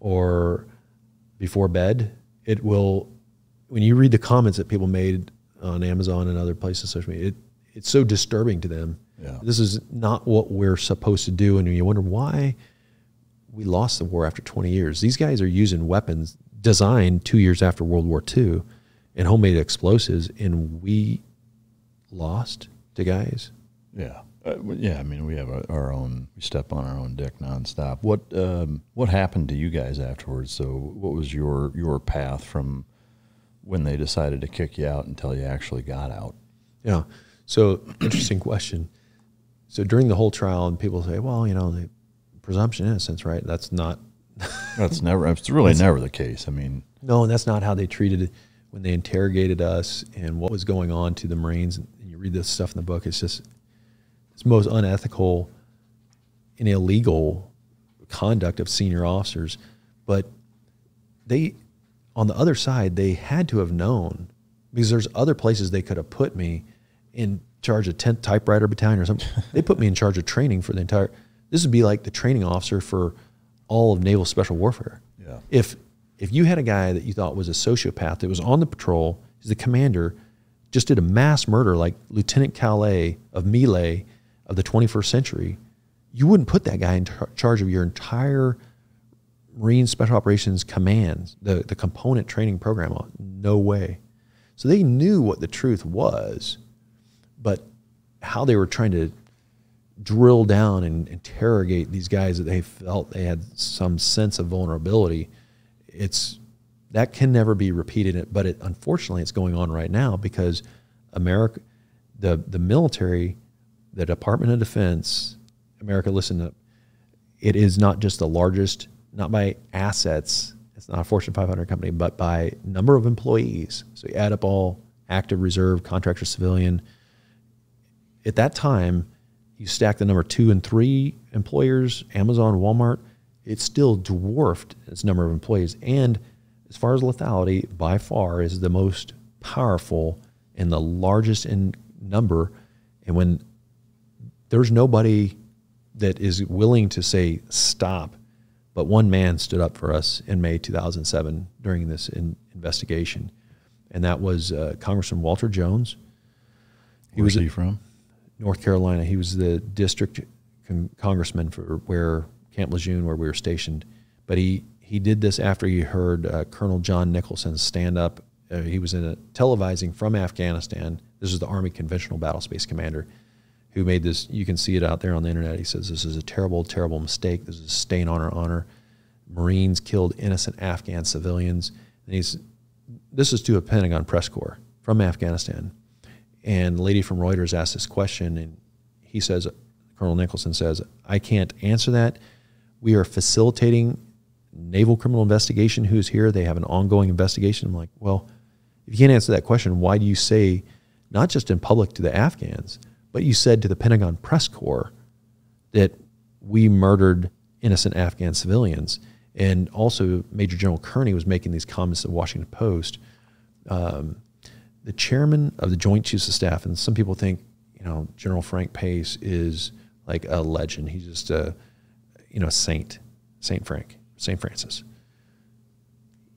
or before bed. It will, when you read the comments that people made on Amazon and other places, social media, it's so disturbing to them. Yeah. This is not what we're supposed to do. And you wonder why we lost the war after 20 years. These guys are using weapons designed 2 years after World War II and homemade explosives, and we lost to guys. Yeah. Yeah, I mean, we have our own, we step on our own dick nonstop. What happened to you guys afterwards? So what was your path from when they decided to kick you out until you actually got out? Yeah. So interesting question. So during the whole trial, and people say, well, you know, the presumption of innocence, right? That's not. It's really never the case. I mean. No, and that's not how they treated it when they interrogated us and what was going on to the Marines. And you read this stuff in the book, it's just, it's most unethical and illegal conduct of senior officers. But they, on the other side, they had to have known, because there's other places they could have put me in charge of 10th Typewriter Battalion or something. They put me in charge of training for the entire, this would be like the training officer for all of Naval Special Warfare. Yeah. If you had a guy that you thought was a sociopath that was on the patrol, he's the commander, just did a mass murder like Lieutenant Calais of Melee of the 21st century, you wouldn't put that guy in charge of your entire Marine Special Operations Command, the component training program. No way. So they knew what the truth was, but how they were trying to drill down and interrogate these guys that they felt they had some sense of vulnerability, that can never be repeated. But unfortunately, it's going on right now because America, the military, the Department of Defense, America, listen up, it is not just the largest, not by assets, it's not a Fortune 500 company, but by number of employees. So you add up all active, reserve, contractor, civilian. At that time, you stack the number 2 and 3 employers, Amazon, Walmart, it still dwarfed its number of employees. And as far as lethality, by far is the most powerful and the largest in number. And when there's nobody that is willing to say stop, but one man stood up for us in May 2007 during this investigation, and that was Congressman Walter Jones. Where's he from? North Carolina. He was the district congressman for where Camp Lejeune, where we were stationed. But he did this after he heard Colonel John Nicholson stand up. He was in a televising from Afghanistan. This is the Army Conventional Battle Space Commander who made this. You can see it out there on the internet. He says, this is a terrible, terrible mistake. This is a stain on our honor. Marines killed innocent Afghan civilians. And this is to a Pentagon press corps from Afghanistan. And the lady from Reuters asked this question, and he says, Colonel Nicholson says, I can't answer that. We are facilitating Naval Criminal Investigation who's here. They have an ongoing investigation. I'm like, well, if you can't answer that question, why do you say, not just in public to the Afghans, but you said to the Pentagon press corps that we murdered innocent Afghan civilians? And also Major General Kearney was making these comments to the Washington Post. The chairman of the Joint Chiefs of Staff, and some people think, General Frank Pace is like a legend. He's just a, saint, St. Francis.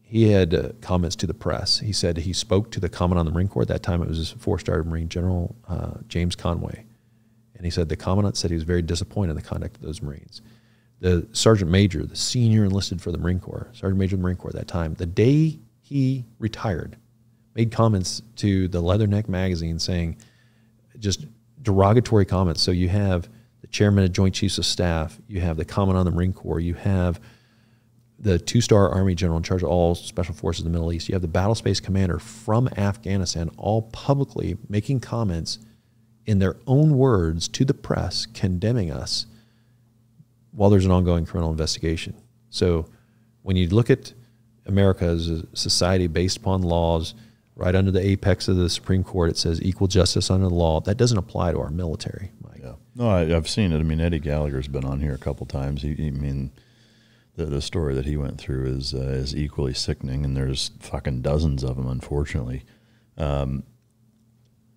He had comments to the press. He said he spoke to the Commandant of the Marine Corps. At that time, it was 4-star Marine General James Conway. And he said the Commandant said he was very disappointed in the conduct of those Marines. The Sergeant Major, the senior enlisted for the Marine Corps, Sergeant Major of the Marine Corps at that time, the day he retired, made comments to the Leatherneck magazine saying just derogatory comments. So you have the chairman of Joint Chiefs of Staff, you have the Commandant of the Marine Corps, you have the 2-star Army General in charge of all Special Forces in the Middle East, you have the Battle Space Commander from Afghanistan, all publicly making comments in their own words to the press condemning us while there's an ongoing criminal investigation. So when you look at America as a society based upon laws, right under the apex of the Supreme Court, it says equal justice under the law. That doesn't apply to our military, Mike. Yeah. No, I've seen it. I mean, Eddie Gallagher's been on here a couple times. The the story that he went through is equally sickening, and there's fucking dozens of them, unfortunately.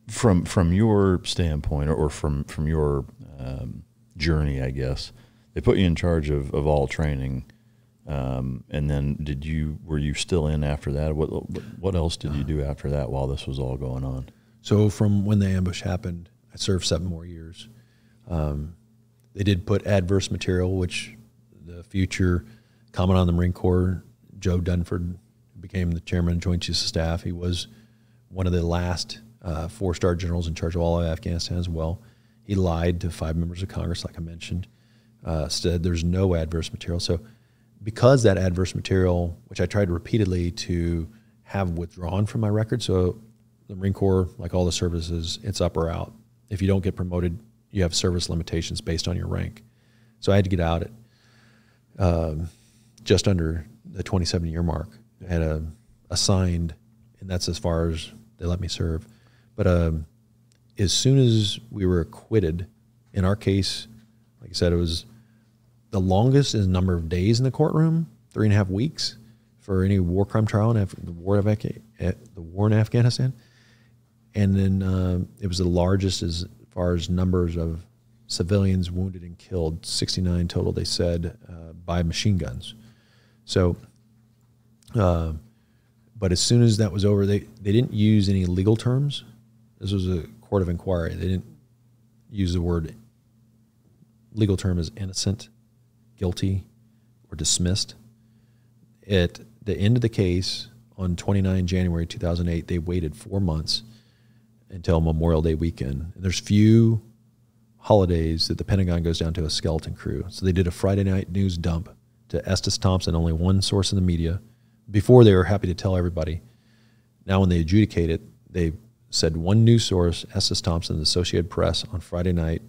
From your standpoint, or from your journey, I guess, they put you in charge of all training, and then were you still in after that? What else did you do after that while this was all going on? So from when the ambush happened, I served 7 more years. They did put adverse material, which the future Commandant of the Marine Corps, Joe Dunford, became the chairman of Joint Chiefs of Staff. He was one of the last 4-star generals in charge of all of Afghanistan as well. He lied to 5 members of Congress, like I mentioned, said there's no adverse material. So because that adverse material, which I tried repeatedly to have withdrawn from my record, so the Marine Corps, like all the services, it's up or out. If you don't get promoted, you have service limitations based on your rank. So I had to get out at just under the 27-year mark. I had assigned, and that's as far as they let me serve. But as soon as we were acquitted, in our case, like I said, it was the longest in number of days in the courtroom, 3.5 weeks for any war crime trial in the war in Afghanistan. And then it was the largest as far as numbers of civilians wounded and killed, 69 total, they said, by machine guns. So, but as soon as that was over, they didn't use any legal terms. This was a court of inquiry. They didn't use the word legal term as innocent, guilty, or dismissed. At the end of the case, on 29 January 2008, they waited 4 months until Memorial Day weekend. And there's few holidays that the Pentagon goes down to a skeleton crew. So they did a Friday night news dump to Estes Thompson, only one source in the media. Before, they were happy to tell everybody. Now when they adjudicate it, they said one news source, Estes Thompson, the Associated Press, on Friday night.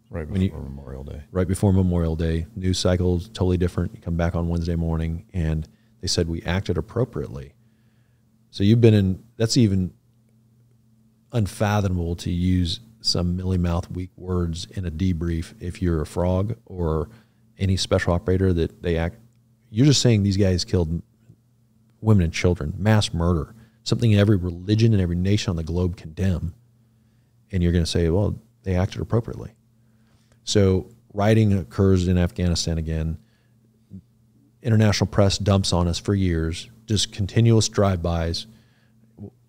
Right before Memorial Day. Right before Memorial Day. News cycle's totally different. You come back on Wednesday morning, and they said we acted appropriately. So you've been in, that's even unfathomable to use some mealy-mouthed, weak words in a debrief if you're a frog or any special operator that they act. You're just saying these guys killed women and children, mass murder, something every religion and every nation on the globe condemn. And you're going to say, well, they acted appropriately. So rioting occurs in Afghanistan again. International press dumps on us for years, just continuous drive-bys.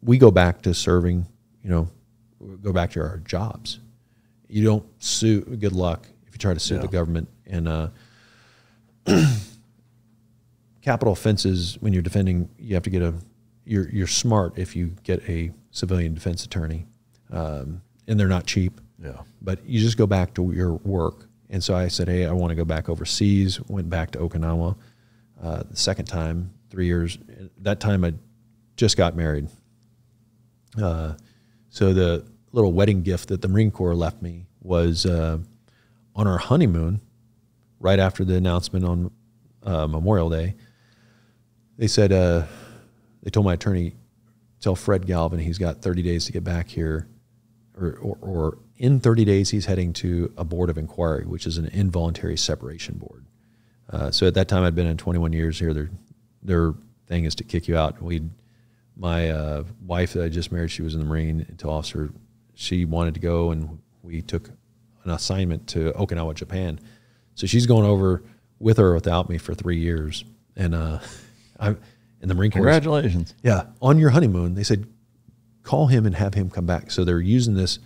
We go back to serving, go back to our jobs. You don't sue, good luck if you try to sue the government. And capital offenses, when you're defending, you have to get you're smart if you get a civilian defense attorney. And they're not cheap. Yeah. But you just go back to your work. And so I said, hey, I want to go back overseas, went back to Okinawa. The second time, 3 years. That time I just got married. So the little wedding gift that the Marine Corps left me was on our honeymoon, right after the announcement on Memorial Day. They said, they told my attorney, tell Fred Galvin he's got 30 days to get back here, or in 30 days he's heading to a board of inquiry, which is an involuntary separation board. So at that time I'd been in 21 years here. Their thing is to kick you out. My wife that I just married, she was in the Marine until officer. She wanted to go, and we took an assignment to Okinawa, Japan. So she's going over with or without me for 3 years. And I'm in the Marine Corps. Congratulations. Yeah. On your honeymoon, they said, call him and have him come back. So they're using this.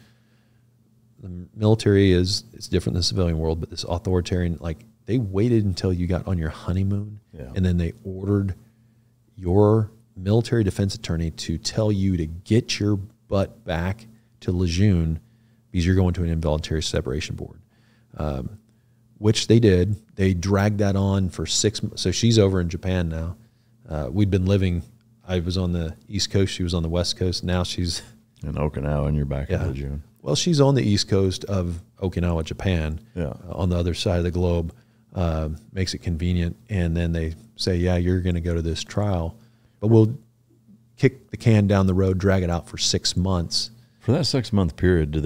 The military it's different than the civilian world, but this authoritarian, like, they waited until you got on your honeymoon, and then they ordered your military defense attorney to tell you to get your butt back to Lejeune because you're going to an involuntary separation board, which they did. They dragged that on for 6 months. So she's over in Japan now. We'd been living, I was on the East Coast, she was on the West Coast. Now she's in Okinawa, and you're back in Lejeune. Well, she's on the East Coast of Okinawa, Japan, on the other side of the globe. Makes it convenient. And then they say, yeah, you're going to go to this trial, but we'll kick the can down the road, drag it out for 6 months. For that 6 month period,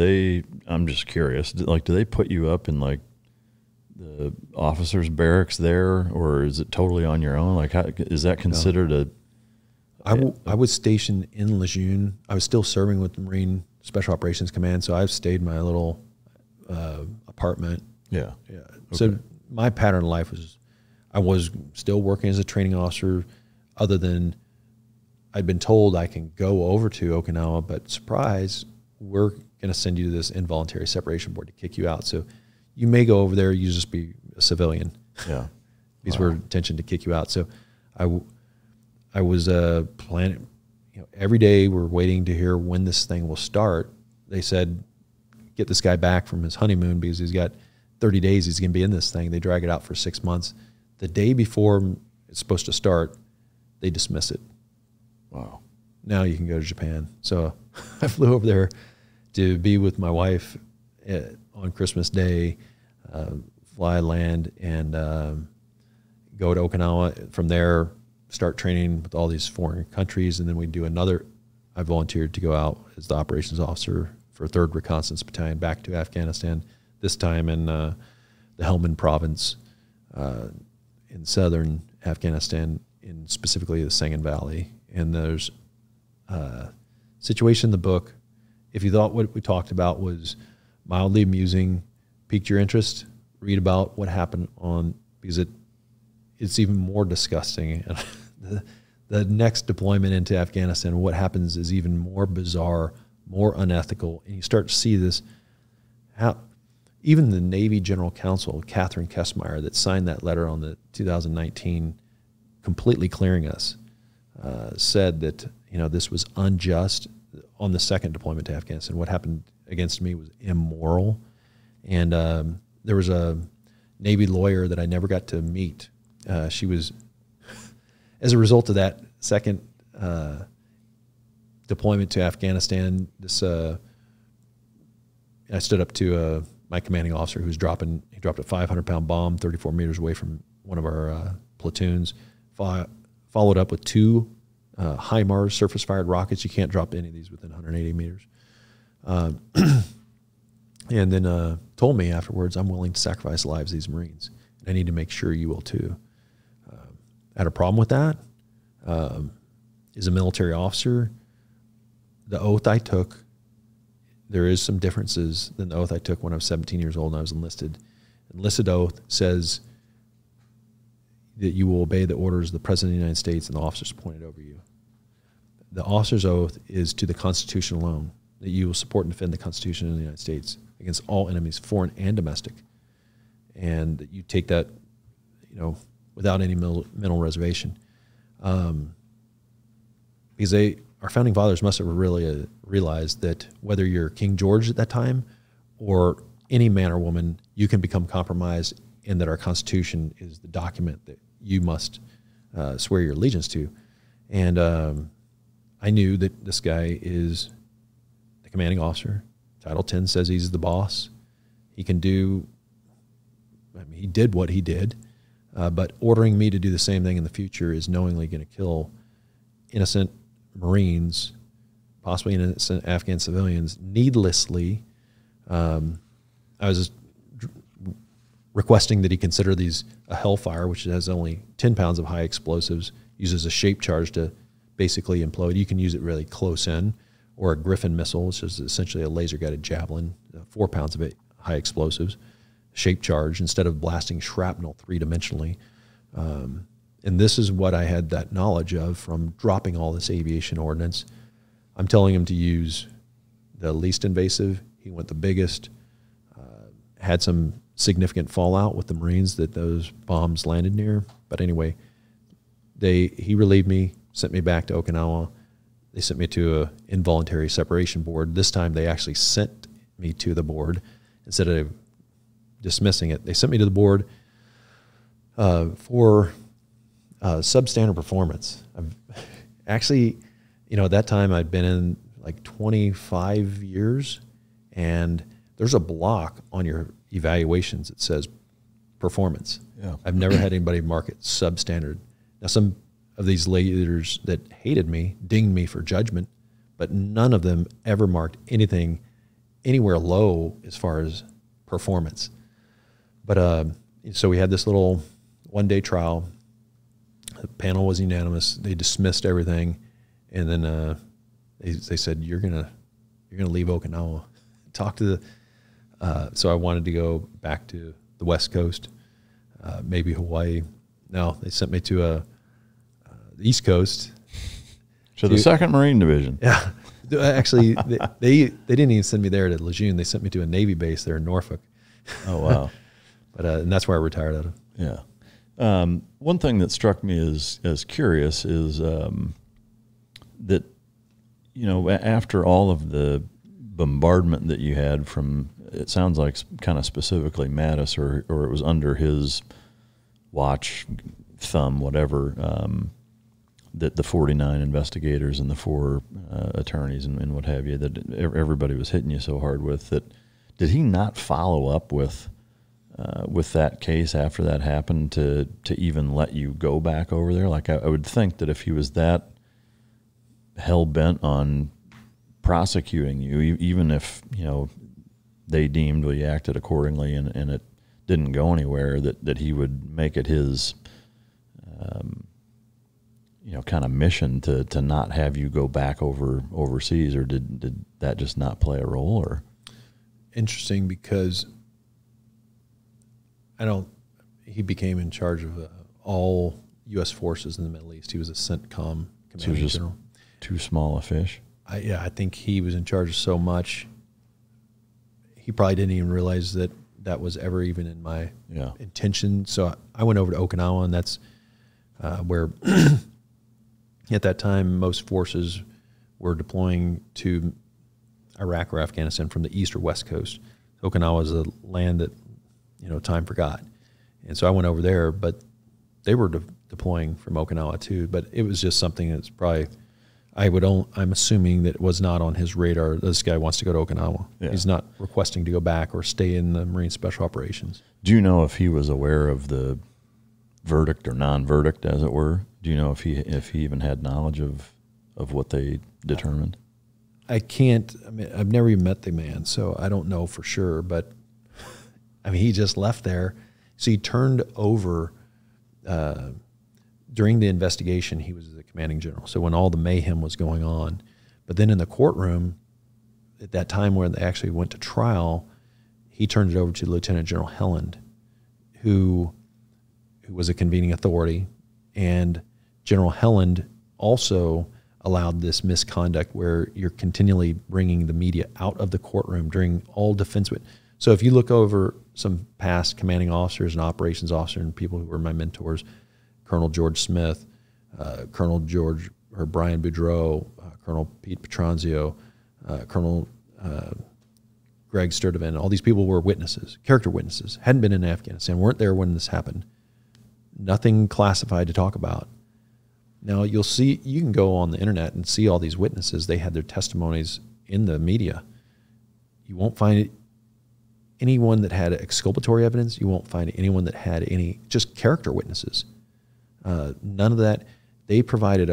I'm just curious, do they put you up in like the officers' barracks there, or is it totally on your own? Like, how, is that considered I was stationed in Lejeune. I was still serving with the Marine Special Operations Command, so I've stayed in my little apartment. Yeah. Yeah. Okay. So my pattern of life was, I was still working as a training officer, other than I'd been told I can go over to Okinawa, but surprise, we're going to send you to this involuntary separation board to kick you out. So you may go over there, you just be a civilian. Yeah. These were intentioned to kick you out. So I was planning, every day we're waiting to hear when this thing will start. They said, get this guy back from his honeymoon because he's got 30 days he's going to be in this thing. They drag it out for 6 months. The day before it's supposed to start, they dismiss it. Wow. Now you can go to Japan. So I flew over there to be with my wife on Christmas Day, fly, land, and go to Okinawa. From there, start training with all these foreign countries, and then we do another. I volunteered to go out as the operations officer for 3rd Reconnaissance Battalion back to Afghanistan, this time in the Helmand province in southern Afghanistan, in specifically the Sangin Valley. And there's a situation in the book, if you thought what we talked about was mildly amusing, piqued your interest, read about what happened because it's even more disgusting. The next deployment into Afghanistan, what happens is even more bizarre, more unethical. And you start to see this, how even the Navy General Counsel, Catherine Kessmeyer, that signed that letter on the 2019, completely clearing us, said that this was unjust. On the second deployment to Afghanistan, what happened against me was immoral. And there was a Navy lawyer that I never got to meet. She was, as a result of that second deployment to Afghanistan, I stood up to my commanding officer who was dropped a 500-pound bomb 34 meters away from one of our platoons, followed up with 2 HIMARS surface-fired rockets. You can't drop any of these within 180 meters. And then told me afterwards, I'm willing to sacrifice the lives of these Marines. And I need to make sure you will too. I had a problem with that. As a military officer, the oath I took, there is some differences than the oath I took when I was 17 years old and I was enlisted. Enlisted oath says that you will obey the orders of the President of the United States and the officers appointed over you. The officer's oath is to the Constitution alone, that you will support and defend the Constitution of the United States against all enemies, foreign and domestic. And that you take that, without any mental reservation. Because our founding fathers must have really realized that whether you're King George at that time or any man or woman, you can become compromised, and that our Constitution is the document that you must swear your allegiance to. And I knew that this guy is the commanding officer. Title 10 says he's the boss. He can do, he did what he did, but ordering me to do the same thing in the future is knowingly going to kill innocent Marines, possibly innocent Afghan civilians, needlessly. I was requesting that he consider these a Hellfire, which has only 10 pounds of high explosives, uses a shape charge to basically implode. You can use it really close in, or a Griffin missile, which is essentially a laser-guided javelin, 4 pounds of high explosives, shape charge, instead of blasting shrapnel 3-dimensionally. And this is what I had that knowledge of from dropping all this aviation ordnance. I'm telling him to use the least invasive. He went the biggest. Had some significant fallout with the Marines that those bombs landed near. But anyway, he relieved me, sent me back to Okinawa. They sent me to an involuntary separation board. This time they actually sent me to the board instead of dismissing it. They sent me to the board for substandard performance. Actually, at that time I'd been in like 25 years, and there's a block on your evaluations that says performance. Yeah. I've never had anybody mark it substandard. Now, some of these leaders that hated me dinged me for judgment, but none of them ever marked anything anywhere low as far as performance. But so we had this little one-day trial. The panel was unanimous. They dismissed everything, and then they said, "You're gonna leave Okinawa." Talk to the. So I wanted to go back to the West Coast, maybe Hawaii. No, they sent me to the East Coast. To the 2nd Marine Division. Yeah, actually, they didn't even send me there to Lejeune. They sent me to a Navy base there in Norfolk. Oh wow! But and that's where I retired out of. Yeah. One thing that struck me as curious is that, you know, after all of the bombardment that you had from, it sounds like kind of specifically Mattis, or it was under his watch, thumb, whatever, that the 49 investigators and the 4 attorneys and what have you, that everybody was hitting you so hard with, that did he not follow up with that case after that happened to even let you go back over there? Like I would think that if he was that hell-bent on prosecuting you, even if, you know, they deemed he acted accordingly and it didn't go anywhere, that he would make it his you know, kind of mission to not have you go back overseas, or did that just not play a role? Or interesting, because he became in charge of all U.S. forces in the Middle East. He was a CENTCOM commanding general. Too small a fish. I think he was in charge of so much. He probably didn't even realize that was ever even in my intention. So I went over to Okinawa, and that's where at that time most forces were deploying to Iraq or Afghanistan from the east or west coast. Okinawa is a land that, you know, time forgot. And so I went over there, but they were deploying from Okinawa too. But it was just something that's probably, I'm assuming that it was not on his radar. This guy wants to go to Okinawa. Yeah. He's not requesting to go back or stay in the Marine Special Operations. Do you know if he was aware of the verdict or non-verdict, as it were? Do you know if he even had knowledge of what they determined? I can't. I mean, I've never even met the man, so I don't know for sure. But I mean, he just left there. So he turned over during the investigation. He was the commanding general. So when all the mayhem was going on, but then in the courtroom at that time when they actually went to trial, he turned it over to Lieutenant General Helland, who was a convening authority, and General Helland also allowed this misconduct where you're continually bringing the media out of the courtroom during all defense. So if you look over some past commanding officers and operations officers and people who were my mentors, Colonel George Smith, Colonel Brian Boudreau, Colonel Pete Petranzio, Colonel Greg Sturdivant, all these people were witnesses, character witnesses, hadn't been in Afghanistan, weren't there when this happened. Nothing classified to talk about. Now you can go on the internet and see all these witnesses. They had their testimonies in the media. You won't find anyone that had exculpatory evidence. You won't find anyone that had any just character witnesses. None of that. They provided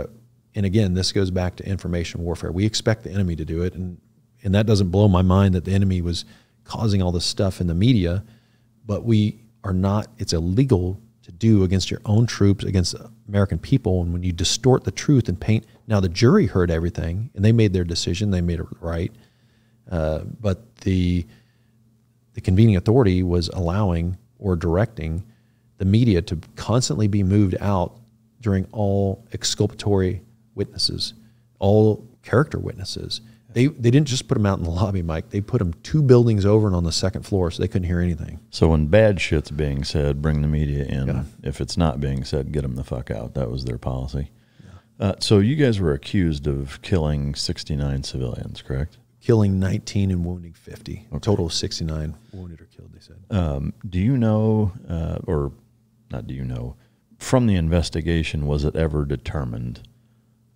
and again, this goes back to information warfare. We expect the enemy to do it, and that doesn't blow my mind that the enemy was causing all this stuff in the media, but we are not. It's illegal to do against your own troops, against American people. And when you distort the truth and paint, now the jury heard everything and they made their decision, they made it right. But the convening authority was allowing or directing the media to constantly be moved out during all exculpatory witnesses, all character witnesses. They didn't just put them out in the lobby, Mike. They put them 2 buildings over and on the 2nd floor, so they couldn't hear anything. So when bad shit's being said, bring the media in. Yeah. If it's not being said, get them the fuck out. That was their policy. Yeah. So you guys were accused of killing 69 civilians, correct? Killing 19 and wounding 50. Okay. A total of 69 wounded or killed, they said. Do you know, or not do you know, from the investigation, was it ever determined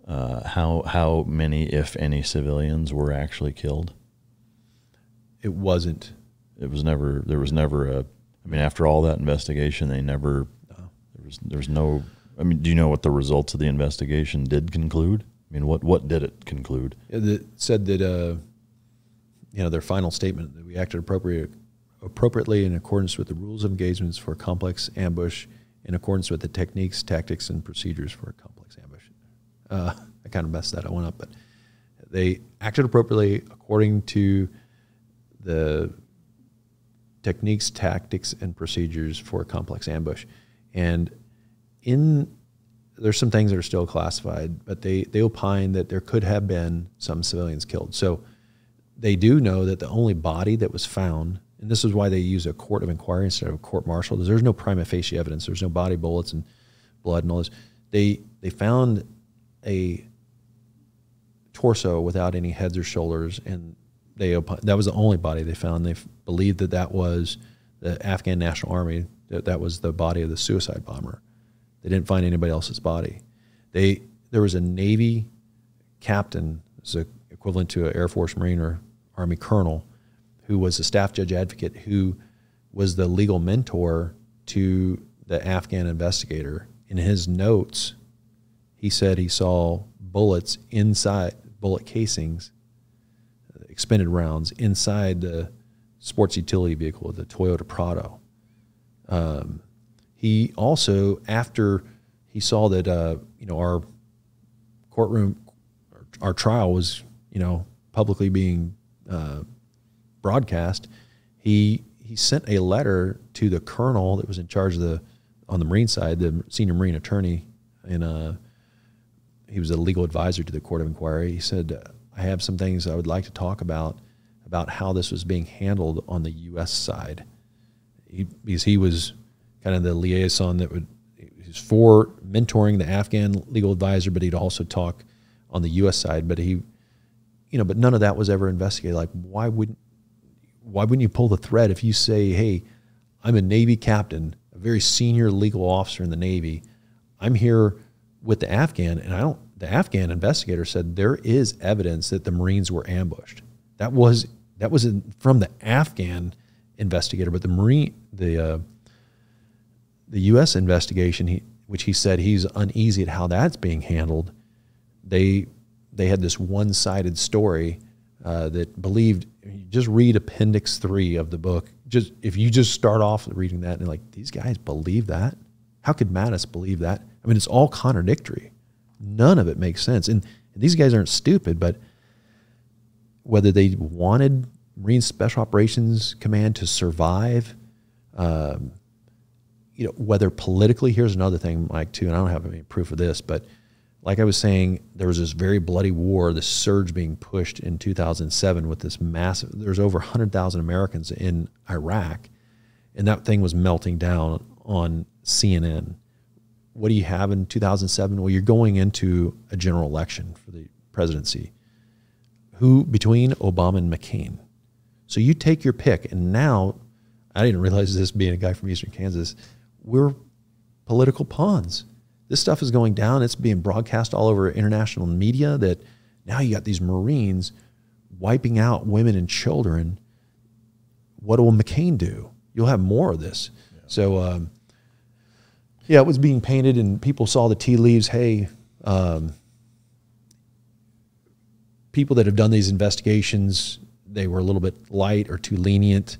how many, if any, civilians were actually killed? It wasn't. There was never after all that investigation, they never, no. There's no, do you know what the results of the investigation did conclude? I mean, what did it conclude? It said that, their final statement, that we acted appropriately in accordance with the rules of engagements for a complex ambush, in accordance with the techniques, tactics, and procedures for a complex ambush. I kind of messed that one up, but they acted appropriately according to the techniques, tactics, and procedures for a complex ambush. And there's some things that are still classified, but they opine that there could have been some civilians killed. So they do know that the only body that was found, and this is why they use a court of inquiry instead of a court-martial, there's no prima facie evidence. There's no body, bullets, and blood and all this. They found a torso without any heads or shoulders, and that was the only body they found. They believed that was the Afghan National Army, that was the body of the suicide bomber. They didn't find anybody else's body. There was a Navy captain, it's equivalent to an Air Force Marine or Army colonel, who was a staff judge advocate, who was the legal mentor to the Afghan investigator. In his notes, he said he saw bullet casings, expended rounds inside the sports utility vehicle, the Toyota Prado. He also, after he saw that our courtroom, our trial was publicly being broadcast, he sent a letter to the colonel that was in charge on the Marine side, the senior Marine attorney, and he was a legal advisor to the court of inquiry. He said, I have some things I would like to talk about how this was being handled on the U.S. side. Because he was kind of the liaison he was for mentoring the Afghan legal advisor, but he'd also talk on the U.S. side. But but none of that was ever investigated. Like, why wouldn't you pull the thread if you say, hey, I'm a Navy captain, a very senior legal officer in the Navy. I'm here with the Afghan, and the Afghan investigator said there is evidence that the Marines were ambushed. That was from the Afghan investigator, but the U.S. investigation, which he said he's uneasy at how that's being handled. They had this one-sided story that believed. Just read Appendix 3 of the book. If you just start off reading that and you're like, these guys believe that? How could Mattis believe that? I mean, it's all contradictory. None of it makes sense. And these guys aren't stupid, but whether they wanted Marine Special Operations Command to survive, whether politically, here's another thing, Mike, too, and I don't have any proof of this, but like I was saying, there was this very bloody war, this surge being pushed in 2007 with this massive, there's over 100,000 Americans in Iraq, and that thing was melting down on CNN. What do you have in 2007? Well, you're going into a general election for the presidency. Between Obama and McCain. So you take your pick, and now, I didn't realize this being a guy from Eastern Kansas, we're political pawns. This stuff is going down. It's being broadcast all over international media that now you got these Marines wiping out women and children. What will McCain do? You'll have more of this. Yeah. So, it was being painted, and people saw the tea leaves. Hey, people that have done these investigations, they were a little bit light or too lenient.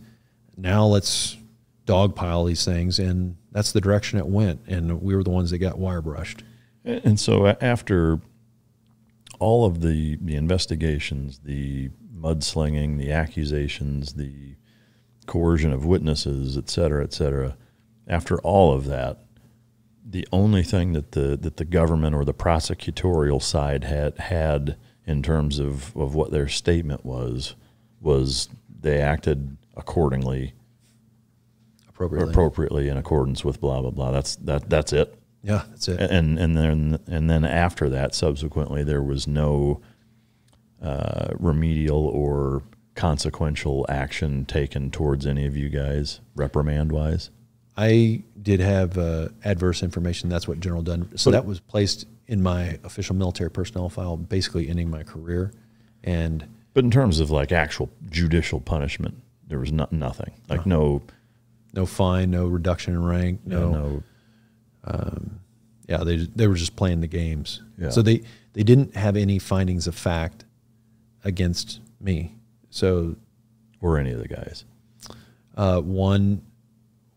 Now let's dogpile these things, and that's the direction it went, and we were the ones that got wire brushed. And so after all of the investigations, the mudslinging, the accusations, the coercion of witnesses, et cetera, after all of that, the only thing that the government or the prosecutorial side had in terms of what their statement was they acted accordingly, appropriately in accordance with blah blah blah. That's it. Yeah, that's it. And then after that, subsequently, there was no remedial or consequential action taken towards any of you guys, reprimand wise. I did have adverse information. That's what General Dunn. So that was placed in my official military personnel file, basically ending my career. But in terms of like actual judicial punishment, there was nothing. Like no fine, no reduction in rank, they were just playing the games. Yeah. So they didn't have any findings of fact against me. So, or any of the guys. One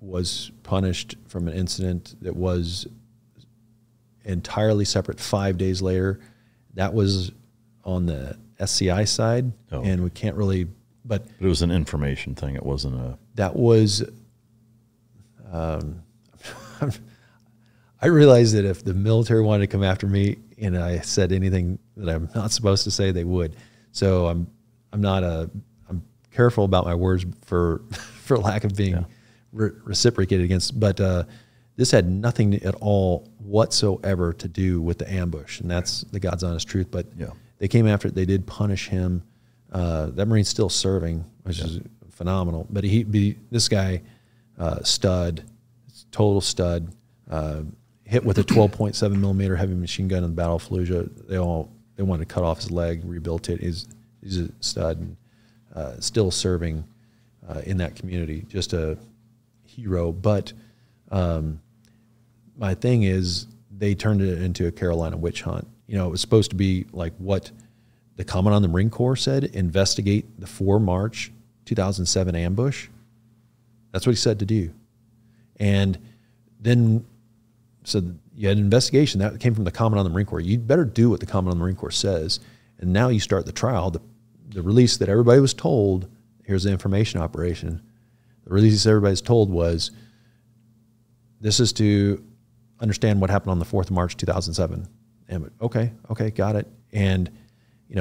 was punished from an incident that was entirely separate 5 days later. That was on the SCI side, and we can't really, but it was an information thing. It wasn't a. That was. I realized that if the military wanted to come after me and I said anything that I'm not supposed to say, they would. So I'm careful about my words for lack of being reciprocated against. But this had nothing at all whatsoever to do with the ambush, and that's the God's honest truth. But they came after it. They did punish him. That Marine's still serving, which is phenomenal. But this guy, stud, total stud, hit with a 12.7 millimeter heavy machine gun in the Battle of Fallujah. They wanted to cut off his leg, rebuilt it. He's a stud, and still serving in that community. Just a hero. But my thing is, they turned it into a Carolina witch hunt. You know, it was supposed to be like what the Commandant of the Marine Corps said: investigate the 4 March 2007 ambush. That's what he said to do. And then, so you had an investigation that came from the Commandant of the Marine Corps. You'd better do what the Commandant of the Marine Corps says. And now you start the trial. The release that everybody was told, here's the information operation. The release everybody's told was, this is to understand what happened on the 4th of March 2007. And okay, got it. And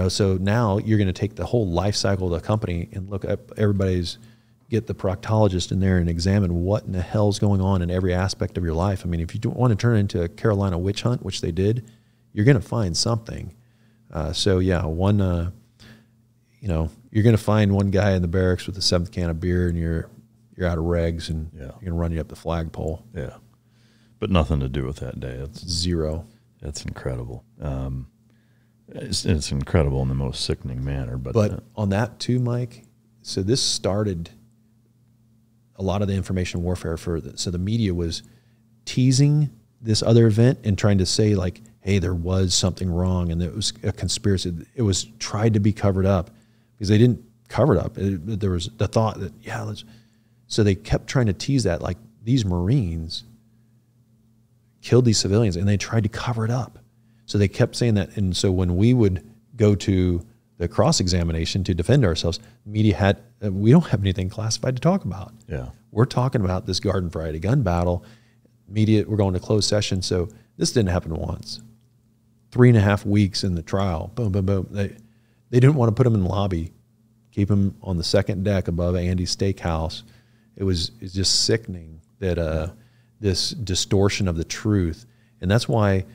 so now you're going to take the whole life cycle of the company and look at get the proctologist in there and examine what in the hell's going on in every aspect of your life. I mean, if you don't want to turn it into a Carolina witch hunt, which they did, you're going to find something. You're going to find one guy in the barracks with a 7th can of beer, and you're out of regs, and you're going to run you up the flagpole. Yeah. But nothing to do with that day. It's zero. That's incredible. It's incredible in the most sickening manner. But on that too, Mike, so this started a lot of the information warfare so the media was teasing this other event and trying to say, like, hey, there was something wrong and it was a conspiracy. It was tried to be covered up because they didn't cover it up. There was the thought that, so they kept trying to tease that, like, these Marines killed these civilians, and they tried to cover it up. So they kept saying that. And so when we would go to the cross-examination to defend ourselves, the media we don't have anything classified to talk about. Yeah. We're talking about this Garden Variety gun battle. Media, we're going to closed session. So this didn't happen once. 3.5 weeks in the trial. Boom, boom, boom. They didn't want to put him in the lobby, keep him on the 2nd deck above Andy's Steakhouse. It's just sickening that this distortion of the truth. And that's why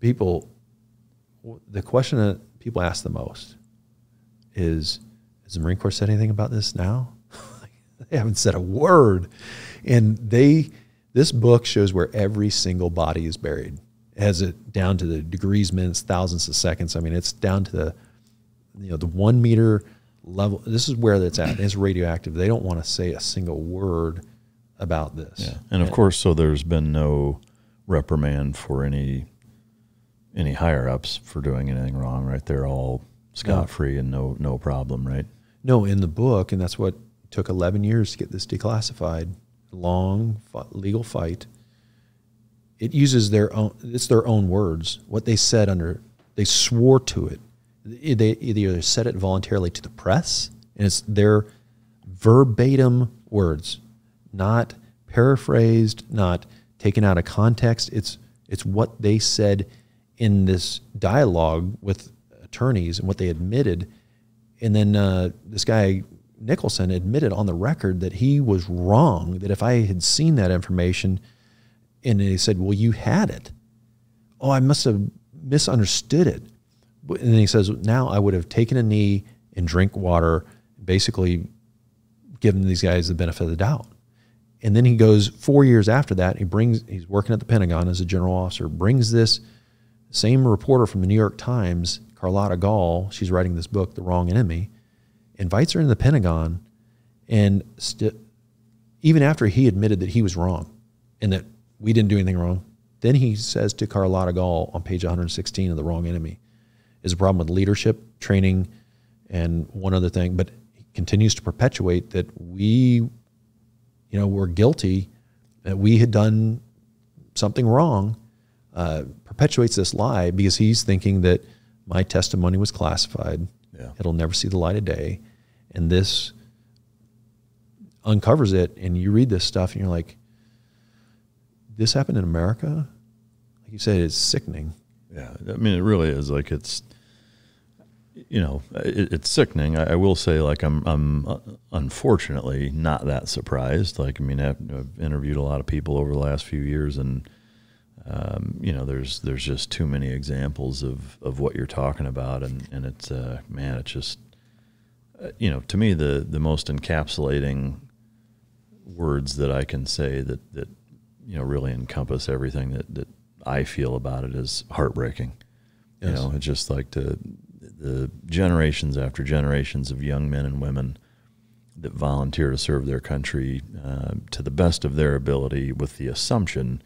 the question that people ask the most is, has the Marine Corps said anything about this now? They haven't said a word. And this book shows where every single body is buried. It has it down to the degrees, minutes, thousandths of seconds. I mean, it's down to the 1 meter level. This is where it's at. It's radioactive. They don't want to say a single word about this. Yeah. And of course, so there's been no reprimand for any higher ups for doing anything wrong, right? They're all scot-free and no problem, right? No, in the book, and that's what took 11 years to get this declassified, long legal fight. It uses it's their own words. What they said they swore to it. They either said it voluntarily to the press, and it's their verbatim words, not paraphrased, not taken out of context. It's what they said in this dialogue with attorneys and what they admitted. And then this guy, Nicholson, admitted on the record that he was wrong, that if I had seen that information, and he said, well, you had it. Oh, I must have misunderstood it. And then he says, now I would have taken a knee and drink water, basically giving these guys the benefit of the doubt. And then he goes 4 years after that, he's working at the Pentagon as a general officer, brings this same reporter from the New York Times, Carlotta Gall, she's writing this book, The Wrong Enemy, invites her into the Pentagon, and even after he admitted that he was wrong and that we didn't do anything wrong, then he says to Carlotta Gall on page 116 of The Wrong Enemy, is a problem with leadership, training, and one other thing, but he continues to perpetuate that we were guilty, that we had done something wrong, perpetuates this lie because he's thinking that my testimony was classified. Yeah. It'll never see the light of day. And this uncovers it, and you read this stuff and you're like, this happened in America? Like you said, it's sickening. Yeah. I mean, it really is. Like, it's, it's sickening. I will say, like, I'm unfortunately not that surprised. Like, I mean, I've interviewed a lot of people over the last few years, and there's just too many examples of what you're talking about, and it's man, it's just to me the most encapsulating words that I can say that really encompass everything that I feel about it is heartbreaking. Yes. It's just like the generations after generations of young men and women that volunteer to serve their country to the best of their ability, with the assumption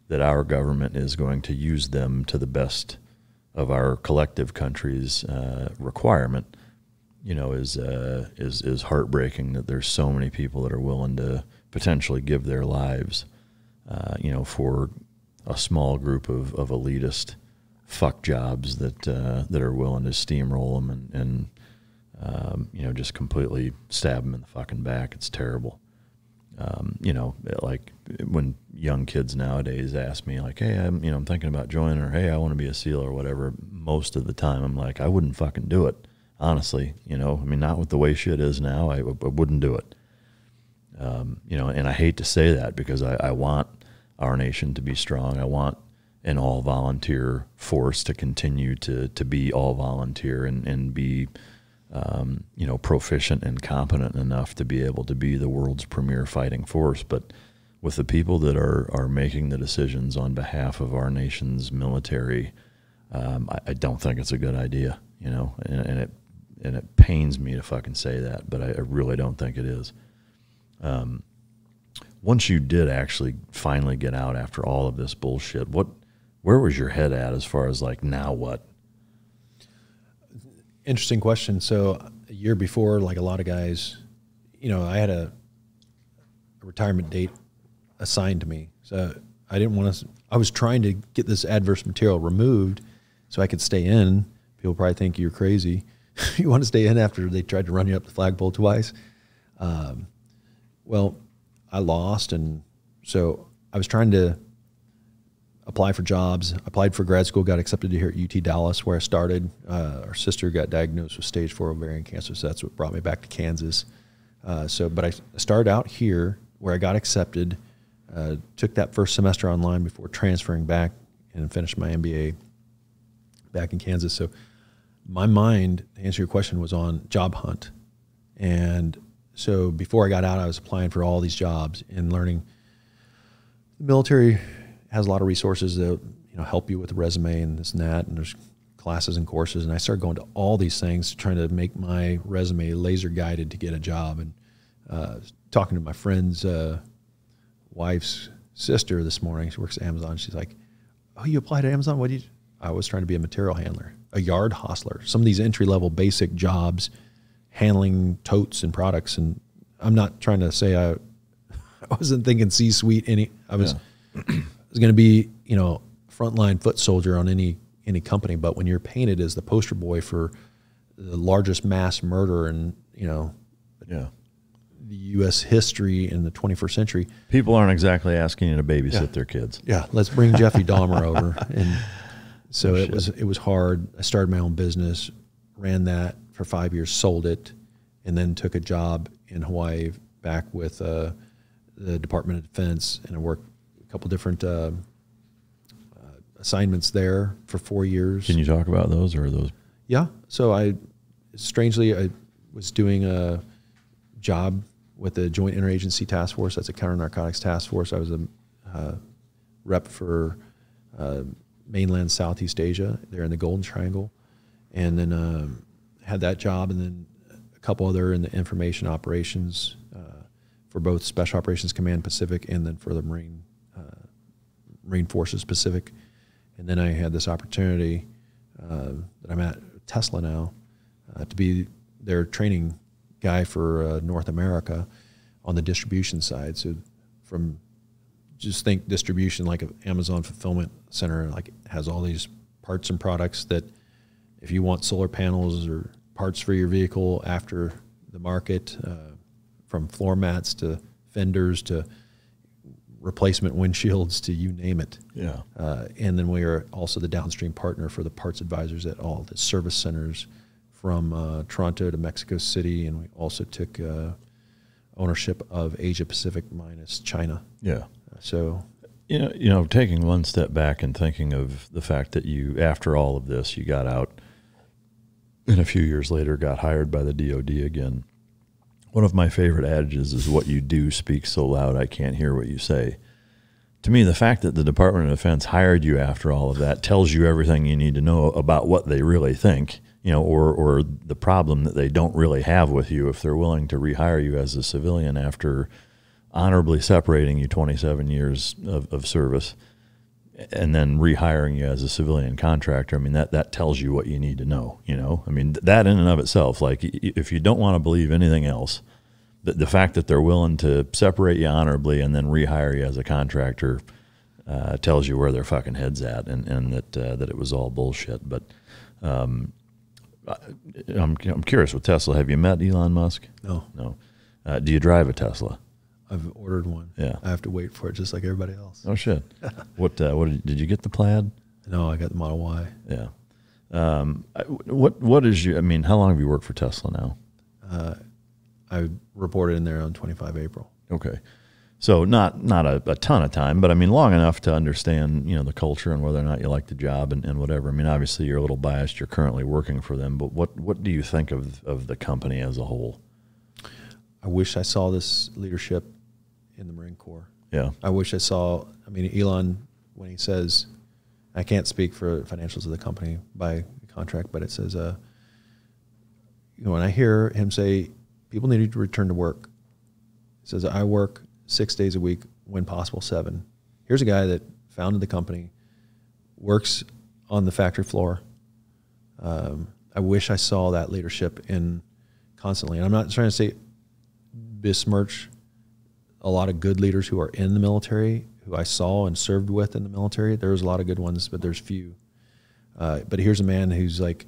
that our government is going to use them to the best of our collective country's requirement, is heartbreaking, that there's so many people that are willing to potentially give their lives, for a small group of elitist fuck jobs that are willing to steamroll them and just completely stab them in the fucking back. It's terrible. Like when young kids nowadays ask me, like, hey, I'm thinking about joining, or hey, I want to be a SEAL or whatever, most of the time I'm like, I wouldn't fucking do it. Honestly, I mean, not with the way shit is now, I wouldn't do it. And I hate to say that because I want our nation to be strong. I want an all volunteer force to continue to be all volunteer and be, proficient and competent enough to be able to be the world's premier fighting force. But with the people that are making the decisions on behalf of our nation's military, I don't think it's a good idea, and it pains me to fucking say that, but I really don't think it is. Once you did actually finally get out after all of this bullshit, where was your head at as far as like, now what? Interesting question. So a year before, like a lot of guys, I had a retirement date assigned to me. So I didn't want to, I was trying to get this adverse material removed so I could stay in. People probably think you're crazy. You want to stay in after they tried to run you up the flagpole twice. Well, I lost. And so I was trying to apply for jobs, applied for grad school, got accepted here at UT Dallas, where I started. Our sister got diagnosed with stage 4 ovarian cancer, so that's what brought me back to Kansas. But I started out here where I got accepted, took that first semester online before transferring back and finished my MBA back in Kansas. So my mind, to answer your question, was on job hunt. And so before I got out, I was applying for all these jobs and learning. The military has a lot of resources that help you with the resume and this and that, and there's classes and courses, and I started going to all these things trying to make my resume laser guided to get a job. And talking to my friend's wife's sister this morning, she works at Amazon. She's like, "Oh, you applied at Amazon? What did you?" I was trying to be a material handler, a yard hostler, some of these entry level basic jobs, handling totes and products. And I'm not trying to say I wasn't thinking C-suite. I was. Yeah. was going to be, frontline foot soldier on any company, but when you're painted as the poster boy for the largest mass murder in, the U.S. history in the 21st century, people aren't exactly asking you to babysit their kids. Yeah, let's bring Jeffrey Dahmer over, and so it was hard. I started my own business, ran that for 5 years, sold it, and then took a job in Hawaii back with the Department of Defense, and I worked couple different assignments there for 4 years. Can you talk about those, or are those? Yeah. So I was doing a job with the Joint Interagency Task Force. That's a counter-narcotics task force. I was a rep for mainland Southeast Asia there in the Golden Triangle, and then had that job, and then a couple other in the information operations for both Special Operations Command Pacific and then for the Marine Forces Pacific. And then I had this opportunity that I'm at Tesla now to be their training guy for North America. on the distribution side. So from just think distribution like an Amazon fulfillment center, like it has all these parts and products that if you want solar panels or parts for your vehicle after the market, from floor mats to fenders to replacement windshields to you name it. Yeah. And then we are also the downstream partner for the parts advisors at all the service centers from Toronto to Mexico City, and we also took ownership of Asia Pacific minus China. Yeah. So, you know, taking one step back and thinking of the fact that you, after all of this, you got out and a few years later got hired by the DOD again. One of my favorite adages is what you do speaks so loud I can't hear what you say. To me, the fact that the Department of Defense hired you after all of that tells you everything you need to know about what they really think, you know, or the problem that they don't really have with you if they're willing to rehire you as a civilian after honorably separating you 27 years of service and then rehiring you as a civilian contractor. I mean, that tells you what you need to know, you know. I mean, that in and of itself, like if you don't want to believe anything else, the fact that they're willing to separate you honorably and then rehire you as a contractor tells you where their fucking head's at, and that it was all bullshit. But I'm curious with Tesla. Have you met Elon Musk? no, No. Do you drive a Tesla? I've ordered one. Yeah. I have to wait for it just like everybody else. Oh shit. What did you get the Plaid? No, I got the Model Y. Yeah. What is you? I mean, how long have you worked for Tesla now? I reported in there on 25 April. Okay. So not a ton of time, but I mean long enough to understand, you know, the culture and whether or not you like the job and whatever. I mean, obviously you're a little biased. You're currently working for them, but what do you think of the company as a whole? I wish I saw this leadership in the Marine Corps. Yeah. I wish I saw, I mean, Elon, when he says, I can't speak for financials of the company by contract, but it says, you know, when I hear him say, people need to return to work, he says, I work 6 days a week, when possible 7. Here's a guy that founded the company, works on the factory floor. I wish I saw that leadership in constantly. And I'm not trying to say besmirch a lot of good leaders who are in the military, who I saw and served with in the military. There's a lot of good ones, but there's few. But here's a man who's like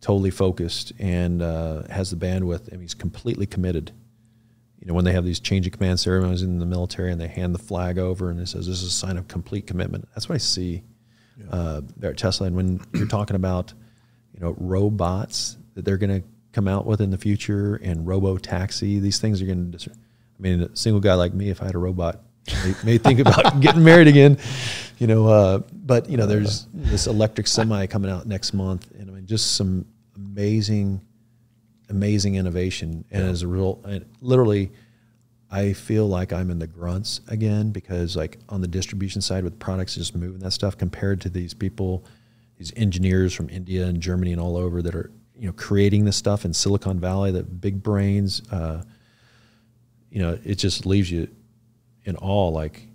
totally focused and has the bandwidth, and he's completely committed. You know, when they have these change of command ceremonies in the military and they hand the flag over and it says, this is a sign of complete commitment. That's what I see there at Tesla. And when you're talking about, you know, robots that they're going to come out with in the future and robo-taxi, these things are going to, I mean, a single guy like me, if I had a robot, may think about getting married again, you know, but, you know, there's this electric semi coming out next month, and I mean, just some amazing innovation. And as a result, literally, I feel like I'm in the grunts again, because like on the distribution side with products, just moving that stuff compared to these people, these engineers from India and Germany and all over that are, you know, creating this stuff in Silicon Valley, the big brains, you know, it just leaves you in awe. Like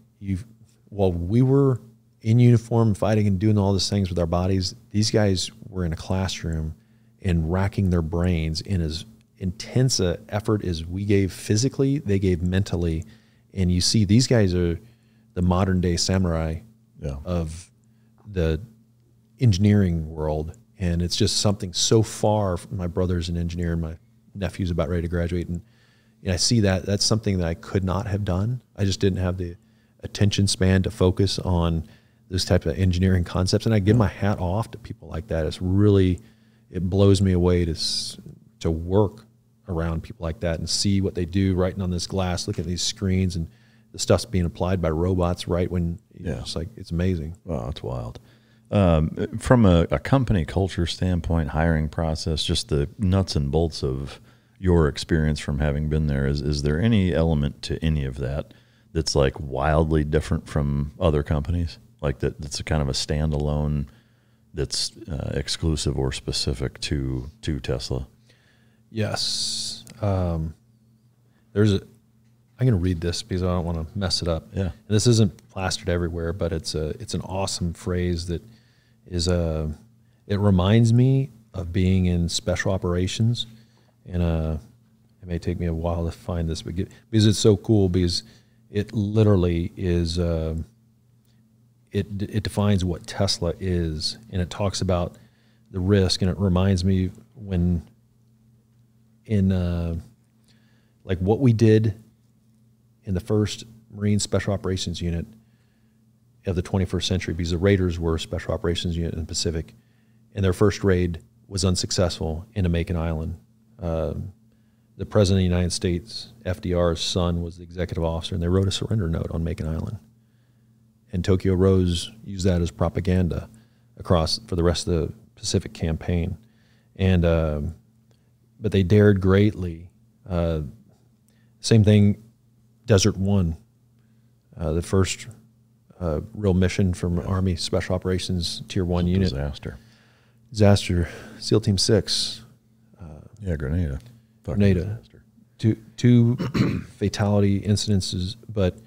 while we were in uniform fighting and doing all these things with our bodies, these guys were in a classroom and racking their brains in as intense a effort as we gave physically, they gave mentally. And you see these guys are the modern day samurai of the engineering world. And it's just something so far from my brother's an engineer and my nephew's about ready to graduate. And I see that's something that I could not have done. I just didn't have the attention span to focus on those type of engineering concepts. And I give my hat off to people like that. It's really, it blows me away to work around people like that and see what they do writing on this glass, look at these screens, and the stuff's being applied by robots right when, you know, it's like, it's amazing. Wow, it's wild. From a company culture standpoint, hiring process, just the nuts and bolts of your experience from having been there, is there any element to any of that that's like wildly different from other companies? Like that's a kind of a standalone that's exclusive or specific to Tesla? Yes. I'm going to read this because I don't want to mess it up. Yeah. And this isn't plastered everywhere, but it's an awesome phrase that is it reminds me of being in special operations in it may take me a while to find this, but because it's so cool, because it literally is, it defines what Tesla is, and it talks about the risk, and it reminds me when in like what we did in the first Marine Special Operations Unit of the 21st century, because the Raiders were a Special Operations Unit in the Pacific, and their first raid was unsuccessful into Macon Island. The President of the United States, FDR's son, was the executive officer, and they wrote a surrender note on Macon Island. And Tokyo Rose used that as propaganda across for the rest of the Pacific campaign. And but they dared greatly. Same thing, Desert One, the first real mission from Army Special Operations Tier 1 unit. Disaster. SEAL Team 6. Grenada. Grenada. Two fatality incidences, but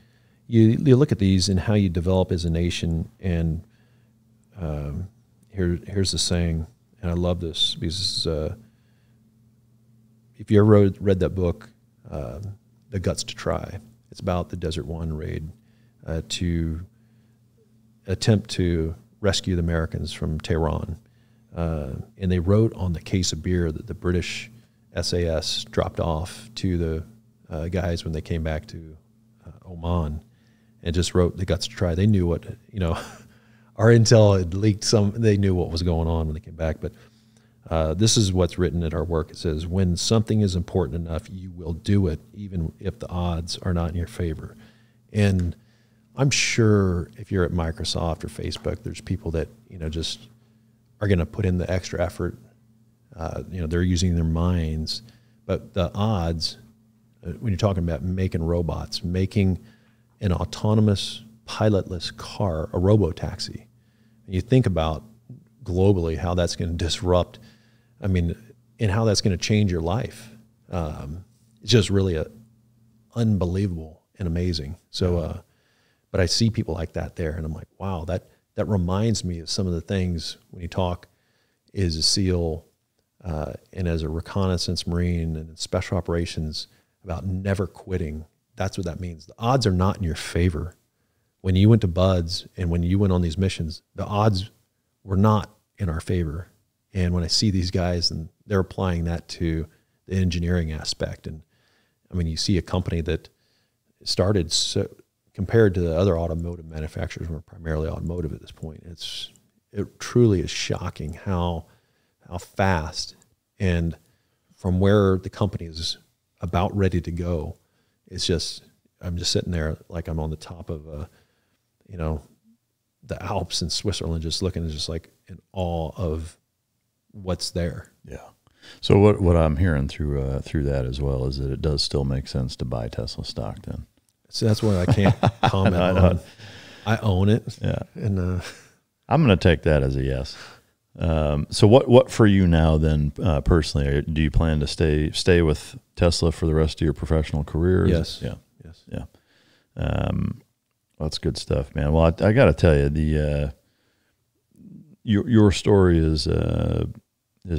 you look at these and how you develop as a nation, and here's the saying, and I love this because if you ever read that book, The Guts to Try, it's about the Desert One raid to attempt to rescue the Americans from Tehran. And they wrote on the case of beer that the British SAS dropped off to the guys when they came back to Oman, and just wrote The Guts to Try. They knew what, our intel had leaked they knew what was going on when they came back. But this is what's written in our work. It says, when something is important enough, you will do it, even if the odds are not in your favor. And I'm sure if you're at Microsoft or Facebook, there's people that, just are going to put in the extra effort. They're using their minds. But the odds, when you're talking about making robots, making an autonomous pilotless car, a robo-taxi, and you think about globally how that's going to disrupt, and how that's going to change your life. It's just really unbelievable and amazing. So, but I see people like that there, and I'm like, wow, that reminds me of some of the things when you talk as a SEAL and as a reconnaissance Marine and in special operations about never quitting. That's what that means. The odds are not in your favor. When you went to BUDS and when you went on these missions, the odds were not in our favor. And when I see these guys and they're applying that to the engineering aspect, and you see a company that started compared to the other automotive manufacturers, we're primarily automotive at this point. It truly is shocking how fast, and from where the company is about ready to go. It's just, I'm just sitting there like I'm on the top of the Alps in Switzerland, just looking, just like in awe of what's there. Yeah. So what I'm hearing through that as well is that it does still make sense to buy Tesla stock then. So that's what I can't comment on. I own it. Yeah. And I'm going to take that as a yes. So what for you now then, personally? Do you plan to stay with Tesla for the rest of your professional career? Yes. Yeah. Yes. Yeah. That's good stuff, man. Well, I got to tell you, your story is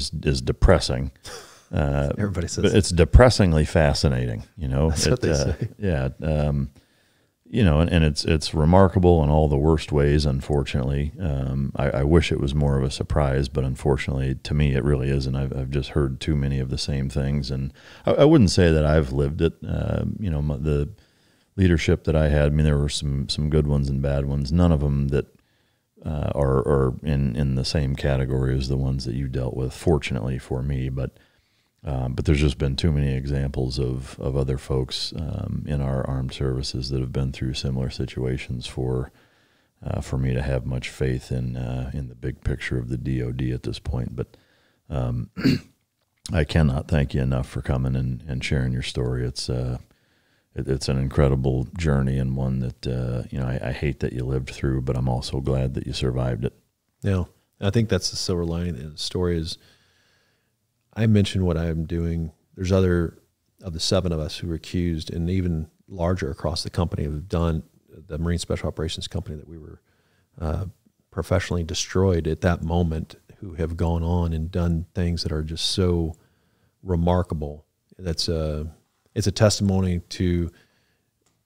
depressing. Everybody says but it's depressingly fascinating. That's what they say. Yeah. And it's remarkable in all the worst ways, unfortunately. I wish it was more of a surprise, but unfortunately to me it really isn't. I've just heard too many of the same things, and I wouldn't say that I've lived it. The leadership that I had, there were some good ones and bad ones, none of them that are in the same category as the ones that you dealt with, fortunately for me, but there's just been too many examples of other folks in our armed services that have been through similar situations for me to have much faith in the big picture of the DoD at this point. But I cannot thank you enough for coming and sharing your story. It's an incredible journey, and one that I hate that you lived through, but I'm also glad that you survived it. Yeah, I think that's the silver lining in the story is, I mentioned what I'm doing. There's other of the 7 of us who were accused, and even larger across the company, have done the Marine Special Operations company that we were professionally destroyed at that moment, who have gone on and done things that are just so remarkable It's a testimony to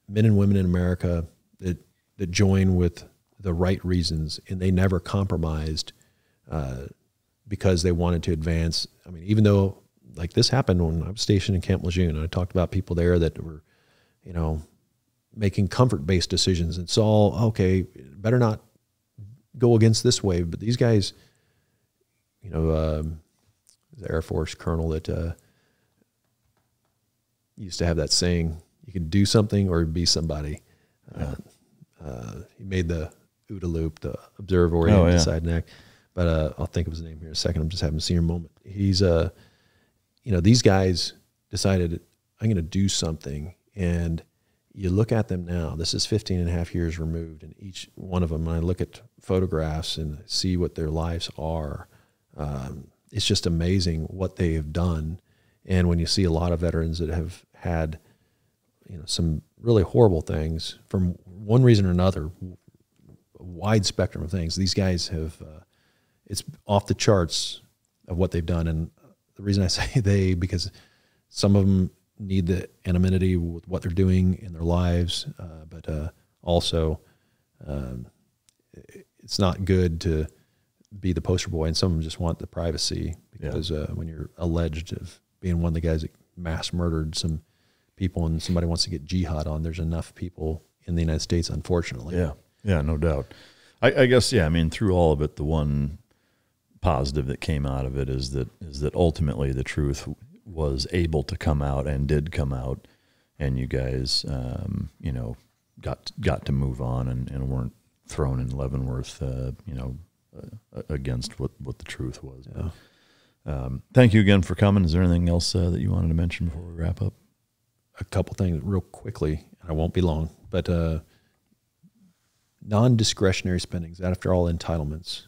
men and women in America that join with the right reasons, and they never compromised because they wanted to advance. I mean, even though like this happened when I was stationed in Camp Lejeune, and I talked about people there that were, making comfort-based decisions and saw, okay, better not go against this way. But these guys, the Air Force colonel that used to have that saying, you can do something or be somebody. He made the OODA loop, the observe, orient, decide, and act. But I'll think of his name here in a second. I'm just having a senior moment. He's, these guys decided, I'm going to do something. And you look at them now, this is 15 and a half years removed, and each one of them, when I look at photographs and see what their lives are, it's just amazing what they have done. And when you see a lot of veterans that have had, some really horrible things from one reason or another, a wide spectrum of things, these guys have, it's off the charts of what they've done. And the reason I say they, because some of them need the anonymity with what they're doing in their lives, but also it's not good to be the poster boy, and some of them just want the privacy because when you're alleged of being one of the guys that mass murdered some people and somebody wants to get jihad on, there's enough people in the United States, unfortunately. Yeah, no doubt. I guess, through all of it, the one positive that came out of it is that ultimately the truth was able to come out and did come out, and you guys, got to move on and weren't thrown in Leavenworth, against what the truth was. Yeah. Thank you again for coming. Is there anything else that you wanted to mention before we wrap up? A couple things real quickly, and I won't be long, but non-discretionary spendings, after all entitlements,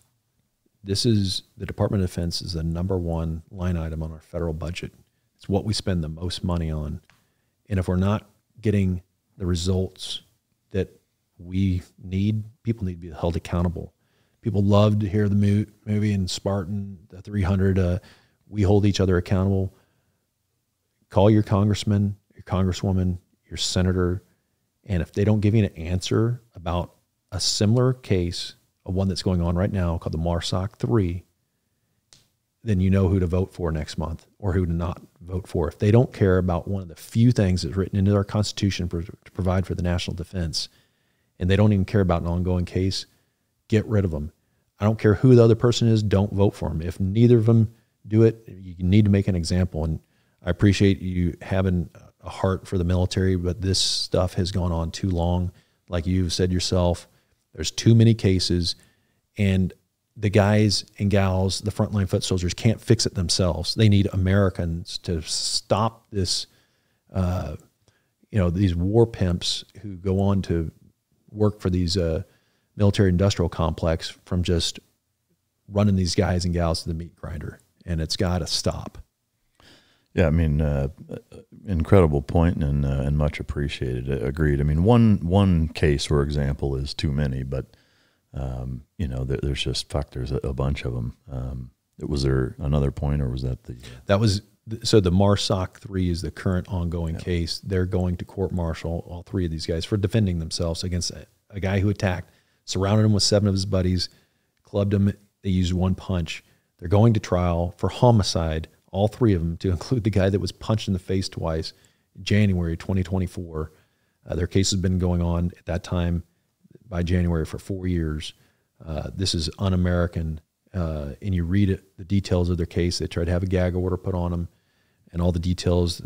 this is, the Department of Defense is the #1 line item on our federal budget. It's what we spend the most money on. And if we're not getting the results that we need, people need to be held accountable. People love to hear the movie in Spartan, the 300, we hold each other accountable. Call your congressman, your congresswoman, your senator, and if they don't give you an answer about a similar case, one that's going on right now called the MARSOC 3, then you know who to vote for next month or who to not vote for. If they don't care about one of the few things that's written into our Constitution to provide for the national defense, and they don't even care about an ongoing case, get rid of them. I don't care who the other person is, don't vote for them. If neither of them do it, you need to make an example. And I appreciate you having a heart for the military, but this stuff has gone on too long. Like you've said yourself, there's too many cases, and the guys and gals, the frontline foot soldiers, can't fix it themselves. They need Americans to stop this, these war pimps who go on to work for these military industrial complex from just running these guys and gals to the meat grinder, and it's got to stop. Yeah, incredible point and much appreciated. Agreed. One case, for example, is too many, but there's just there's a bunch of them. Was there another point, or was that the? That was so. The MARSOC 3 is the current ongoing case. They're going to court martial all three of these guys for defending themselves against a guy who attacked, surrounded him with 7 of his buddies, clubbed him. They used one punch. They're going to trial for homicide. All 3 of them, to include the guy that was punched in the face twice, January 2024. Their case has been going on at that time by January for 4 years. This is un-American. And you read it, the details of their case. They tried to have a gag order put on them, and all the details.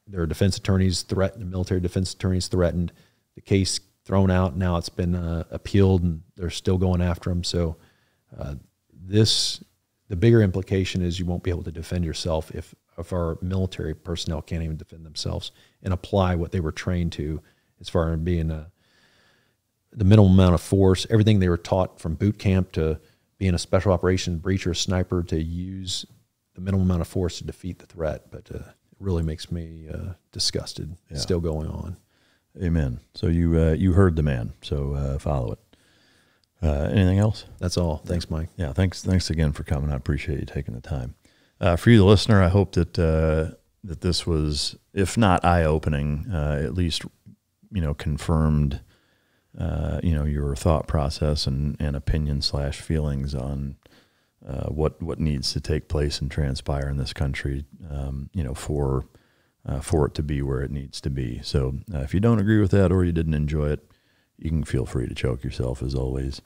Their defense attorneys threatened, the military defense attorneys threatened, the case thrown out. Now it's been appealed, and they're still going after them. So the bigger implication is you won't be able to defend yourself if our military personnel can't even defend themselves and apply what they were trained to as far as being the minimum amount of force, everything they were taught from boot camp to being a special operations breacher, sniper, to use the minimum amount of force to defeat the threat. But it really makes me disgusted. It's still going on. Amen. So you heard the man, so follow it. Anything else? That's all. Thanks, Mike. Yeah, thanks again for coming. I appreciate you taking the time. For you, the listener, I hope that that this was, if not eye-opening, at least, confirmed, your thought process and opinion / feelings on what needs to take place and transpire in this country, for it to be where it needs to be. So if you don't agree with that or you didn't enjoy it, you can feel free to choke yourself, as always.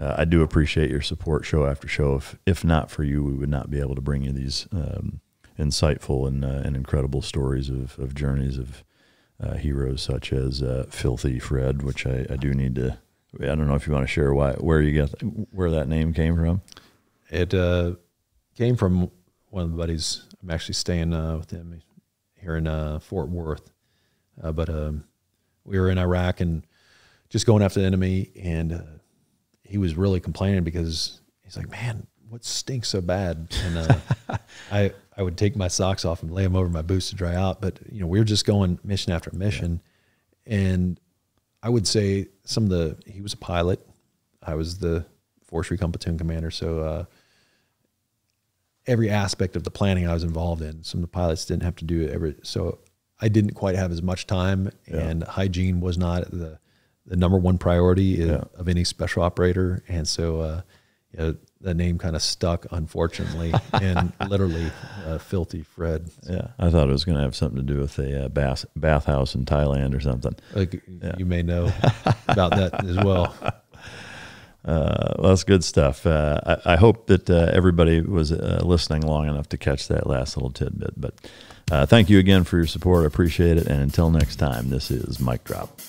I do appreciate your support show after show. If not for you, we would not be able to bring you these insightful and incredible stories of journeys of heroes such as Filthy Fred, which I do need to. I don't know if you want to share where that name came from. It came from one of the buddies. I'm actually staying with him here in Fort Worth, but we were in Iraq and just going after the enemy, and he was really complaining because he's like, "Man, what stinks so bad?" And I would take my socks off and lay them over my boots to dry out. But we were just going mission after mission, and I would say he was a pilot. I was the Force Recon platoon commander, so every aspect of the planning I was involved in. Some of the pilots didn't have to do it so I didn't quite have as much time, and hygiene was not the number one priority of any special operator. And so, the name kind of stuck, unfortunately, and literally Filthy Fred. Yeah, I thought it was going to have something to do with a bathhouse in Thailand or something. You may know about that as well. Well, that's good stuff. I hope that everybody was listening long enough to catch that last little tidbit. But thank you again for your support. I appreciate it. And until next time, this is Mic Drop.